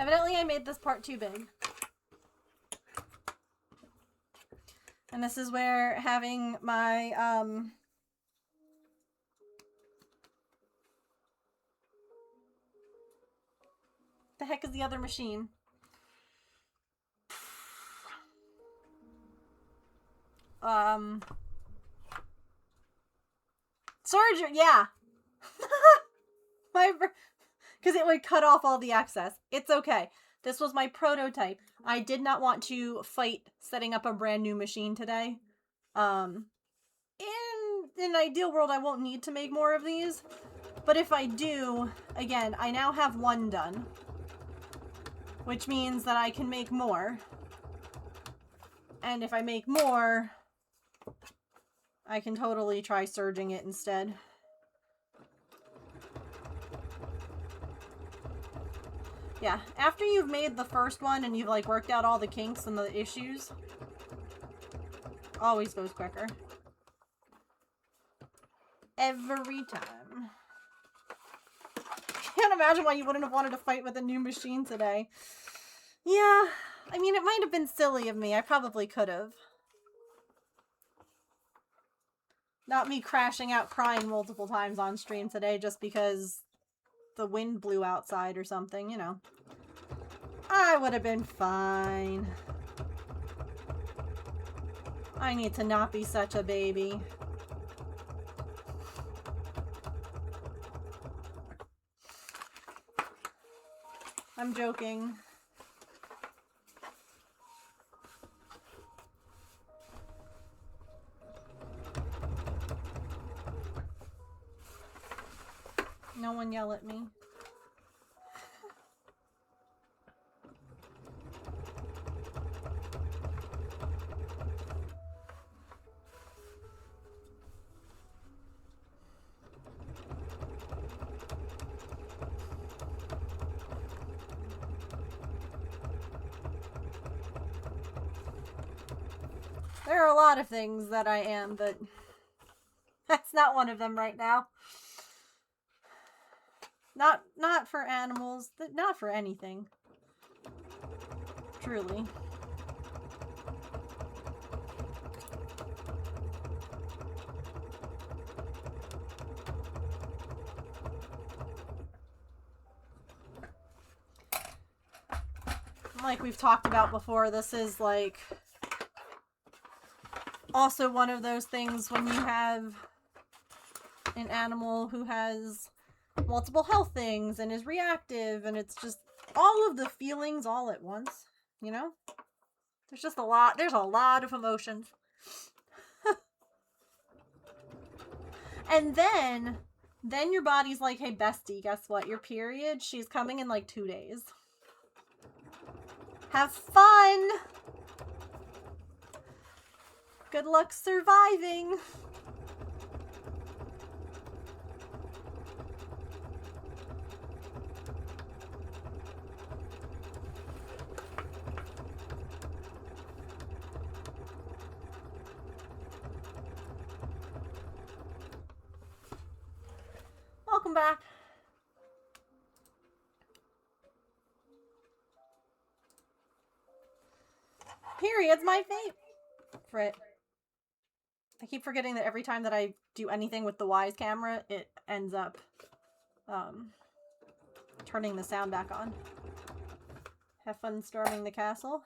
Evidently, I made this part too big. And this is where having my, the heck is the other machine? Surgery, yeah. Because it would cut off all the access. It's okay. This was my prototype. I did not want to fight setting up a brand new machine today. In an ideal world, I won't need to make more of these. But if I do, again, I now have one done. Which means that I can make more. And if I make more, I can totally try surging it instead. Yeah, after you've made the first one and you've like worked out all the kinks and the issues, always goes quicker. Every time. Can't imagine why you wouldn't have wanted to fight with a new machine today. Yeah, I mean, it might have been silly of me. I probably could have. Not me crashing out crying multiple times on stream today just because the wind blew outside or something, you know. I would have been fine. I need to not be such a baby. I'm joking. No one yell at me. There are a lot of things that I am, but that's not one of them right now. Not for animals, not for anything. Truly. Like we've talked about before, this is like also one of those things when you have an animal who has multiple health things and is reactive, and it's just all of the feelings all at once, you know? There's a lot of emotions. And then your body's like, hey bestie, guess what? Your period, she's coming in like 2 days. Have fun! Good luck surviving! Welcome back. Period's my favorite. I keep forgetting that every time that I do anything with the Wyze camera, it ends up turning the sound back on. Have fun storming the castle.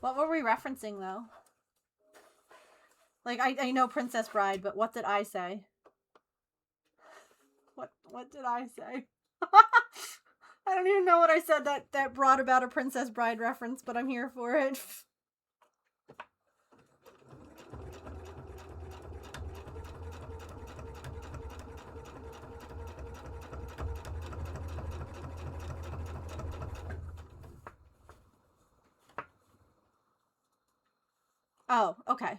What were we referencing, though? Like, I know Princess Bride, but what did I say? What did I say? I don't even know what I said that brought about a Princess Bride reference, but I'm here for it. Oh, okay.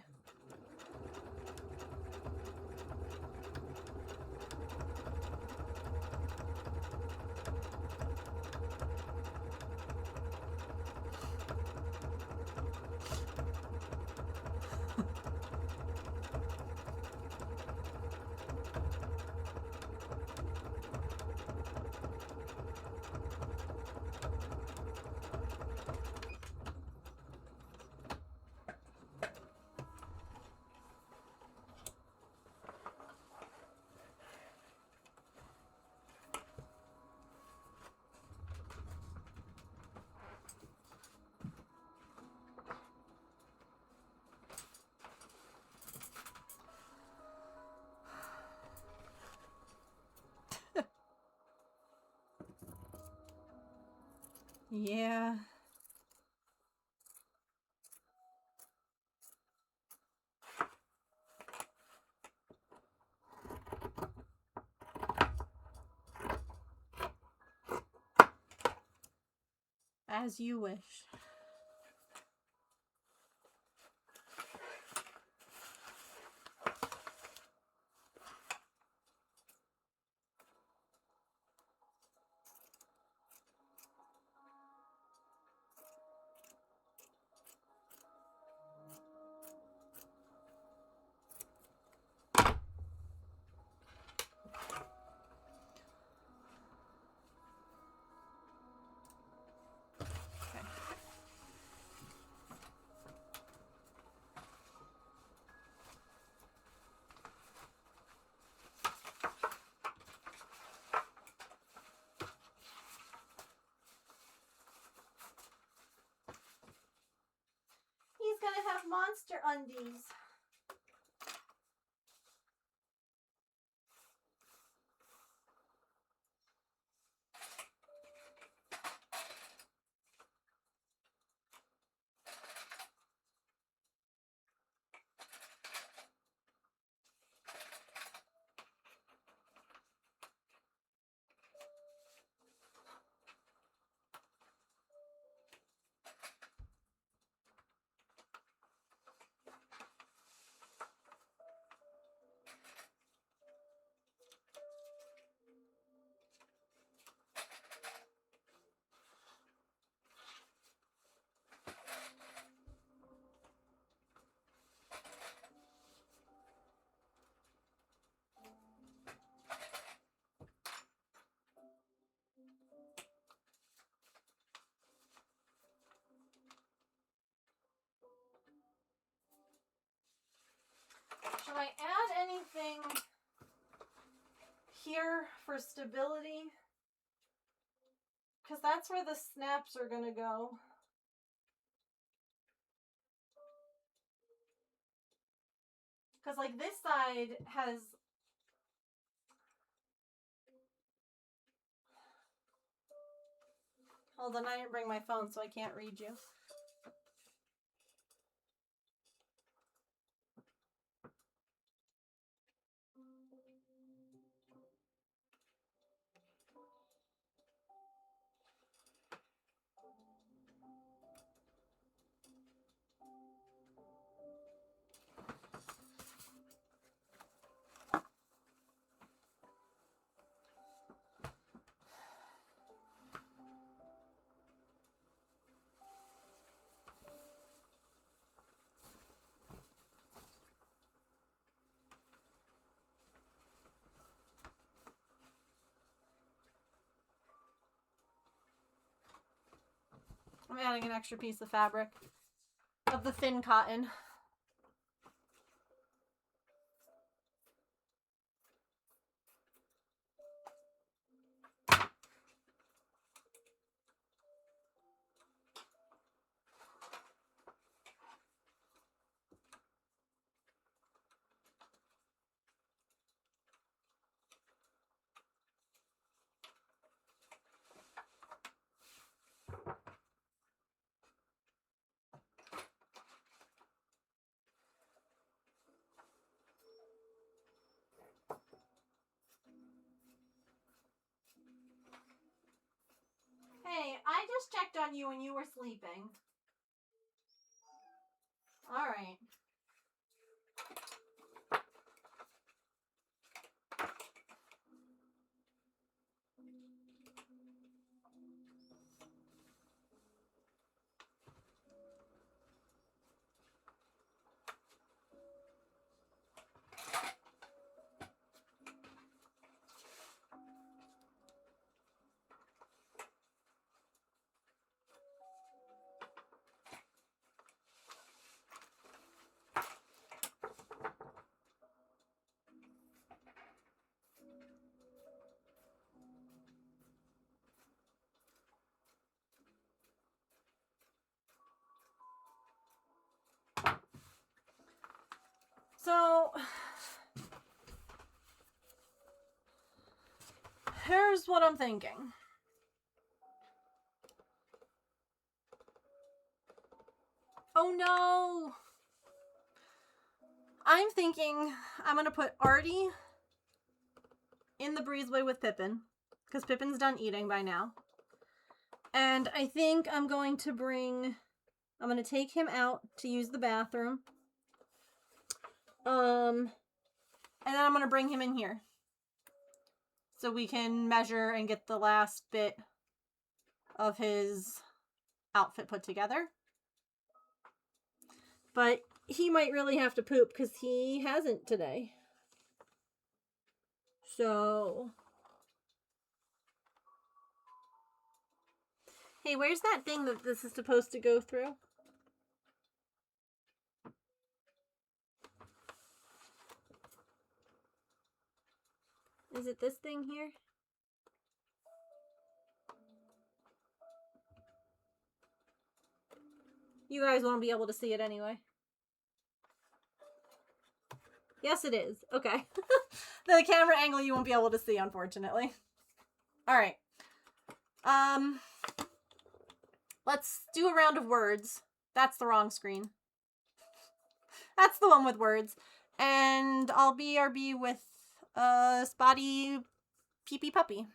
Yeah. As you wish. He's gonna have monster undies. Should I add anything here for stability? Because that's where the snaps are gonna go. Because, like, this side has... Hold on, I didn't bring my phone, so I can't read you. I'm adding an extra piece of fabric of the thin cotton. Hey, I just checked on you when you were sleeping. All right. So, here's what I'm thinking. Oh no! I'm thinking I'm gonna put Artie in the breezeway with Pippin, because Pippin's done eating by now. And I think I'm going to take him out to use the bathroom. And then I'm gonna bring him in here. So we can measure and get the last bit of his outfit put together. But he might really have to poop because he hasn't today. So... Hey, where's that thing that this is supposed to go through? Is it this thing here? You guys won't be able to see it anyway. Yes, it is. Okay. The camera angle you won't be able to see, unfortunately. Alright. Let's do a round of words. That's the wrong screen. That's the one with words. And I'll BRB with Spotty Pee-Pee Puppy.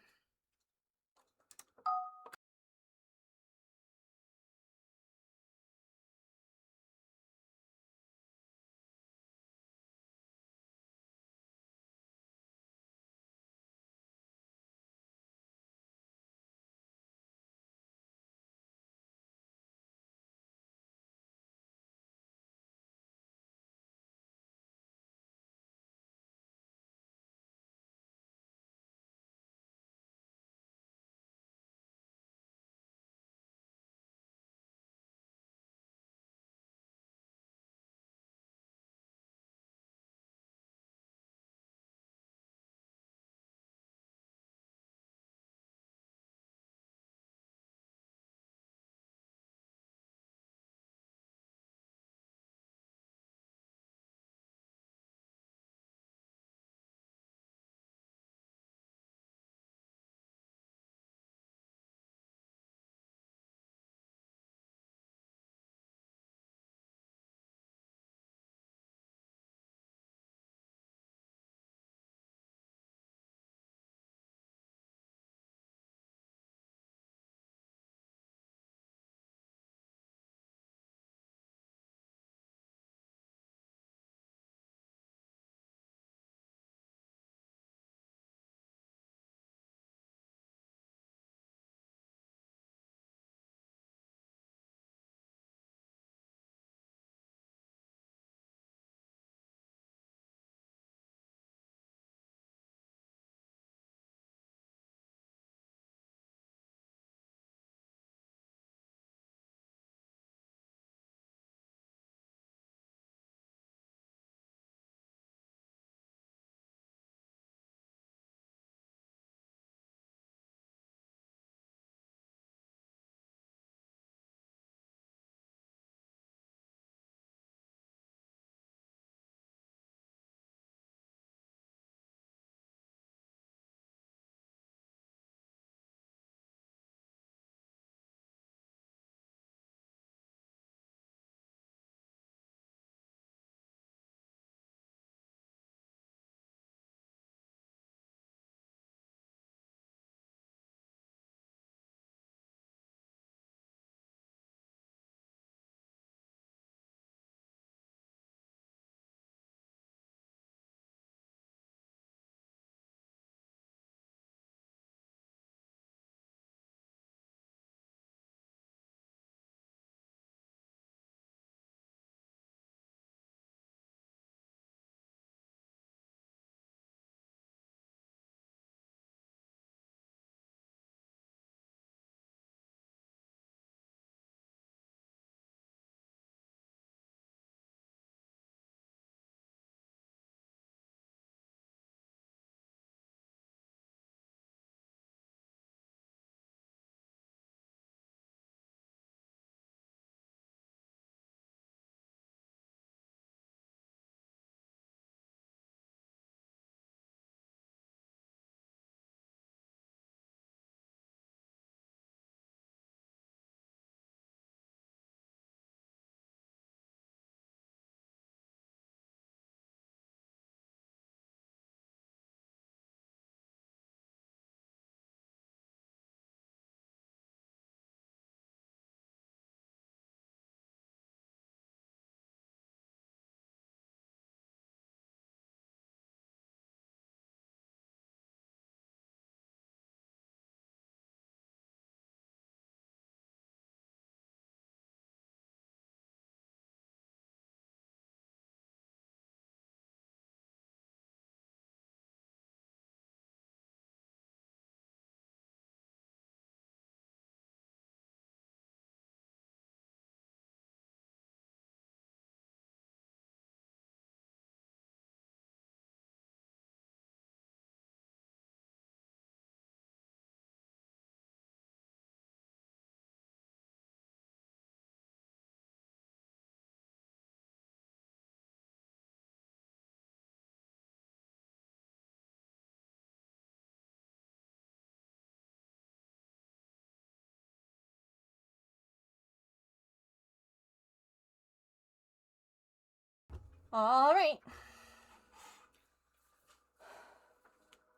All right.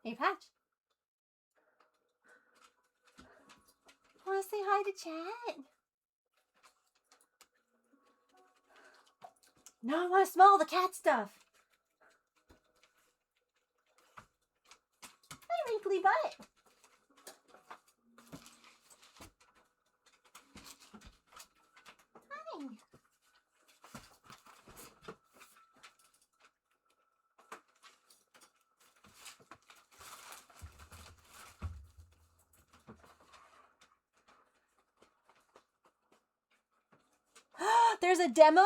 Hey, Patch. Want to say hi to chat? No, I want to smell the cat stuff. Hi, wrinkly butt. Hi. There's a demo?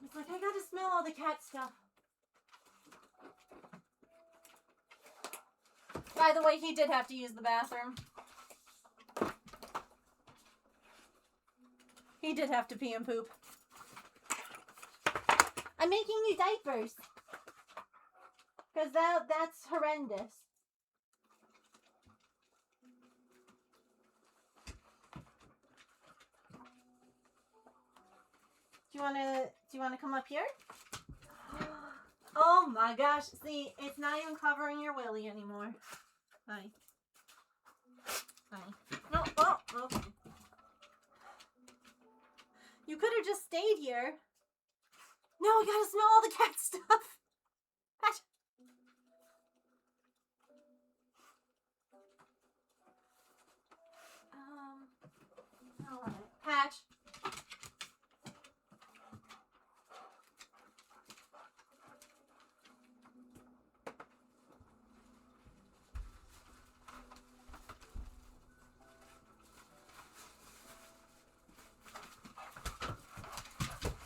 It's like, I gotta smell all the cat stuff. By the way, he did have to use the bathroom. He did have to pee and poop. I'm making new diapers. Because that's horrendous. Do you wanna come up here? Oh my gosh, see, it's not even covering your willy anymore. Hi. Hi. No, oh, okay. You could have just stayed here. No, I gotta smell all the cat stuff. Patch. Alright. Patch.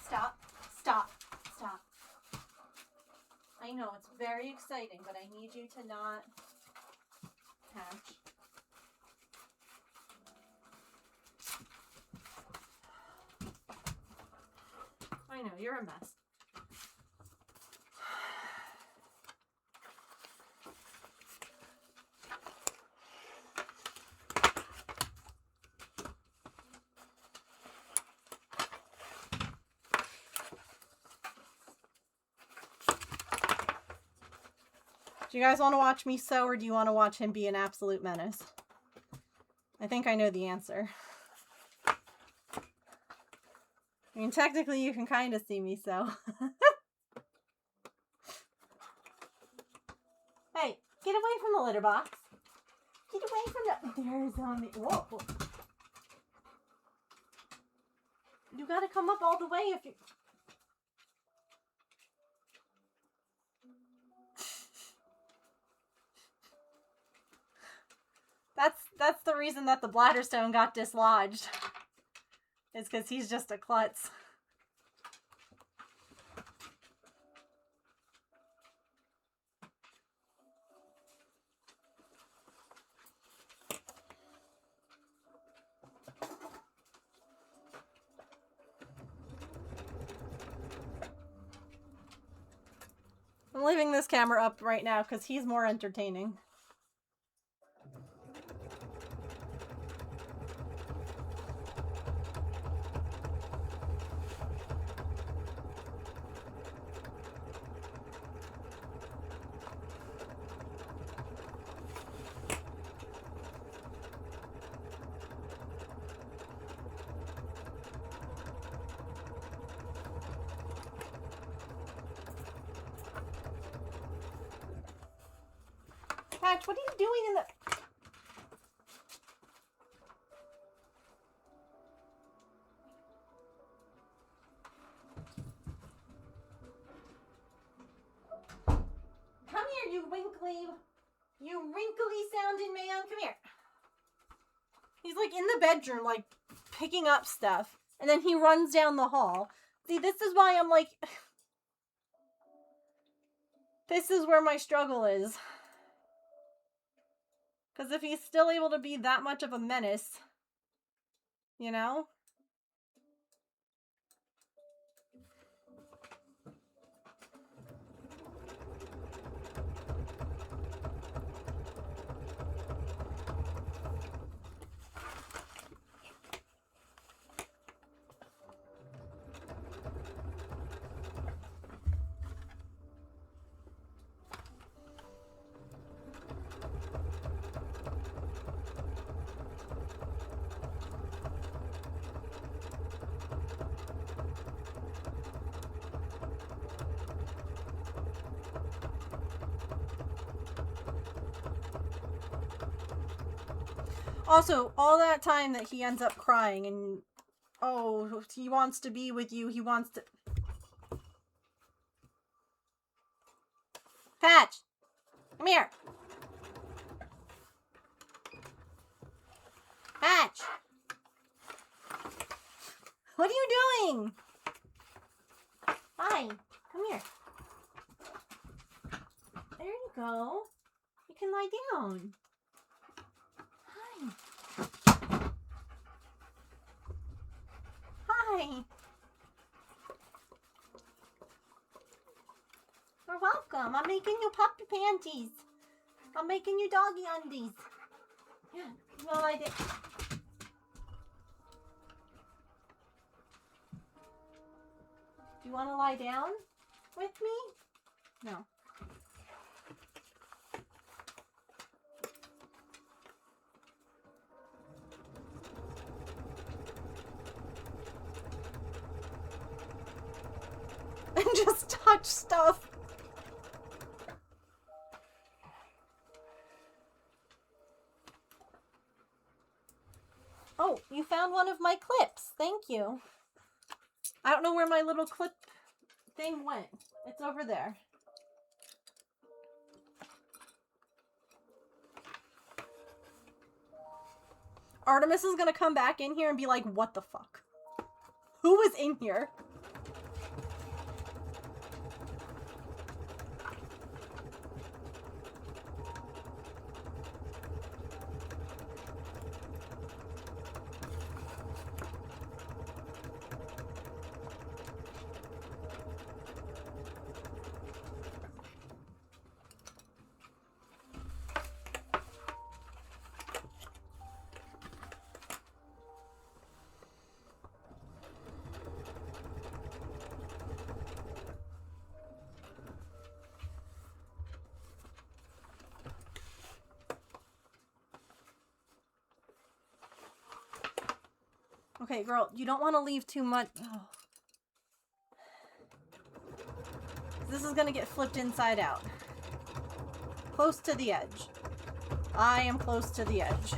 Stop. Stop. Stop. I know, it's very exciting, but I need you to not Patch. I know, you're a mess. Do you guys want to watch me sew, or do you want to watch him be an absolute menace? I think I know the answer. I mean, technically, you can kind of see me sew. Hey, get away from the litter box. Get away from the... There's on the... Whoa. You gotta come up all the way if you... That's the reason that the bladder stone got dislodged. It's because he's just a klutz. I'm leaving this camera up right now because he's more entertaining. Patch, what are you doing in the... Come here, you wrinkly sounding man. Come here. He's like in the bedroom, like picking up stuff. And then he runs down the hall. See, this is why I'm like... This is where my struggle is. Because if he's still able to be that much of a menace, you know? Also, all that time that he ends up crying and, oh, he wants to be with you, he wants to... Patch! Come here! Patch! What are you doing? Hi, come here. There you go. You can lie down. Hi. Hi. You're welcome. I'm making you puppy panties. I'm making you doggy undies. Yeah, you wanna lie down? Do you want to lie down with me? No. And just touch stuff. Oh, you found one of my clips. Thank you. I don't know where my little clip thing went. It's over there. Artemis is gonna come back in here and be like, what the fuck? Who was in here? Okay, girl, you don't want to leave too much. Oh. This is gonna get flipped inside out. Close to the edge. I am close to the edge.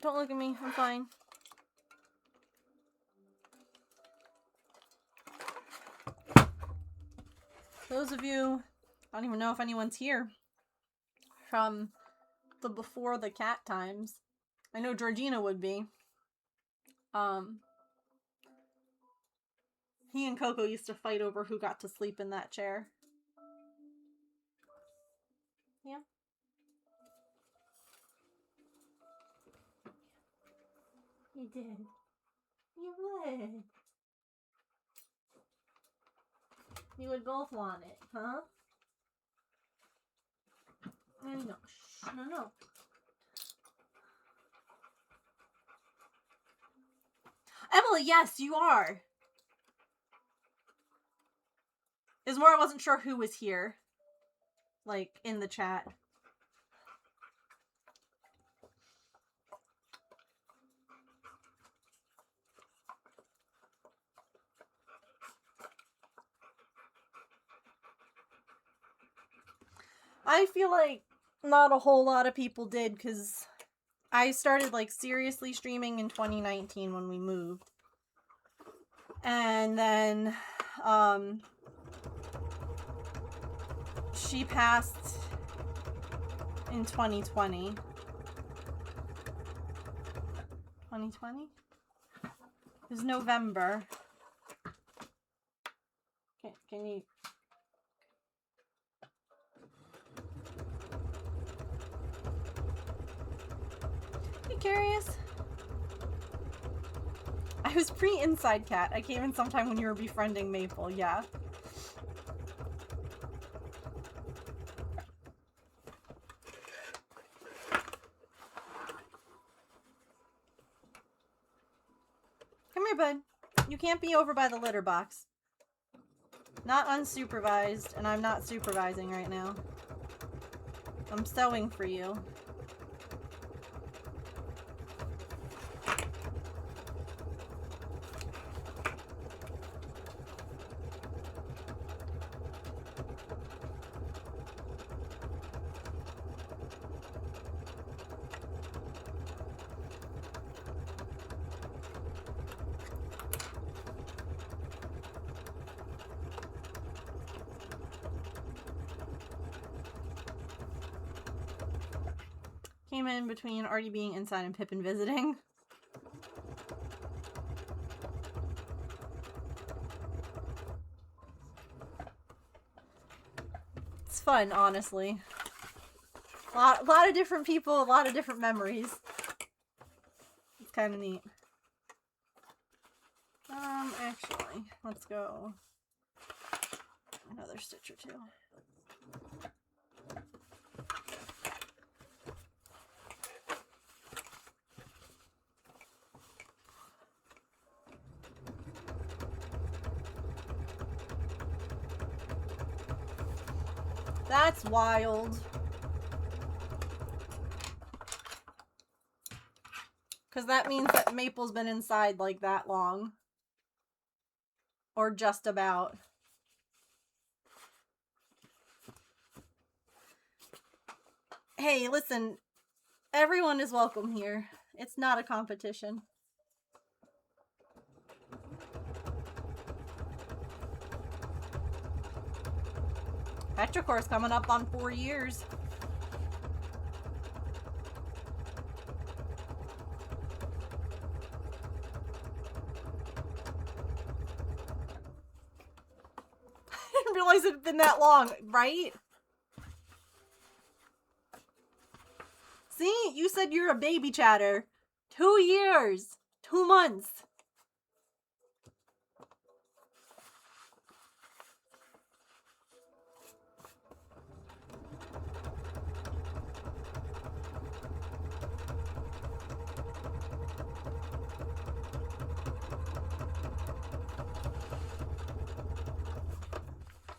don't look at me. I'm fine. Those of you, I don't even know if anyone's here from the before the cat times. I know Georgina would be. He and Coco used to fight over who got to sleep in that chair. Yeah. You did. You would. You would both want it, huh? I know. Shh, no. Emily, yes, you are. Is more, I wasn't sure who was here. Like, in the chat. I feel like not a whole lot of people did, because I started, like, seriously streaming in 2019 when we moved. And then, she passed in 2020. 2020? It was November. Can you... You curious? I was pre-Inside Cat. I came in sometime when you were befriending Maple, yeah. Come here, bud. You can't be over by the litter box. Not unsupervised, and I'm not supervising right now. I'm sewing for you. Came in between Artie being inside and Pippin visiting. It's fun, honestly. A lot of different people, a lot of different memories. It's kind of neat. Actually, let's go another stitch or two. That's wild. Because that means that Maple's been inside like that long. Or just about. Hey, listen. Everyone is welcome here. It's not a competition. Petrichor's coming up on 4 years. I didn't realize it had been that long, right? See, you said you're a baby chatter. 2 years. 2 months.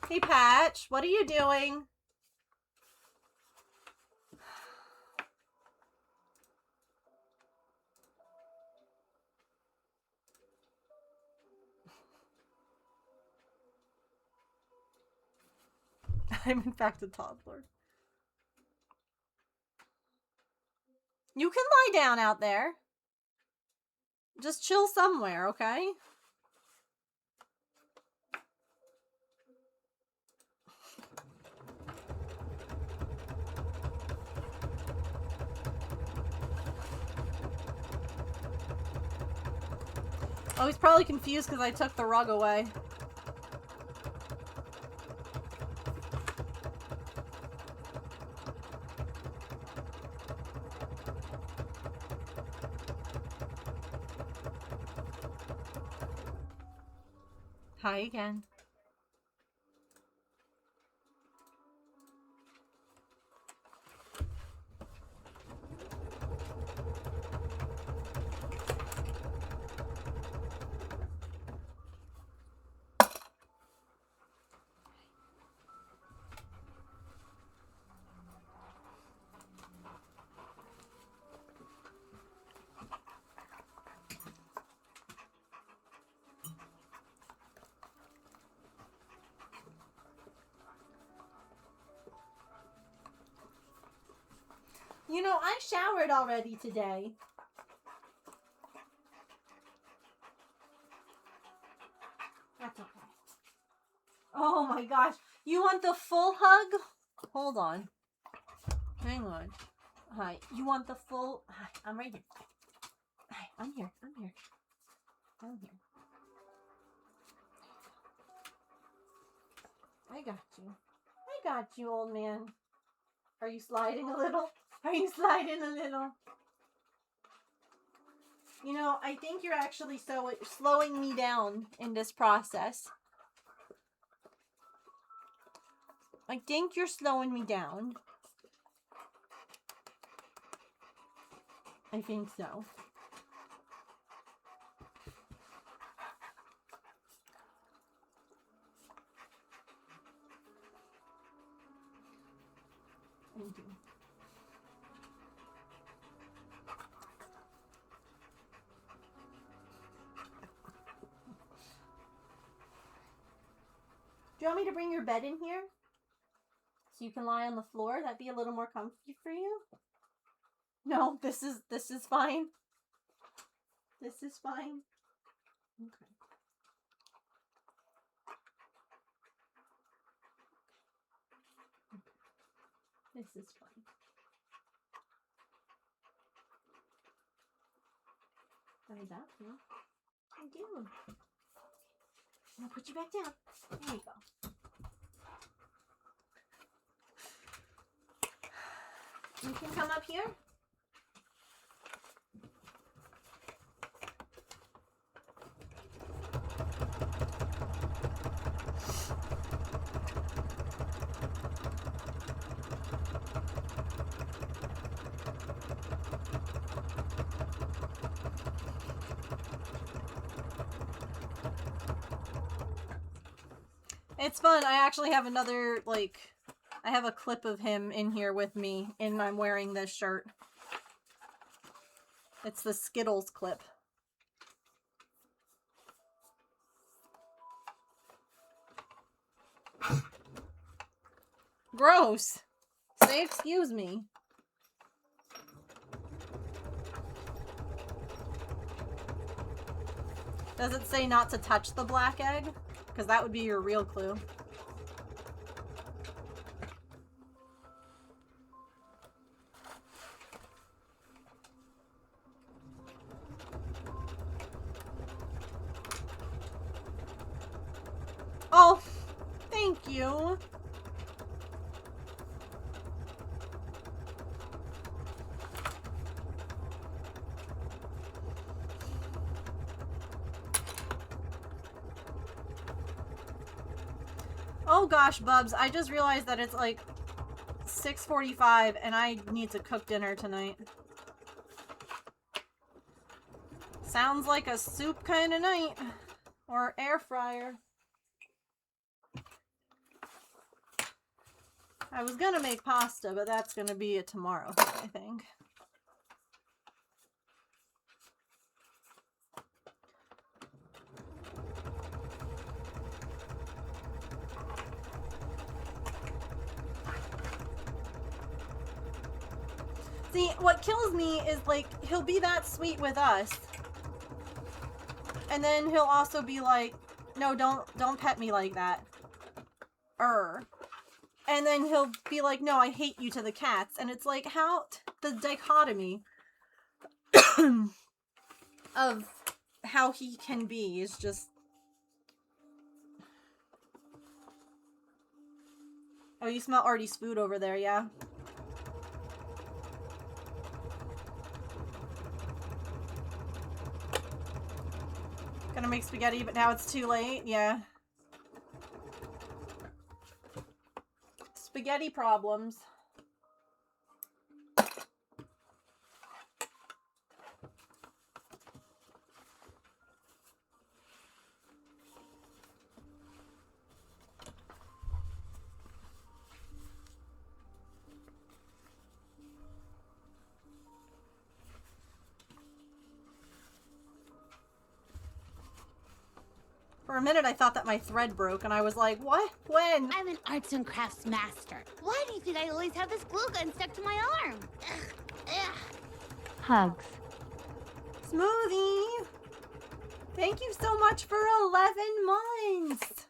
Hey, Patch, what are you doing? I'm in fact a toddler. You can lie down out there. Just chill somewhere, okay? Oh, he's probably confused because I took the rug away. Hi again. You know, I showered already today. That's okay. Oh my gosh. You want the full hug? Hold on. Hang on. Hi. You want the full... Hi, I'm right here. Hi, I'm here. I'm here. I'm here. I got you. I got you, old man. Are you sliding a little? Are you sliding a little? You know, I think you're actually slowing me down in this process. I think you're slowing me down. I think so. Thank you. Do you want me to bring your bed in here? So you can lie on the floor? That'd be a little more comfy for you? No, this is fine. This is fine. Okay. This is fine. How's that feel? I do. I'm gonna put you back down. There you go. You can come up here. It's fun. I actually have another, like, I have a clip of him in here with me, and I'm wearing this shirt. It's the Skittles clip. Gross. Say excuse me. Does it say not to touch the black egg? Because that would be your real clue. Oh, thank you. Oh gosh, Bubs, I just realized that it's like 6:45 and I need to cook dinner tonight. Sounds like a soup kind of night. Or air fryer. I was gonna make pasta, but that's gonna be a tomorrow thing, I think. See, what kills me is, like, he'll be that sweet with us. And then he'll also be like, no, don't pet me like that. And then he'll be like, no, I hate you to the cats. And it's like, how, the dichotomy of how he can be is just... Oh, you smell Artie's food over there, yeah? Gonna make spaghetti, but now it's too late, yeah. Spaghetti problems. For a minute, I thought that my thread broke, and I was like, what? When? I'm an arts and crafts master. Why do you think I always have this glue gun stuck to my arm? Ugh. Hugs. Smoothie! Thank you so much for 11 months!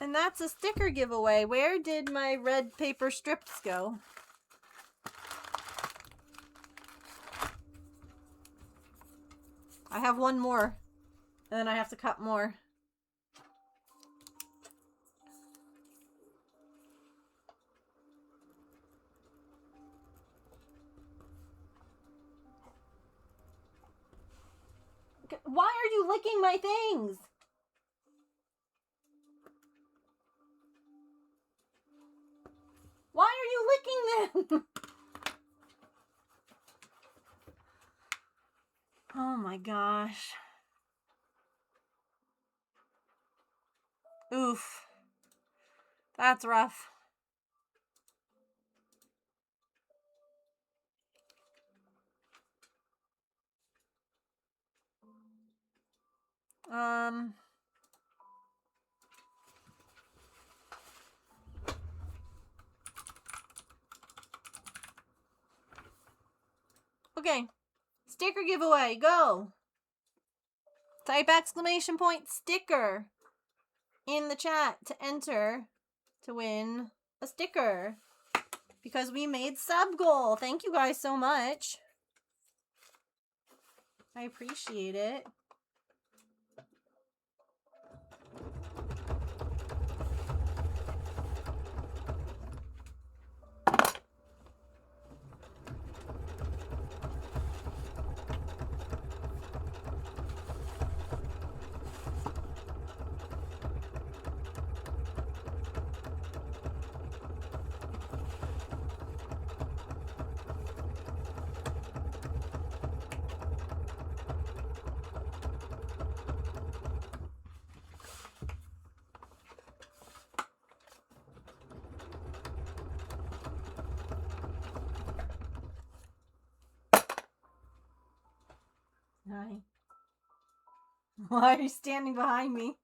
And that's a sticker giveaway. Where did my red paper strips go? I have one more. And then I have to cut more. Why are you licking my things? Why are you licking them? Oh my gosh. Oof. That's rough. Okay. Sticker giveaway, go! Type exclamation point sticker in the chat to enter to win a sticker. Because we made sub goal. Thank you guys so much. I appreciate it. Hi. Why are you standing behind me?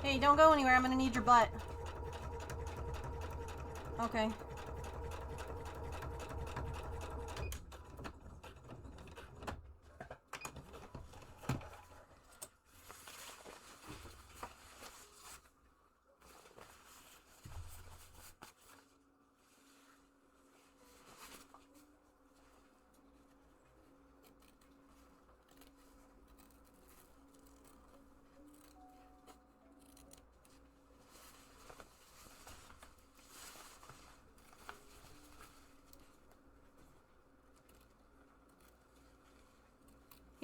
Hey, don't go anywhere. I'm gonna need your butt. Okay.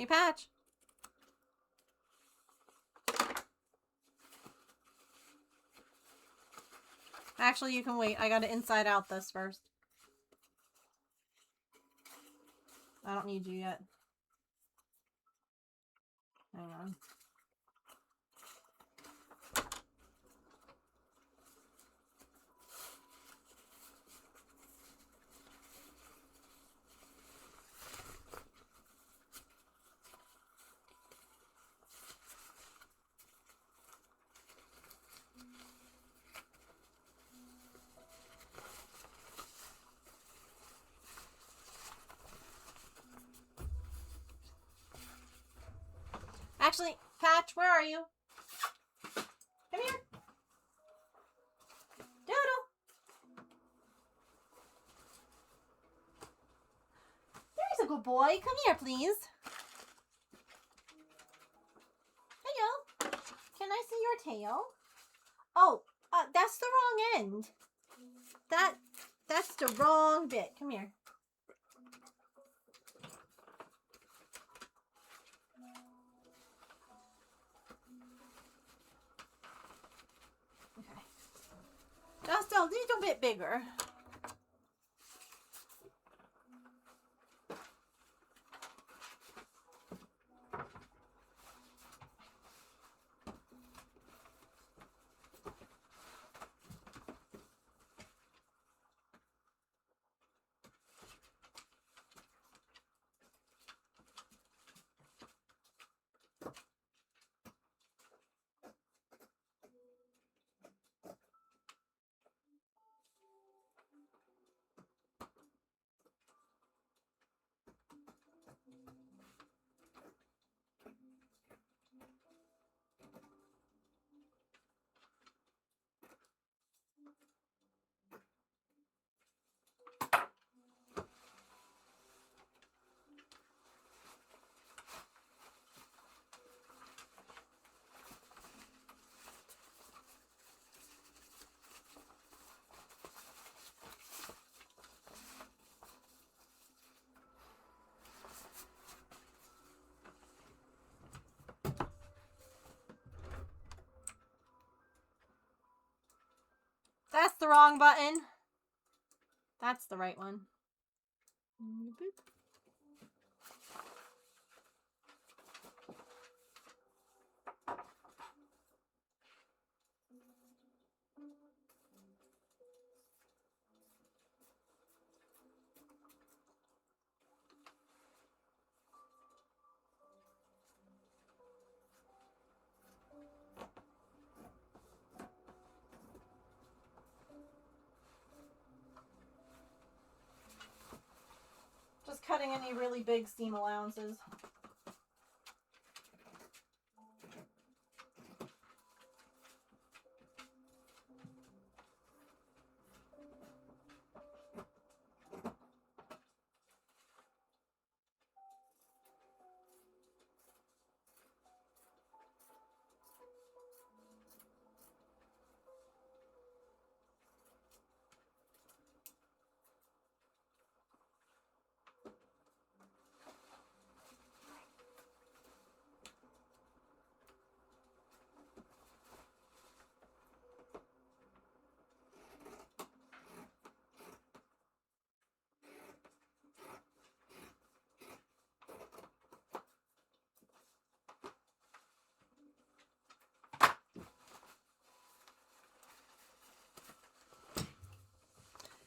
Hey, Patch. Actually, you can wait. I gotta inside out this first. I don't need you yet. Hang on. Actually, Patch, where are you? Come here. Doodle. There's a good boy. Come here, please. Hello. Can I see your tail? Oh, that's the wrong end. That's the wrong bit. Come here. Okay. Just a little bit bigger. That's the wrong button. That's the right one. Boop. Just cutting any really big seam allowances.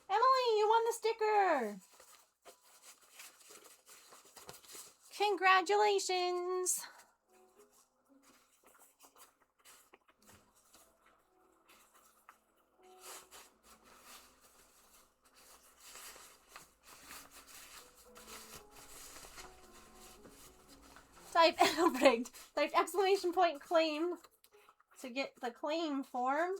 Emily, you won the sticker! Congratulations! Type rigged. Type exclamation point claim to get the claim form.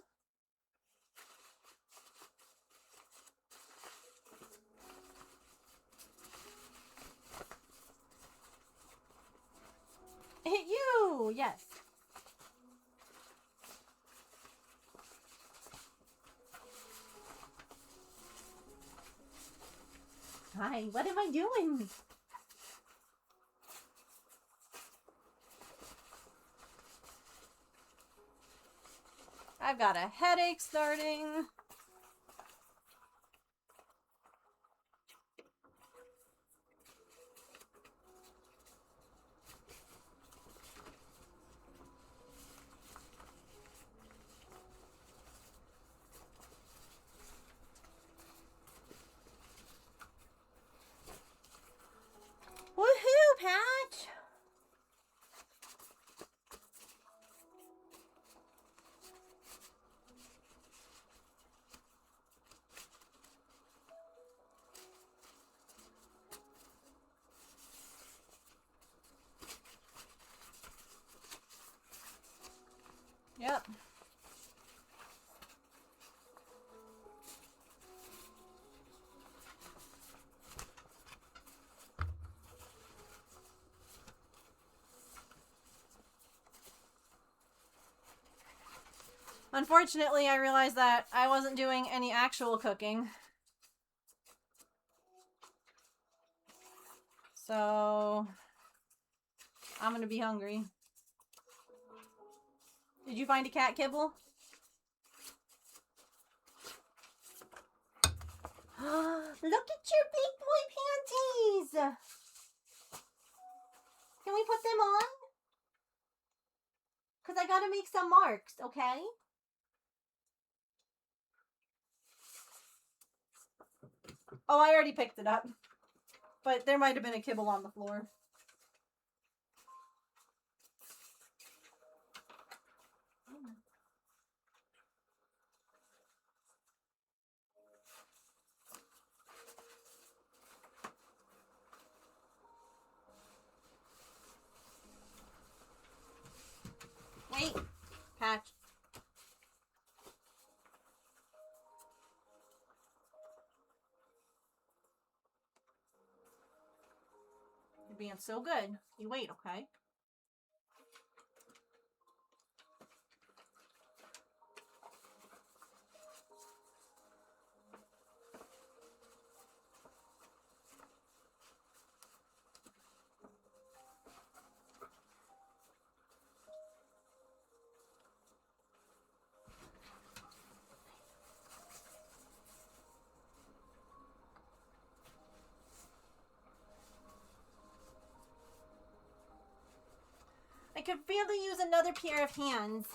Hit you! Yes. Hi, what am I doing? I've got a headache starting. Woohoo, Patch! Yep. Unfortunately, I realized that I wasn't doing any actual cooking. So, I'm gonna be hungry. Did you find a cat kibble? Look at your big boy panties! Can we put them on? Because I gotta make some marks, okay? Oh, I already picked it up. But there might have been a kibble on the floor. Wait, Patch. You're being so good. You wait, okay? I could really use another pair of hands.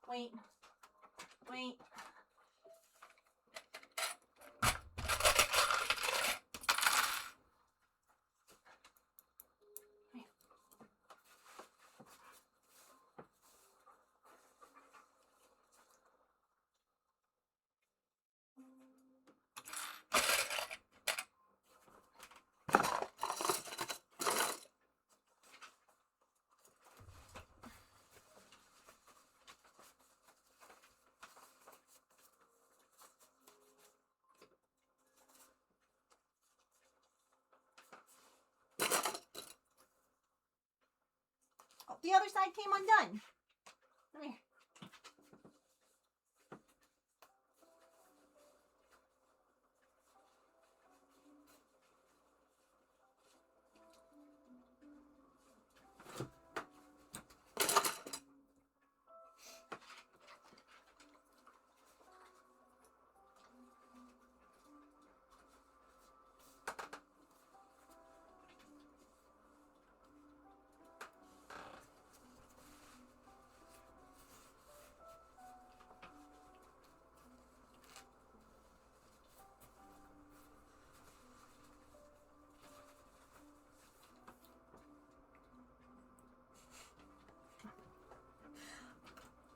Wait. Wait. Oh, the other side came undone. Come here.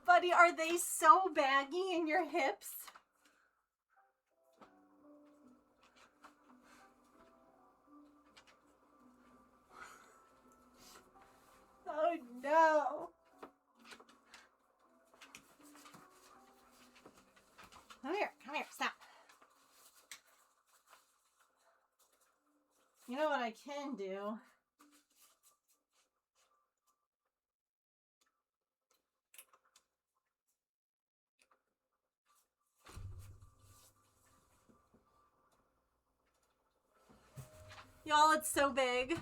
Buddy, are they so baggy in your hips? Oh no. Come here, stop. You know what I can do? Y'all, it's so big.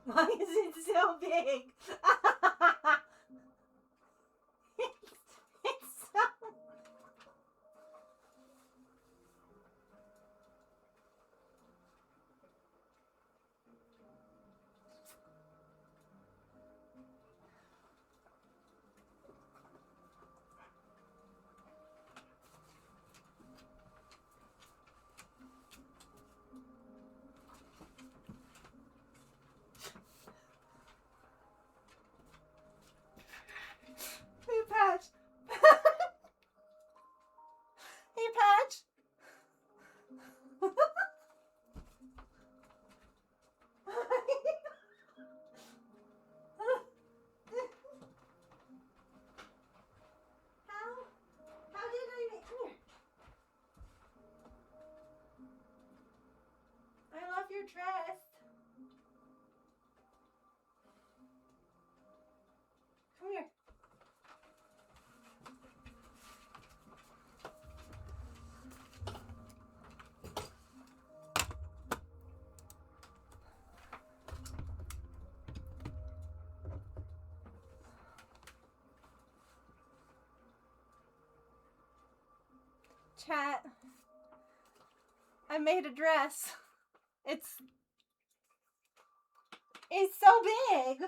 Why is it so big? it's so... Hey, Patch. Hey, Patch. How did I make... Come here. I love your dress. Come here. Chat. I made a dress. It's so big.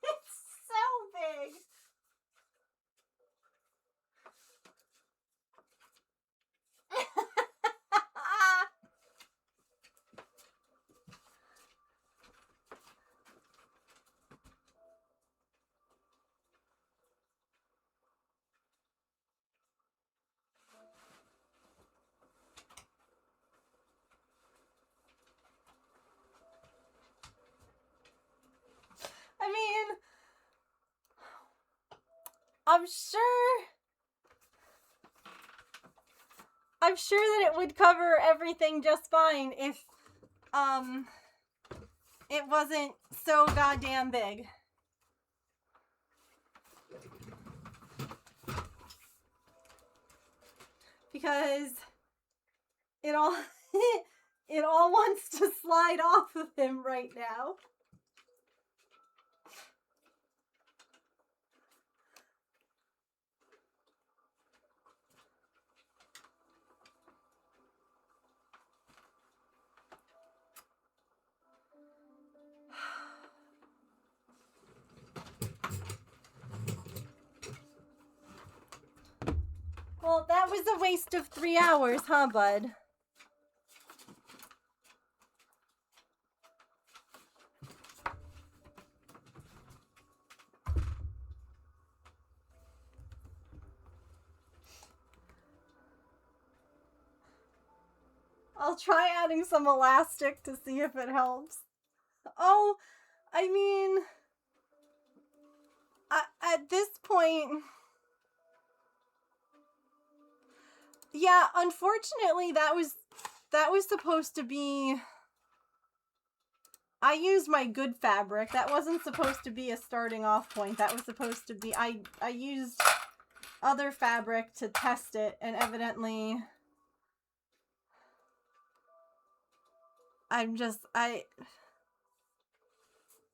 It's so big. I mean, I'm sure that it would cover everything just fine if it wasn't so goddamn big. Because it all it all wants to slide off of him right now. Well, that was a waste of 3 hours, huh, bud? I'll try adding some elastic to see if it helps. Oh, I mean, at this point... Yeah, unfortunately, that was supposed to be... I used my good fabric. That wasn't supposed to be a starting off point. That was supposed to be... I used other fabric to test it, and evidently...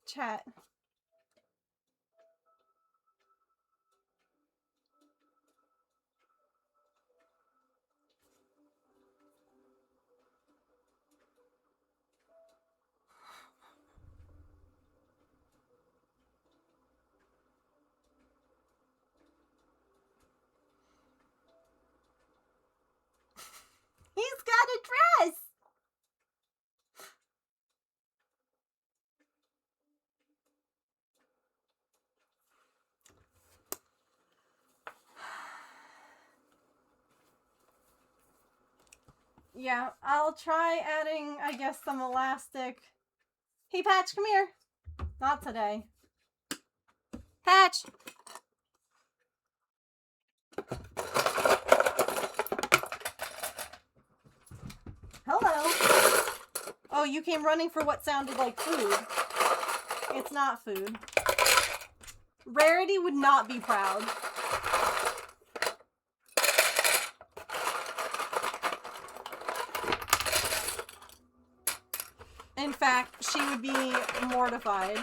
Chat. He's got a dress! Yeah, I'll try adding, I guess, some elastic. Hey, Patch, come here. Not today. Patch! Hello. Oh, you came running for what sounded like food. It's not food. Rarity would not be proud. fact, she would be mortified.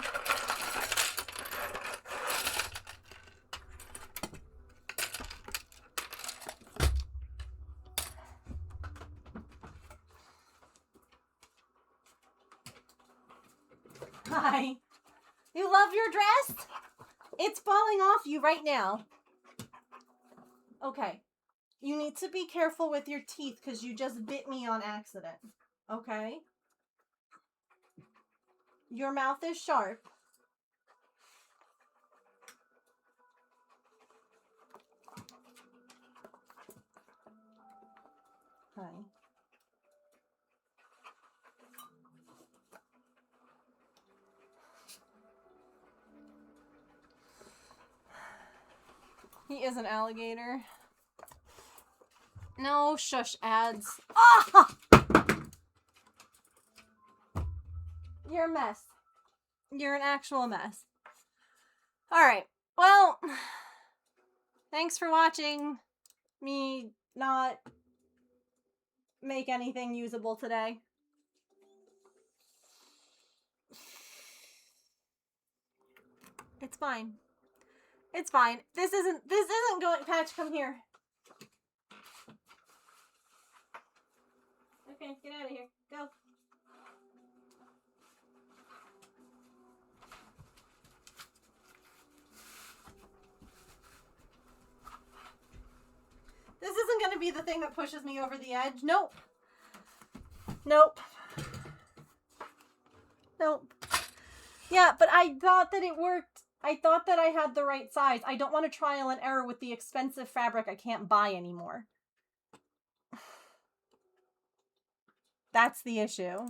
Hi. You love your dress? It's falling off you right now. Okay. You need to be careful with your teeth because you just bit me on accident. Okay? Your mouth is sharp. Hi. He is an alligator. No shush ads. Ah! You're a mess. You're an actual mess. Alright. Well, thanks for watching me not make anything usable today. It's fine. It's fine. This isn't going. Patch, come here. Okay, get out of here. Go. This isn't going to be the thing that pushes me over the edge. Nope. Nope. Nope. Yeah, but I thought that it worked. I thought that I had the right size. I don't want to trial and error with the expensive fabric I can't buy anymore. That's the issue.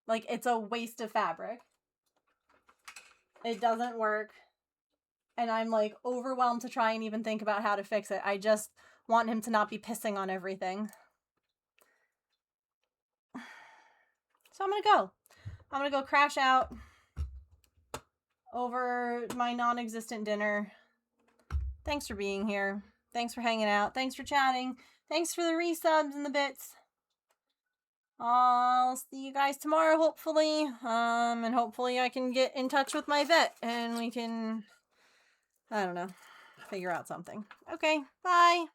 Like, it's a waste of fabric. It doesn't work. And I'm, like, overwhelmed to try and even think about how to fix it. I just want him to not be pissing on everything. So I'm gonna go. I'm gonna go crash out over my non-existent dinner. Thanks for being here. Thanks for hanging out. Thanks for chatting. Thanks for the resubs and the bits. I'll see you guys tomorrow, hopefully. And hopefully I can get in touch with my vet and we can, I don't know, figure out something. Okay, bye.